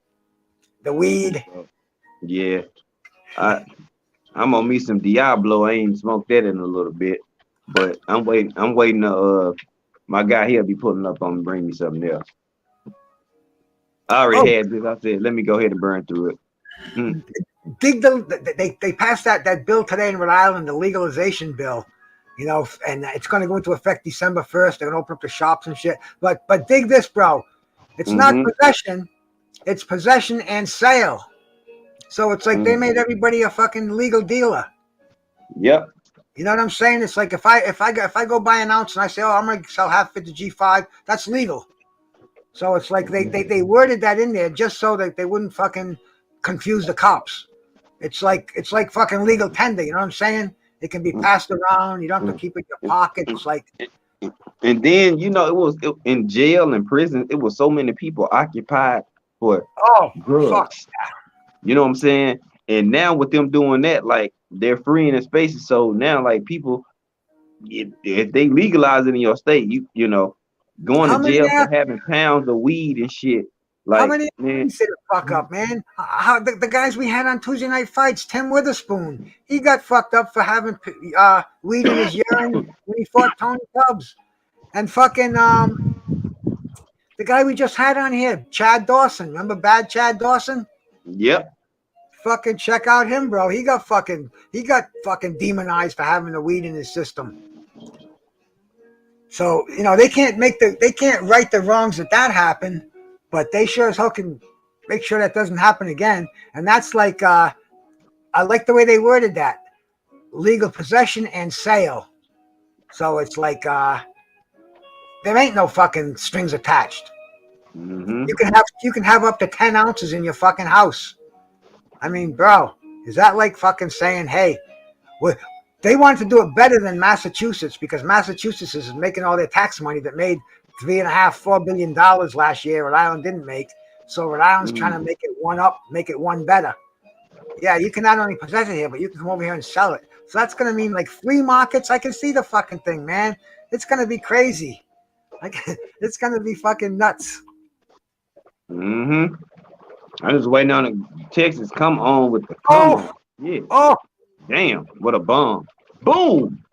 The weed. Yeah. I'm gonna meet some Diablo. I ain't smoked that in a little bit, but I'm waiting. My guy here'll be pulling up on me, bring me something else. I already had this. I said, let me go ahead and burn through it. They passed that bill today in Rhode Island, the legalization bill, and it's going to go into effect December 1st. They're going to open up the shops and shit. But dig this, bro. It's not possession. It's possession and sale. So it's like they made everybody a fucking legal dealer. Yep. You know what I'm saying? It's like if I go buy an ounce and I say, oh, I'm going to sell half it to G5, that's legal. So it's like they worded that in there just so that they wouldn't fucking confuse the cops. It's like fucking legal tender. You know what I'm saying? It can be passed around. You don't have to keep it in your pocket. It's like. And then in jail and prison, it was so many people occupied for drugs. Fuck. You know what I'm saying? And now with them doing that, like they're freeing the spaces. So now, like people, if they legalize it in your state, you know, going to jail for having pounds of weed and shit. Like, how many sit the fuck up, man? How the guys we had on Tuesday Night Fights, Tim Witherspoon, he got fucked up for having weed in his urine when he fought Tony Tubbs, and fucking the guy we just had on here, Chad Dawson. Remember Bad Chad Dawson? Yep. Fucking check out him, bro. He got fucking demonized for having the weed in his system. So they can't right the wrongs that happened. But they sure as hell can make sure that doesn't happen again. And that's like, I like the way they worded that. Legal possession and sale. So it's like, there ain't no fucking strings attached. You can have up to 10 ounces in your fucking house. I mean, bro, is that like fucking saying, hey, they wanted to do it better than Massachusetts because Massachusetts is making all their tax money that made $3.5-4 billion last year. Rhode Island didn't make, so Rhode Island's trying to make it one up, make it one better. Yeah, you can not only possess it here, but you can come over here and sell it. So that's gonna mean like flea markets. I can see the fucking thing, man. It's gonna be crazy. Like it's gonna be fucking nuts. Mm-hmm. I'm just waiting on the Texas. Come on with the come Oh, on. Yeah. oh, Damn. What a bomb. Boom.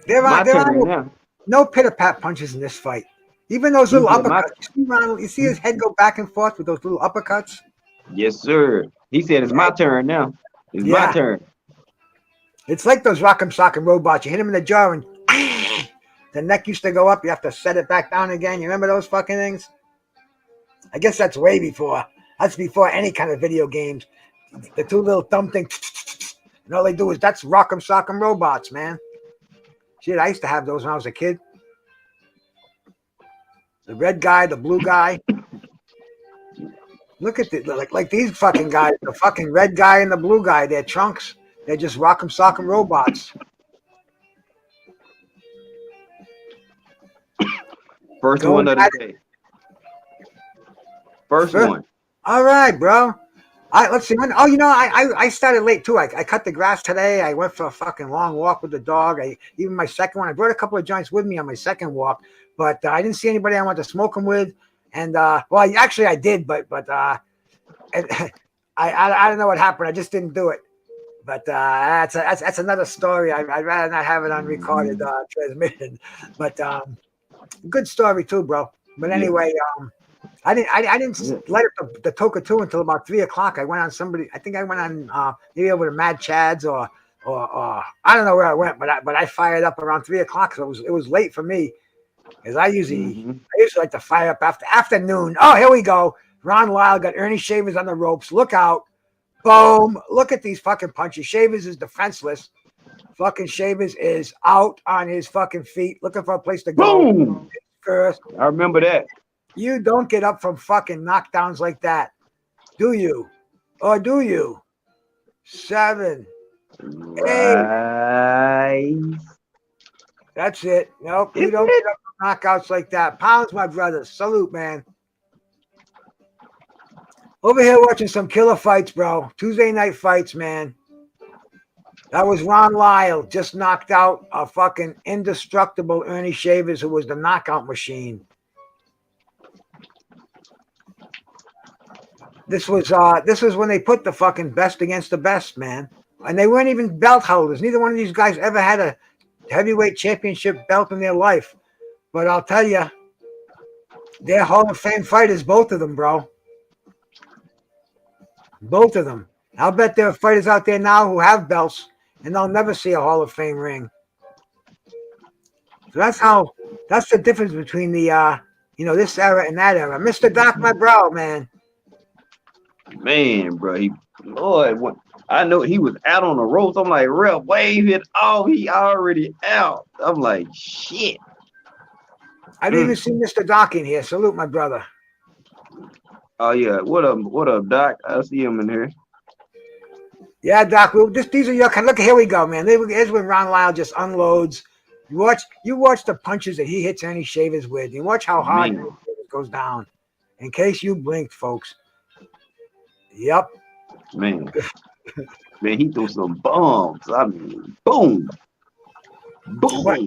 there My are turn now. no pitter pat punches in this fight. Even those He little said my. uppercuts. You see his head go back and forth with those little uppercuts. Yes, sir. He said it's my turn now. It's my Yeah, turn. it's like those rock'em sock'em robots. You hit him in the jaw and the neck used to go up. You have to set it back down again. You remember those fucking things? I guess that's way before. That's before any kind of video games. The two little thumb things, and all they do is that's rock'em sock'em robots, man. Shit, I used to have those when I was a kid. The red guy, the blue guy. Look at it, like these fucking guys. The fucking red guy and the blue guy. They're trunks. They're just rock'em sock'em robots. First Going one of the day. First one. All right, bro. Let's see. I started late too. I cut the grass today. I went for a fucking long walk with the dog. Even my second one. I brought a couple of joints with me on my second walk, but I didn't see anybody I wanted to smoke them with. And I did, but I don't know what happened. I just didn't do it. But that's another story. I'd rather not have it on recorded transmission. But good story too, bro. But anyway, I didn't light up the Toker 2 until about 3 o'clock. I went on somebody. I think I went on maybe over to Mad Chad's or I don't know where I went, but I fired up around 3 o'clock. So it was late for me because I usually like to fire up after noon. Oh, here we go. Ron Lyle got Ernie Shavers on the ropes. Look out. Boom. Look at these fucking punches. Shavers is defenseless. Fucking Shavers is out on his fucking feet looking for a place to go. Boom. First. I remember that. You don't get up from fucking knockdowns like that, do you? Or do you? 7, 8. Right. That's it. Nope, you don't get up from knockouts like that. Pounds, my brother. Salute, man. Over here watching some killer fights, bro. Tuesday night fights, man. That was Ron Lyle just knocked out a fucking indestructible Ernie Shavers, who was the knockout machine. This was when they put the fucking best against the best, man. And they weren't even belt holders. Neither one of these guys ever had a heavyweight championship belt in their life. But I'll tell you, they're Hall of Fame fighters, both of them, bro. Both of them. I'll bet there are fighters out there now who have belts, and they'll never see a Hall of Fame ring. So that's the difference between the, this era and that era. Mr. Doc, my bro, man. Man, bro, I know he was out on the ropes. I'm like, ref, wave it off. He already out. I'm like, shit. I didn't even see Mr. Doc in here. Salute, my brother. Oh yeah, what up, Doc? I see him in here. Yeah, Doc. These are your kind. Look, here we go, man. Here's when Ron Lyle just unloads. You watch the punches that he hits Ernie Shavers with. You watch how hard Ernie Shavers goes down. In case you blinked, folks. Yep. Man, he threw some bombs. I mean, boom. Boom. What?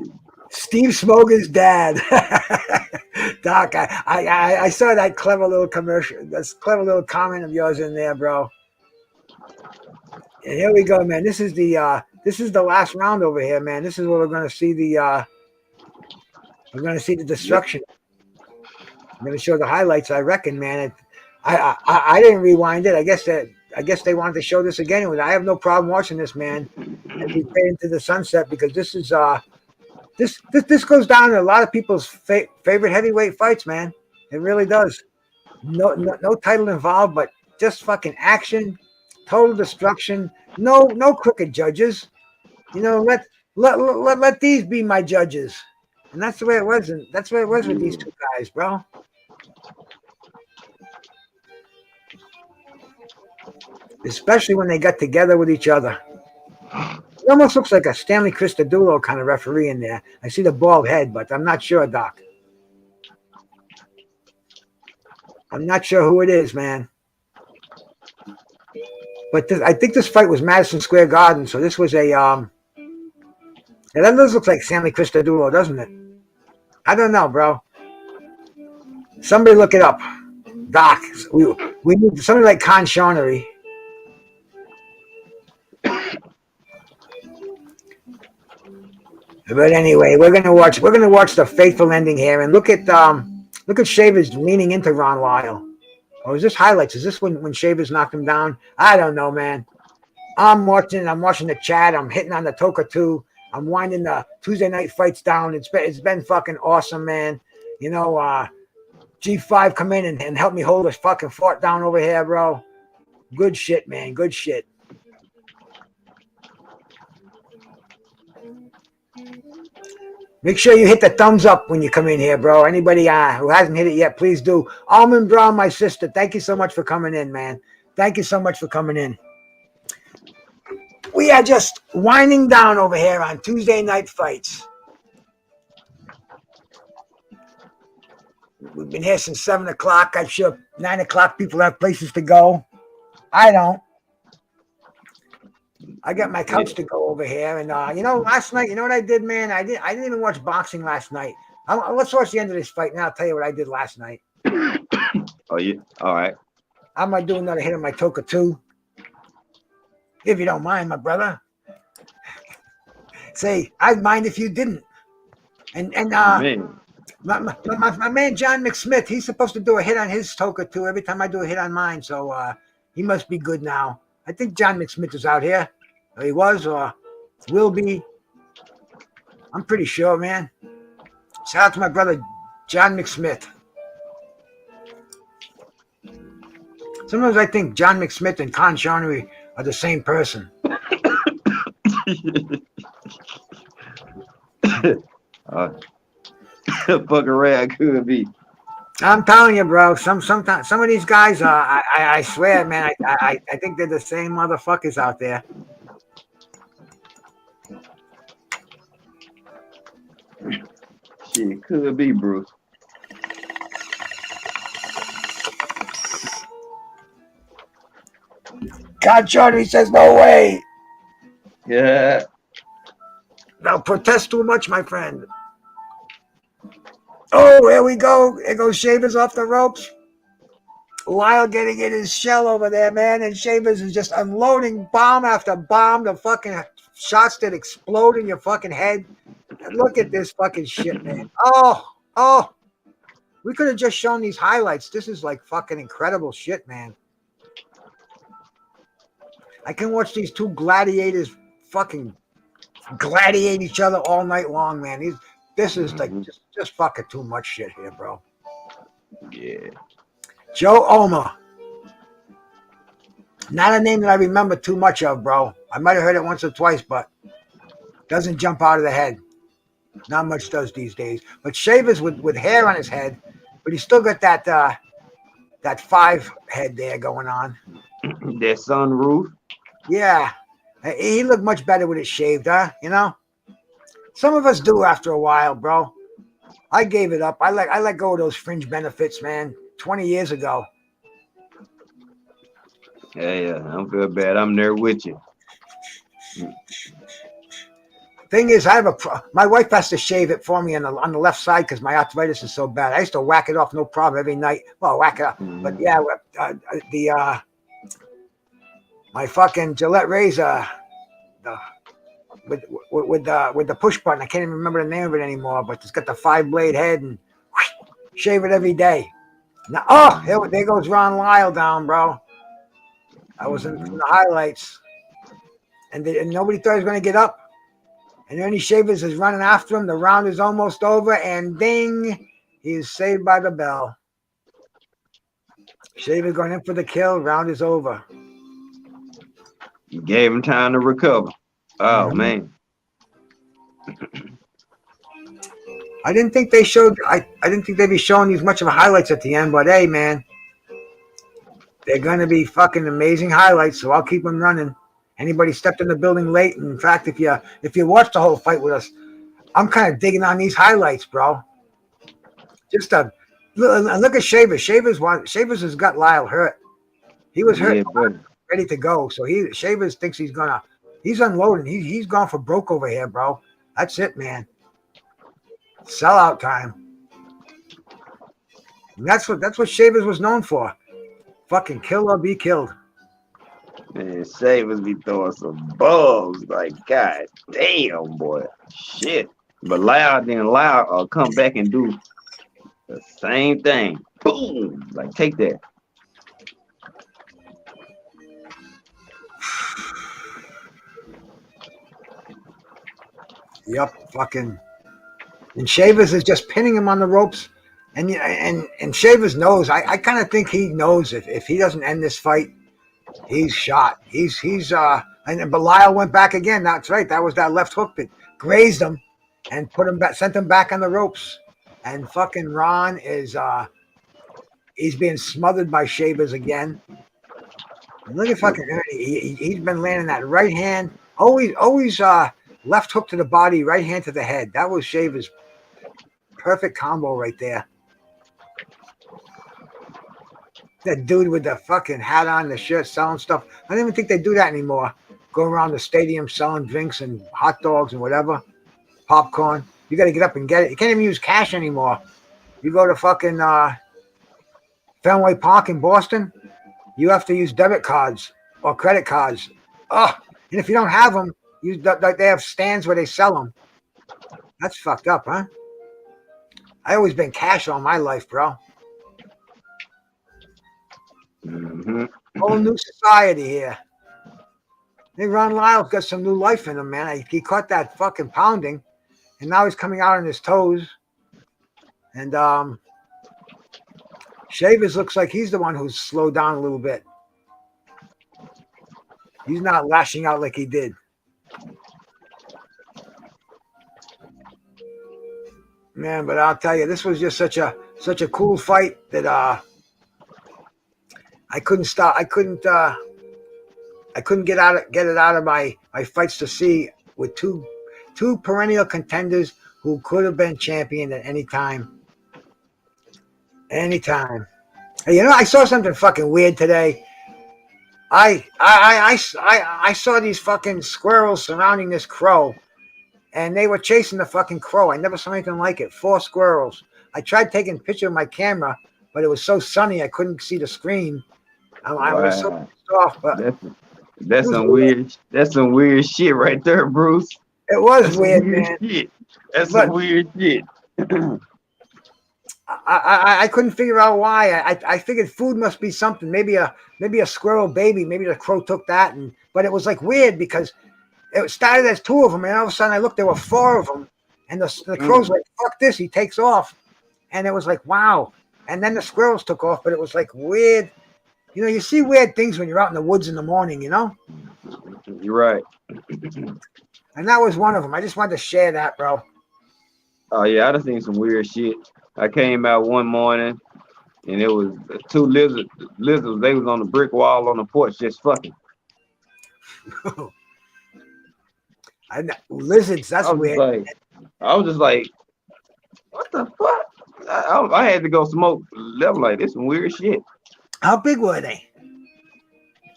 Steve Smoger's dad. Doc, I saw that clever little commercial, this clever little comment of yours in there, bro. And here we go, man. This is the last round over here, man. This is where we're gonna see the destruction. I'm gonna show the highlights, I reckon, man. I didn't rewind it. I guess they wanted to show this again. I have no problem watching this, man. And we fade into the sunset because this is this goes down in a lot of people's favorite heavyweight fights, man. It really does. No title involved, but just fucking action, total destruction. No crooked judges. Let these be my judges. And that's the way it was. And that's the way it was with these two guys, bro. Especially when they got together with each other. It almost looks like a Stanley Cristodulo kind of referee in there. I see the bald head, but I'm not sure, Doc. I'm not sure who it is, man. But I think this fight was Madison Square Garden, so this was a yeah, that does look like Sammy Cristodulo, doesn't it? I don't know, bro. Somebody look it up. Doc, we need somebody like Con Shawnery. But anyway, we're gonna watch the fateful ending here, and look at Shavers leaning into Ron Lyle. Or is this highlights? Is this when Shavers knocked him down? I don't know, man. I'm watching the chat. I'm hitting on the Toker 2. I'm winding the Tuesday night fights down. It's been fucking awesome, man. You know, G5 come in and help me hold this fucking fort down over here, bro. Good shit, man. Good shit. Make sure you hit the thumbs up when you come in here, bro. Anybody who hasn't hit it yet, please do. Almond Brown, my sister, thank you so much for coming in, man. Thank you so much for coming in. We are just winding down over here on Tuesday night fights. We've been here since 7 o'clock. I'm sure 9 o'clock people have places to go. I don't. I got my couch to go over here, and last night, you know what I did, man? I didn't even watch boxing last night. Let's watch the end of this fight, and I'll tell you what I did last night. Oh, yeah. All right. I might do another hit on my Toker 2, if you don't mind, my brother. Say, I'd mind if you didn't. And my man John McSmith, he's supposed to do a hit on his Toker 2 every time I do a hit on mine, so he must be good now. I think John McSmith is out here. Or he was, or will be. I'm pretty sure, man. Shout out to my brother, John McSmith. Sometimes I think John McSmith and Con Shawnery are the same person. Fucking rag could be. I'm telling you, bro. Some of these guys, I swear, man. I think they're the same motherfuckers out there. Shit, could be, Bruce. God, Shawnery says no way. Yeah. Now protest too much, my friend. Oh, here we go. There goes Shavers off the ropes. Lyle getting in his shell over there, man. And Shavers is just unloading bomb after bomb. The fucking shots that explode in your fucking head. And look at this fucking shit, man. Oh. We could have just shown these highlights. This is like fucking incredible shit, man. I can watch these two gladiators fucking gladiate each other all night long, man. This is like just fucking too much shit here, bro. Yeah. Joe Oma. Not a name that I remember too much of, bro. I might have heard it once or twice, but doesn't jump out of the head. Not much does these days. But Shavers with hair on his head, but he's still got that 5 head there going on. That sunroof. Yeah. He looked much better with it shaved, huh? You know? Some of us do after a while, bro. I gave it up. I let go of those fringe benefits, man, 20 years ago. Yeah. I don't feel bad. I'm there with you. Thing is, my wife has to shave it for me on the left side because my arthritis is so bad. I used to whack it off, no problem, every night. Well, whack it off, but yeah, my fucking Gillette razor, with the push button. I can't even remember the name of it anymore, but it's got the 5-blade head and shave it every day. Now, there goes Ron Lyle down, bro. I was in the highlights, and nobody thought he was going to get up. And Ernie Shavers is running after him. The round is almost over, and ding, he is saved by the bell. Shavers going in for the kill. Round is over. You gave him time to recover. Oh, man. I didn't think they showed. I didn't think they'd be showing these much of a highlights at the end, but hey, man, they're going to be fucking amazing highlights. So I'll keep them running. Anybody stepped in the building late? In fact, if you watched the whole fight with us, I'm kind of digging on these highlights, bro. Just look at Shavers. Shavers has got Lyle hurt. He was hurt. ready to go. So Shavers thinks he's unloading. He's gone for broke over here, bro. That's it, man. Sellout time. And that's what Shavers was known for. Fucking kill or be killed. Man, Shavers be throwing some balls. Like, god damn, boy. Shit. But Lyle come back and do the same thing. Boom. Like, take that. Yep, fucking. And Shavers is just pinning him on the ropes. And Shavers knows. I kind of think he knows if he doesn't end this fight, he's shot. But Lyle went back again. That's right. That was that left hook that grazed him and sent him back on the ropes. And fucking Ron is he's being smothered by Shavers again. And look at fucking Ernie. He's been landing that right hand. Always left hook to the body, right hand to the head. That was Shavers' perfect combo right there. That dude with the fucking hat on, the shirt, selling stuff. I don't even think they do that anymore. Go around the stadium selling drinks and hot dogs and whatever, popcorn. You got to get up and get it. You can't even use cash anymore. You go to fucking Fenway Park in Boston, you have to use debit cards or credit cards. Oh, and if you don't have them, they have stands where they sell them. That's fucked up, huh? I always been cash all my life, bro. Mm-hmm. Whole new society here. Hey, Ron Lyle's got some new life in him, man. He caught that fucking pounding, and now he's coming out on his toes. And Shavers looks like he's the one who's slowed down a little bit. He's not lashing out like he did. Man, but I'll tell you, this was just such a cool fight that I couldn't stop. I couldn't get it out of my fights to see with two perennial contenders who could have been champion at any time. Anytime. Hey, I saw something fucking weird today. I saw these fucking squirrels surrounding this crow, and they were chasing the fucking crow. I never saw anything like it. 4 squirrels. I tried taking a picture of my camera, but it was so sunny I couldn't see the screen. I was so pissed off. But that's some weird. That's some weird shit right there, Bruce. It was weird, man. Shit. That's some weird shit. I couldn't figure out why. I figured food must be something. Maybe a squirrel baby. Maybe the crow took that, but it was like weird because it started as 2 of them, and all of a sudden I looked, there were 4 of them, and the crow's like, "Fuck this!" He takes off, and it was like, wow. And then the squirrels took off, but it was like weird. You see weird things when you're out in the woods in the morning, You're right. And that was one of them. I just wanted to share that, bro. Oh yeah, I done seen some weird shit. I came out one morning and it was 2 lizards. They was on the brick wall on the porch just fucking. Lizards, that's weird. I was just like, what the fuck? I had to go smoke. I'm like, this some weird shit. How big were they?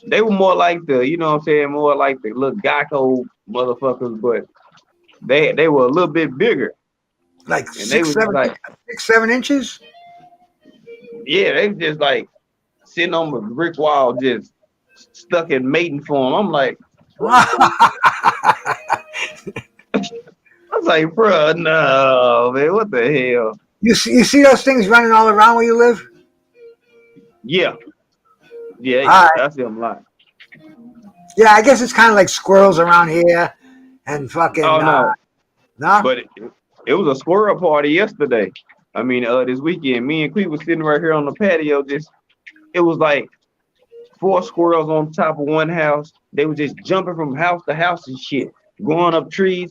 They were more like more like the little Geico motherfuckers, but they were a little bit bigger. Like 6, 7 inches? Yeah, they were just like sitting on the brick wall, just stuck in mating form. I'm like, I was like, bro, no, man, what the hell? You see those things running all around where you live? Yeah. Right. I see them live. Yeah, I guess it's kind of like squirrels around here and fucking. Oh no, no. But it was a squirrel party yesterday. I mean, this weekend, me and Quee was sitting right here on the patio. It was like 4 squirrels on top of one house. They were just jumping from house to house and shit, going up trees.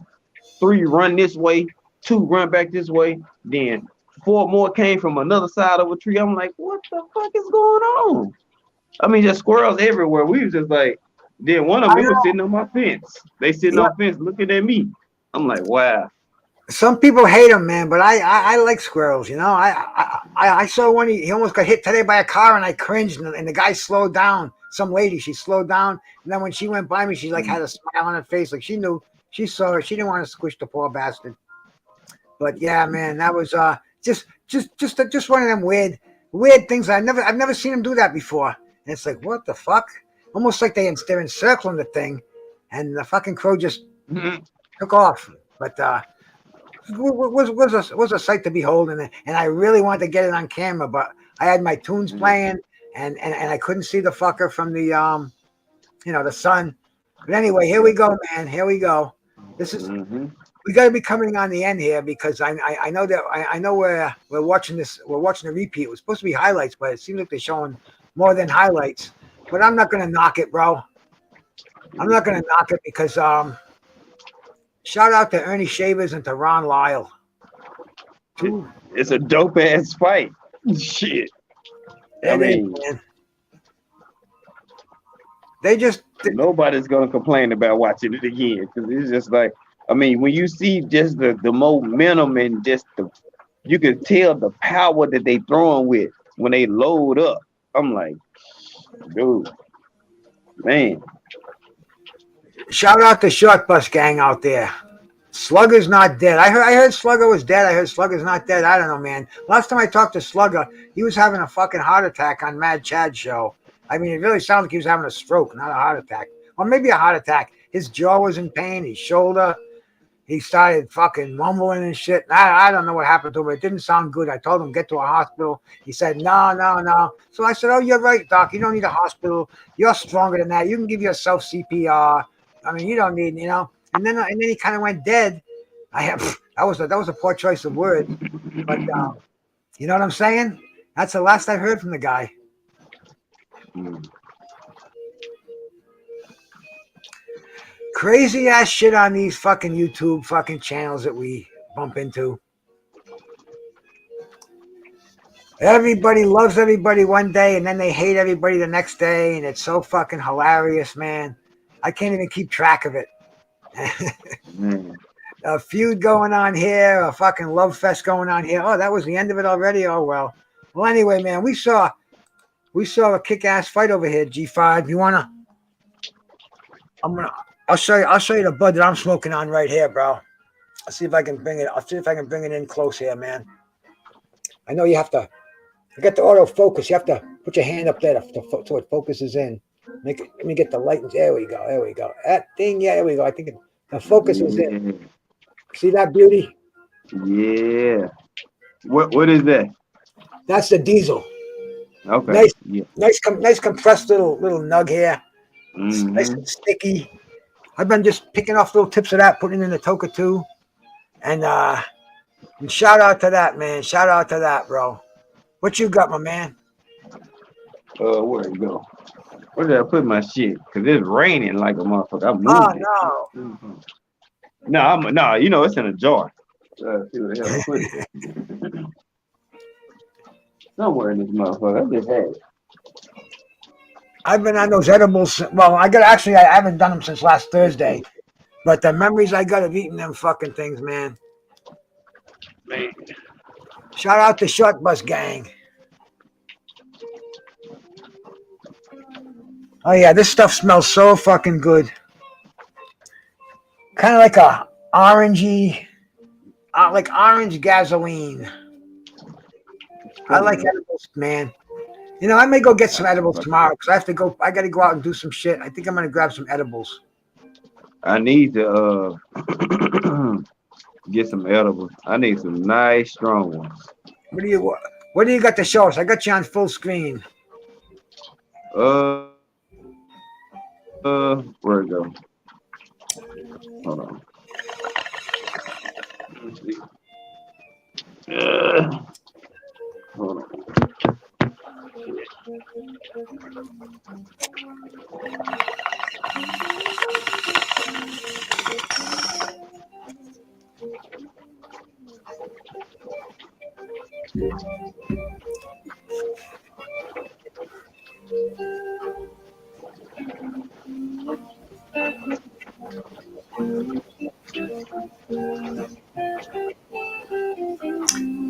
3 run this way, 2 run back this way. Then 4 more came from another side of a tree. I'm like, what the fuck is going on? I mean, just squirrels everywhere. We was just like, then one of them was sitting on my fence. They sitting on the fence looking at me. I'm like, wow. Some people hate them, man, but I like squirrels. I saw one. He almost got hit today by a car, and I cringed. And the guy slowed down some lady. She slowed down, and then when she went by me, she like had a smile on her face, like she knew, she saw her. She didn't want to squish the poor bastard. But yeah, man, that was just one of them weird things. I've never seen him do that before. And it's like, what the fuck? Almost like they're encircling the thing, and the fucking crow just took off. But was a sight to behold, and I really wanted to get it on camera, but I had my tunes playing, and I couldn't see the fucker from the the sun. But anyway, here we go, man. Here we go. This is we got to be coming on the end here, because I know that I know we're watching this. We're watching the repeat. It was supposed to be highlights, but it seems like they're showing more than highlights. But I'm not gonna knock it, bro. I'm not gonna knock it because shout out to Ernie Shavers and to Lyle. It's a dope ass fight. Shit. I mean, nobody's gonna complain about watching it again, because it's just like, I mean, when you see just the momentum and just you can tell the power that they throwing with when they load up. I'm like, dude, man. Shout out to Short Bus Gang out there. Slugger's not dead. I heard Slugger was dead. I heard Slugger's not dead. I don't know, man. Last time I talked to Slugger, he was having a fucking heart attack on Mad Chad's show. I mean, it really sounded like he was having a stroke, not a heart attack. Or maybe a heart attack. His jaw was in pain, his shoulder. He started fucking mumbling and shit. I don't know what happened to him. It didn't sound good. I told him, get to a hospital. He said, no. So I said, oh, you're right, Doc. You don't need a hospital. You're stronger than that. You can give yourself CPR. I mean, you don't need, And then he kind of went dead. That was a poor choice of word. But you know what I'm saying? That's the last I heard from the guy. Crazy ass shit on these fucking YouTube fucking channels that we bump into. Everybody loves everybody one day, and then they hate everybody the next day, and it's so fucking hilarious, man. I can't even keep track of it. A feud going on here, a fucking love fest going on here. Oh, that was the end of it already? Oh, well. Well, anyway, man, we saw a kick-ass fight over here, G5. You wanna? I'll show you the bud that I'm smoking on right here, bro. I'll see if I can bring it in close here, man. I know you have to. You got the autofocus. You have to put your hand up there so it focuses in. Let me get the light. There we go. That thing, yeah, there we go. I think the focus is in. See that beauty? Yeah. What is that? That's the diesel. Okay. Nice compressed little nug here. Nice and sticky. I've been just picking off little tips of that, putting it in the Toker too. And shout out to that, man. Shout out to that, bro. What you got, my man? Where you go? Where did I put my shit? Because it's raining like a motherfucker. I'm moving. Oh, no. No, it's in a jar. See where the hell I put it. Somewhere in this motherfucker. I just had it. I've been on those edibles. Well, I haven't done them since last Thursday. But the memories I got of eating them fucking things, man. Shout out to Short Bus Gang. Oh, yeah, this stuff smells so fucking good. Kind of like a orangey, like orange gasoline. I like edibles, man. I may go get some edibles tomorrow because I got to go out and do some shit. I think I'm going to grab some edibles. I need to get some edibles. I need some nice, strong ones. What do you got to show us? I got you on full screen. Where it go? Hold on. Let's see. Hold on.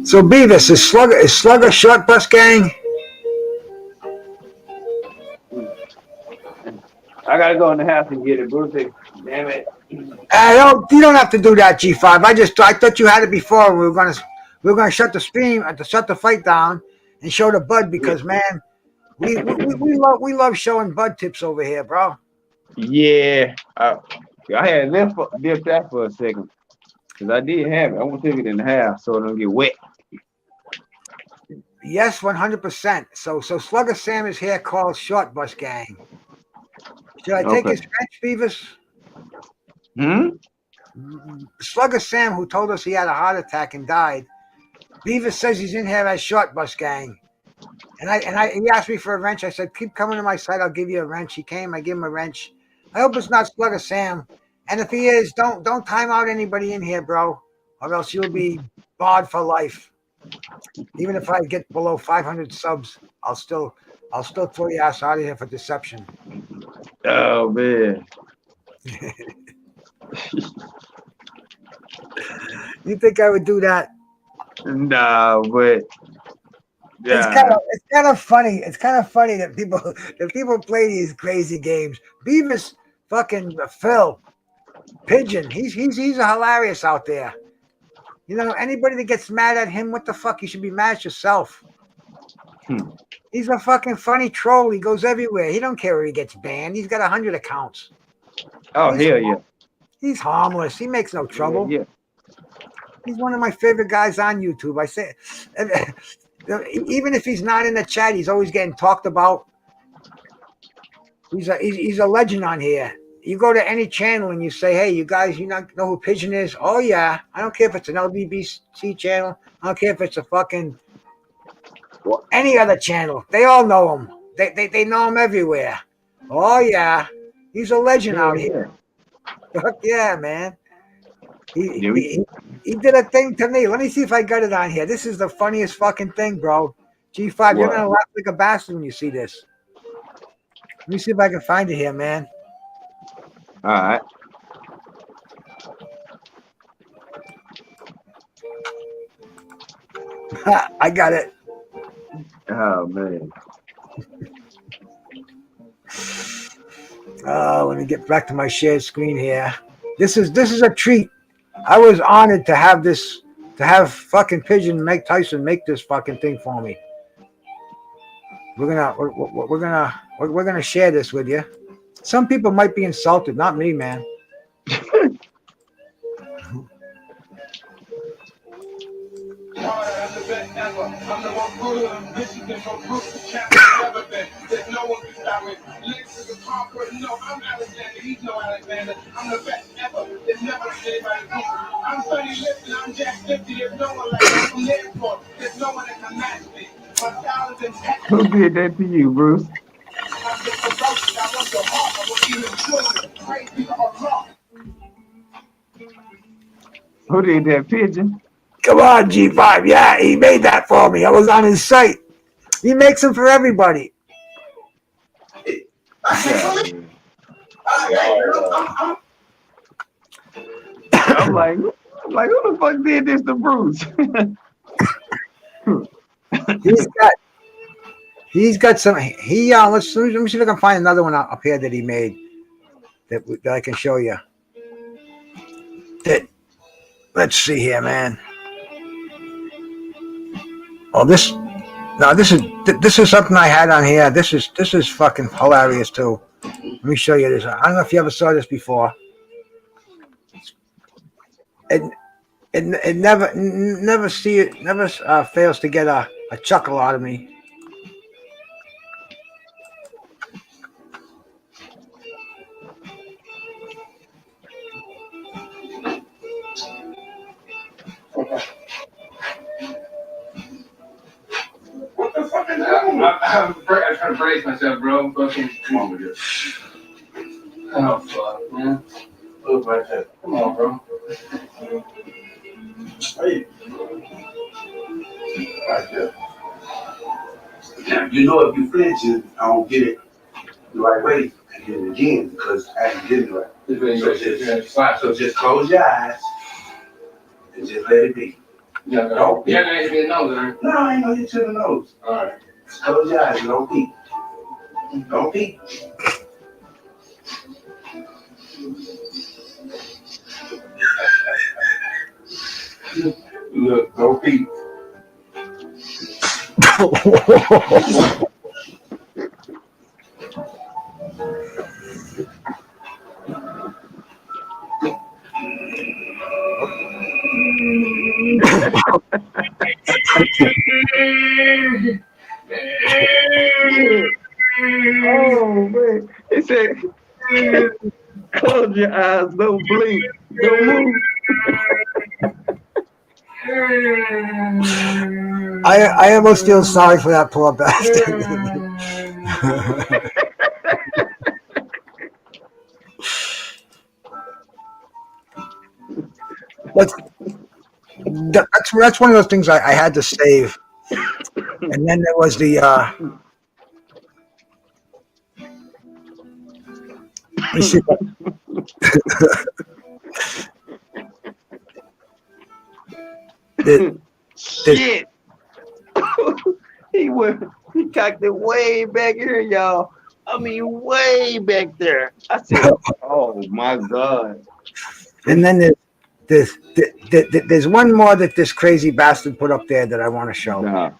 So Beavis, is Slugger Short Bus Gang? I gotta go in the house and get it, Bruce. Damn it. You don't have to do that, G5. I thought you had it before. We were gonna shut the stream, shut the fight down, and show the bud because man, we love showing bud tips over here, bro. Yeah, I had left that for a second because I did have it. I want to take it in half so it don't get wet. Yes, 100%. So Slugger Sam is here called Short Bus Gang. Should I take his French, Beavis? Slugger Sam, who told us he had a heart attack and died. Beavis says he's in here as Short Bus Gang. He asked me for a wrench. I said, keep coming to my site. I'll give you a wrench. He came. I gave him a wrench. I hope it's not Slugger Sam. And if he is, don't time out anybody in here, bro, or else you'll be barred for life. Even if I get below 500 subs, I'll still throw your ass out of here for deception. Oh man. You think I would do that? No, but yeah. It's kind of funny. It's kind of funny that people play these crazy games. Beavis, fucking Phil, Pigeon. He's hilarious out there. You know, anybody that gets mad at him, what the fuck? You should be mad at yourself. He's a fucking funny troll. He goes everywhere. He don't care where he gets banned. He's got 100 accounts. Oh, hell yeah. He's harmless. He makes no trouble. Yeah. He's one of my favorite guys on YouTube. I say, even if he's not in the chat, he's always getting talked about. He's a legend on here. You go to any channel and you say, hey, you guys, you not know who Pigeon is? Oh, yeah. I don't care if it's an LBBC channel. I don't care if it's a fucking any other channel. They all know him. They know him everywhere. Oh, yeah. He's a legend out here. Fuck yeah, man. He did a thing to me. Let me see if I got it on here. This is the funniest fucking thing, bro. G5, you're going to laugh like a bastard when you see this. Let me see if I can find it here, man. All right. I got it. Oh man. Let me get back to my shared screen here. This is a treat. I was honored to have fucking Pigeon Mike Tyson make this fucking thing for me. We're gonna share this with you. Some people might be insulted, not me, man. I'm the best ever. I'm the most brutal and vicious and most ruthless champion I've ever been. There's no one can stop me. Legs to the conqueror. No, I'm Alexander. He's no Alexander. I'm the best ever. There's never anybody beat me. I'm 30 lifting. I'm Jack 50. There's no one like me. I'm there for. There's no one that can match me. My style is intact. Who did that to you, Bruce? I'm just ferocious. I want your heart. I want even children. Crazy or lost. Who did that, Pigeon? Come on, G5. Yeah, he made that for me. I was on his site. He makes them for everybody. I'm like, who the fuck did this to Bruce? He's got some. Let me see if I can find another one up here that he made that I can show you. Let's see here, man. Oh, this is something I had on here. This is fucking hilarious too. Let me show you this. I don't know if you ever saw this before. It never fails to get a chuckle out of me. What the fuck is that? I'm trying to brace myself, bro. Fucking come on with it. Oh fuck, man. Look right there. Come on, bro. Hey. Right there. Now, you know if you flinch, I don't get it the right way and get it again because I didn't get it right. So just close your eyes and just let it be. Yeah, no. Yeah, I ain't nose, right? No, I ain't gonna hit you in the nose. All right. Just close your eyes and don't peek. Don't peek. Look, go peep. Oh man, it said, close your eyes, don't blink, don't move. I almost feel sorry for that poor bastard. But that's one of those things I had to save. And then there was the let me see. Shit. He cocked it way back here, y'all. I mean, way back there. I said, oh my God. And then there's one more that this crazy bastard put up there that I want to show. Nah.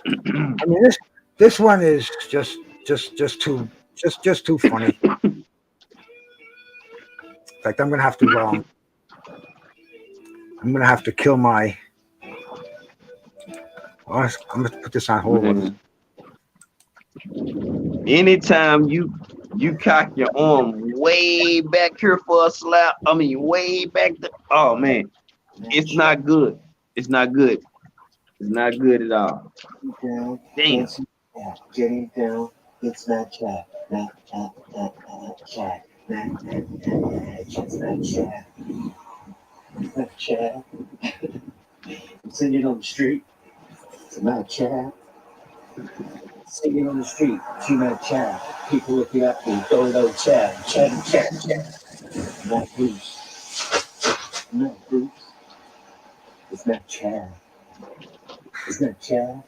I mean, this one is just too funny. In fact, I'm gonna have to kill my. I'm gonna put this on hold. Man. Anytime you cock your arm way back here for a slap, I mean way back there, oh man, it's not good. It's not good. It's not good at all. Damn. Getting down, it's not chat. Not chat. Not chat. Singing on the street. It's not chat. Singing on the street. She not chat. People looking up to Gulotta chat. Chat. Not Bruce. Not Bruce. It's not chat. It's not chat.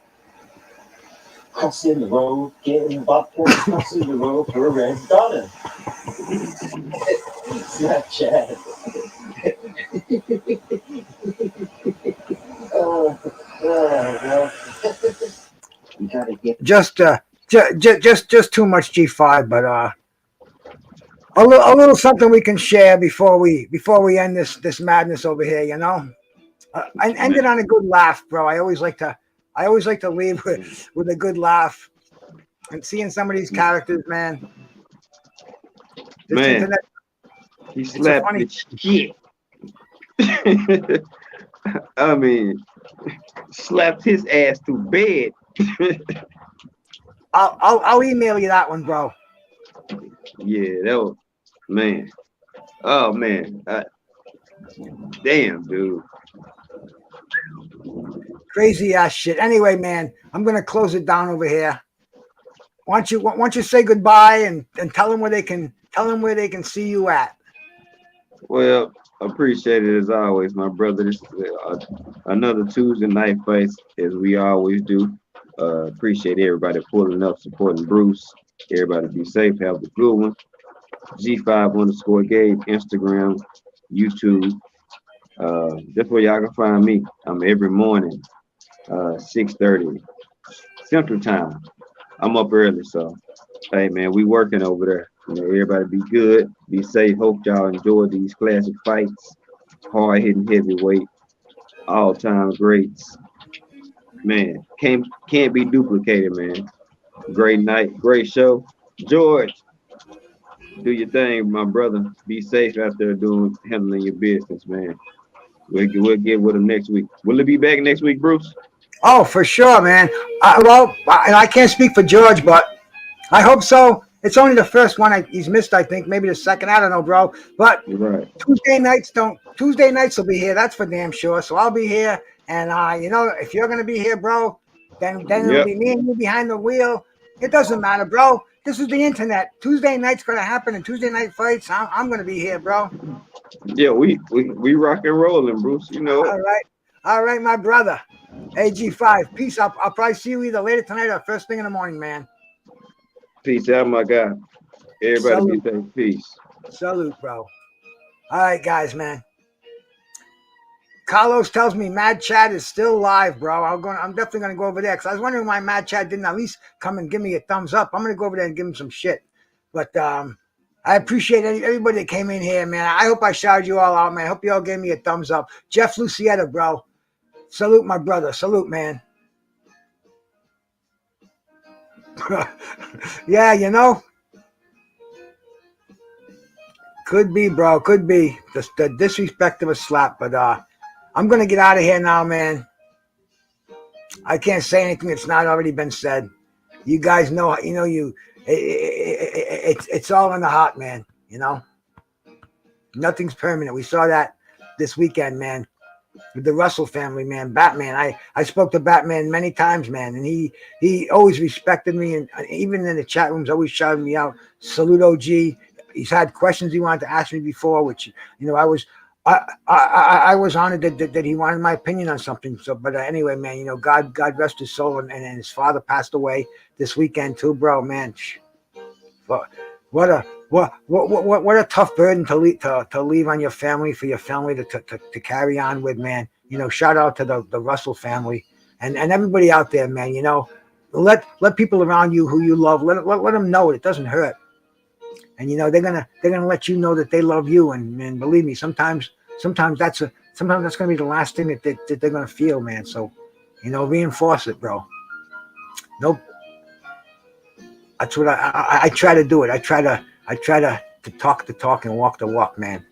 Crossing the road, getting vodka, crossing the road for a red dollar. Snapchat. You gotta get Just too much G5, but a little something we can share before we end this madness over here, you know. And end it on a good laugh, bro. I always like to leave with a good laugh. And seeing some of these characters, man. Man, he slapped the shit. I mean, slapped his ass to bed. I'll email you that one, bro. Yeah, that was, man. Oh man, damn, dude. Crazy ass shit. Anyway, man, I'm gonna close it down over here. Why don't you say goodbye and tell them where they can see you at. Well, appreciate it as always, my brother. This is another Tuesday night fight, as we always do. Appreciate everybody pulling up, supporting Bruce. Everybody be safe. Have a good one. G5_Gabe, Instagram, YouTube. That's where y'all can find me. I'm every morning, 6:30 Central Time. I'm up early, so hey man, we working over there. You know, everybody be good, be safe. Hope y'all enjoy these classic fights. Hard hitting heavyweight, all time greats. Man, can't be duplicated, man. Great night, great show. George, do your thing, my brother. Be safe out there handling your business, man. We'll get with him next week. Will it be back next week, Bruce? Oh, for sure, man. I can't speak for George, but I hope so. It's only the first one he's missed, I think. Maybe the second. I don't know, bro. But right. Tuesday nights will be here. That's for damn sure. So I'll be here. And you know, if you're gonna be here, bro, then it'll be me and you behind the wheel. It doesn't matter, bro. This is the internet. Tuesday night's gonna happen, and Tuesday night fights. I'm gonna be here, bro. Yeah, we rock and rolling, Bruce. You know. All right, my brother. Hey, G5, peace. I'll probably see you either later tonight or first thing in the morning, man. Peace out, my guy. Everybody be safe. Peace. Salute, bro. All right, guys, man. Carlos tells me Mad Chad is still live, bro. I'm definitely gonna go over there because I was wondering why Mad Chad didn't at least come and give me a thumbs up. I'm gonna go over there and give him some shit. But I appreciate everybody that came in here, man. I hope I shouted you all out, man. I hope you all gave me a thumbs up. Jeff Lucietta, bro. Salute, my brother. Salute, man. Yeah, you know. Could be, bro. Could be. The disrespect of a slap. But I'm going to get out of here now, man. I can't say anything that's not already been said. You guys know, it's all in the heart, man. You know, nothing's permanent. We saw that this weekend, man, with the Russell family, man. Batman. I spoke to Batman many times, man, and he always respected me, and even in the chat rooms, always shouted me out. Salute, OG. He's had questions he wanted to ask me before, which I was honored that he wanted my opinion on something. So, but anyway, man, God rest his soul, and his father passed away this weekend too, bro. Man, what a tough burden to leave on your family, for your family to carry on with, man. Shout out to the Russell family and everybody out there, man. Let people around you who you love, let them know it doesn't hurt. And they're gonna let you know that they love you, and believe me, sometimes that's gonna be the last thing that they're gonna feel, man. So, reinforce it, bro. Nope. That's what I try to do it. I try to talk the talk and walk the walk, man.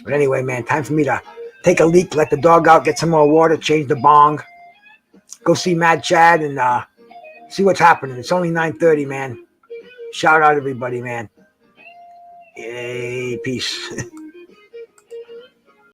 But anyway, man, time for me to take a leak, let the dog out, get some more water, change the bong, go see Mad Chad, and see what's happening. It's only 9:30, man. Shout out everybody, man. Yay, peace.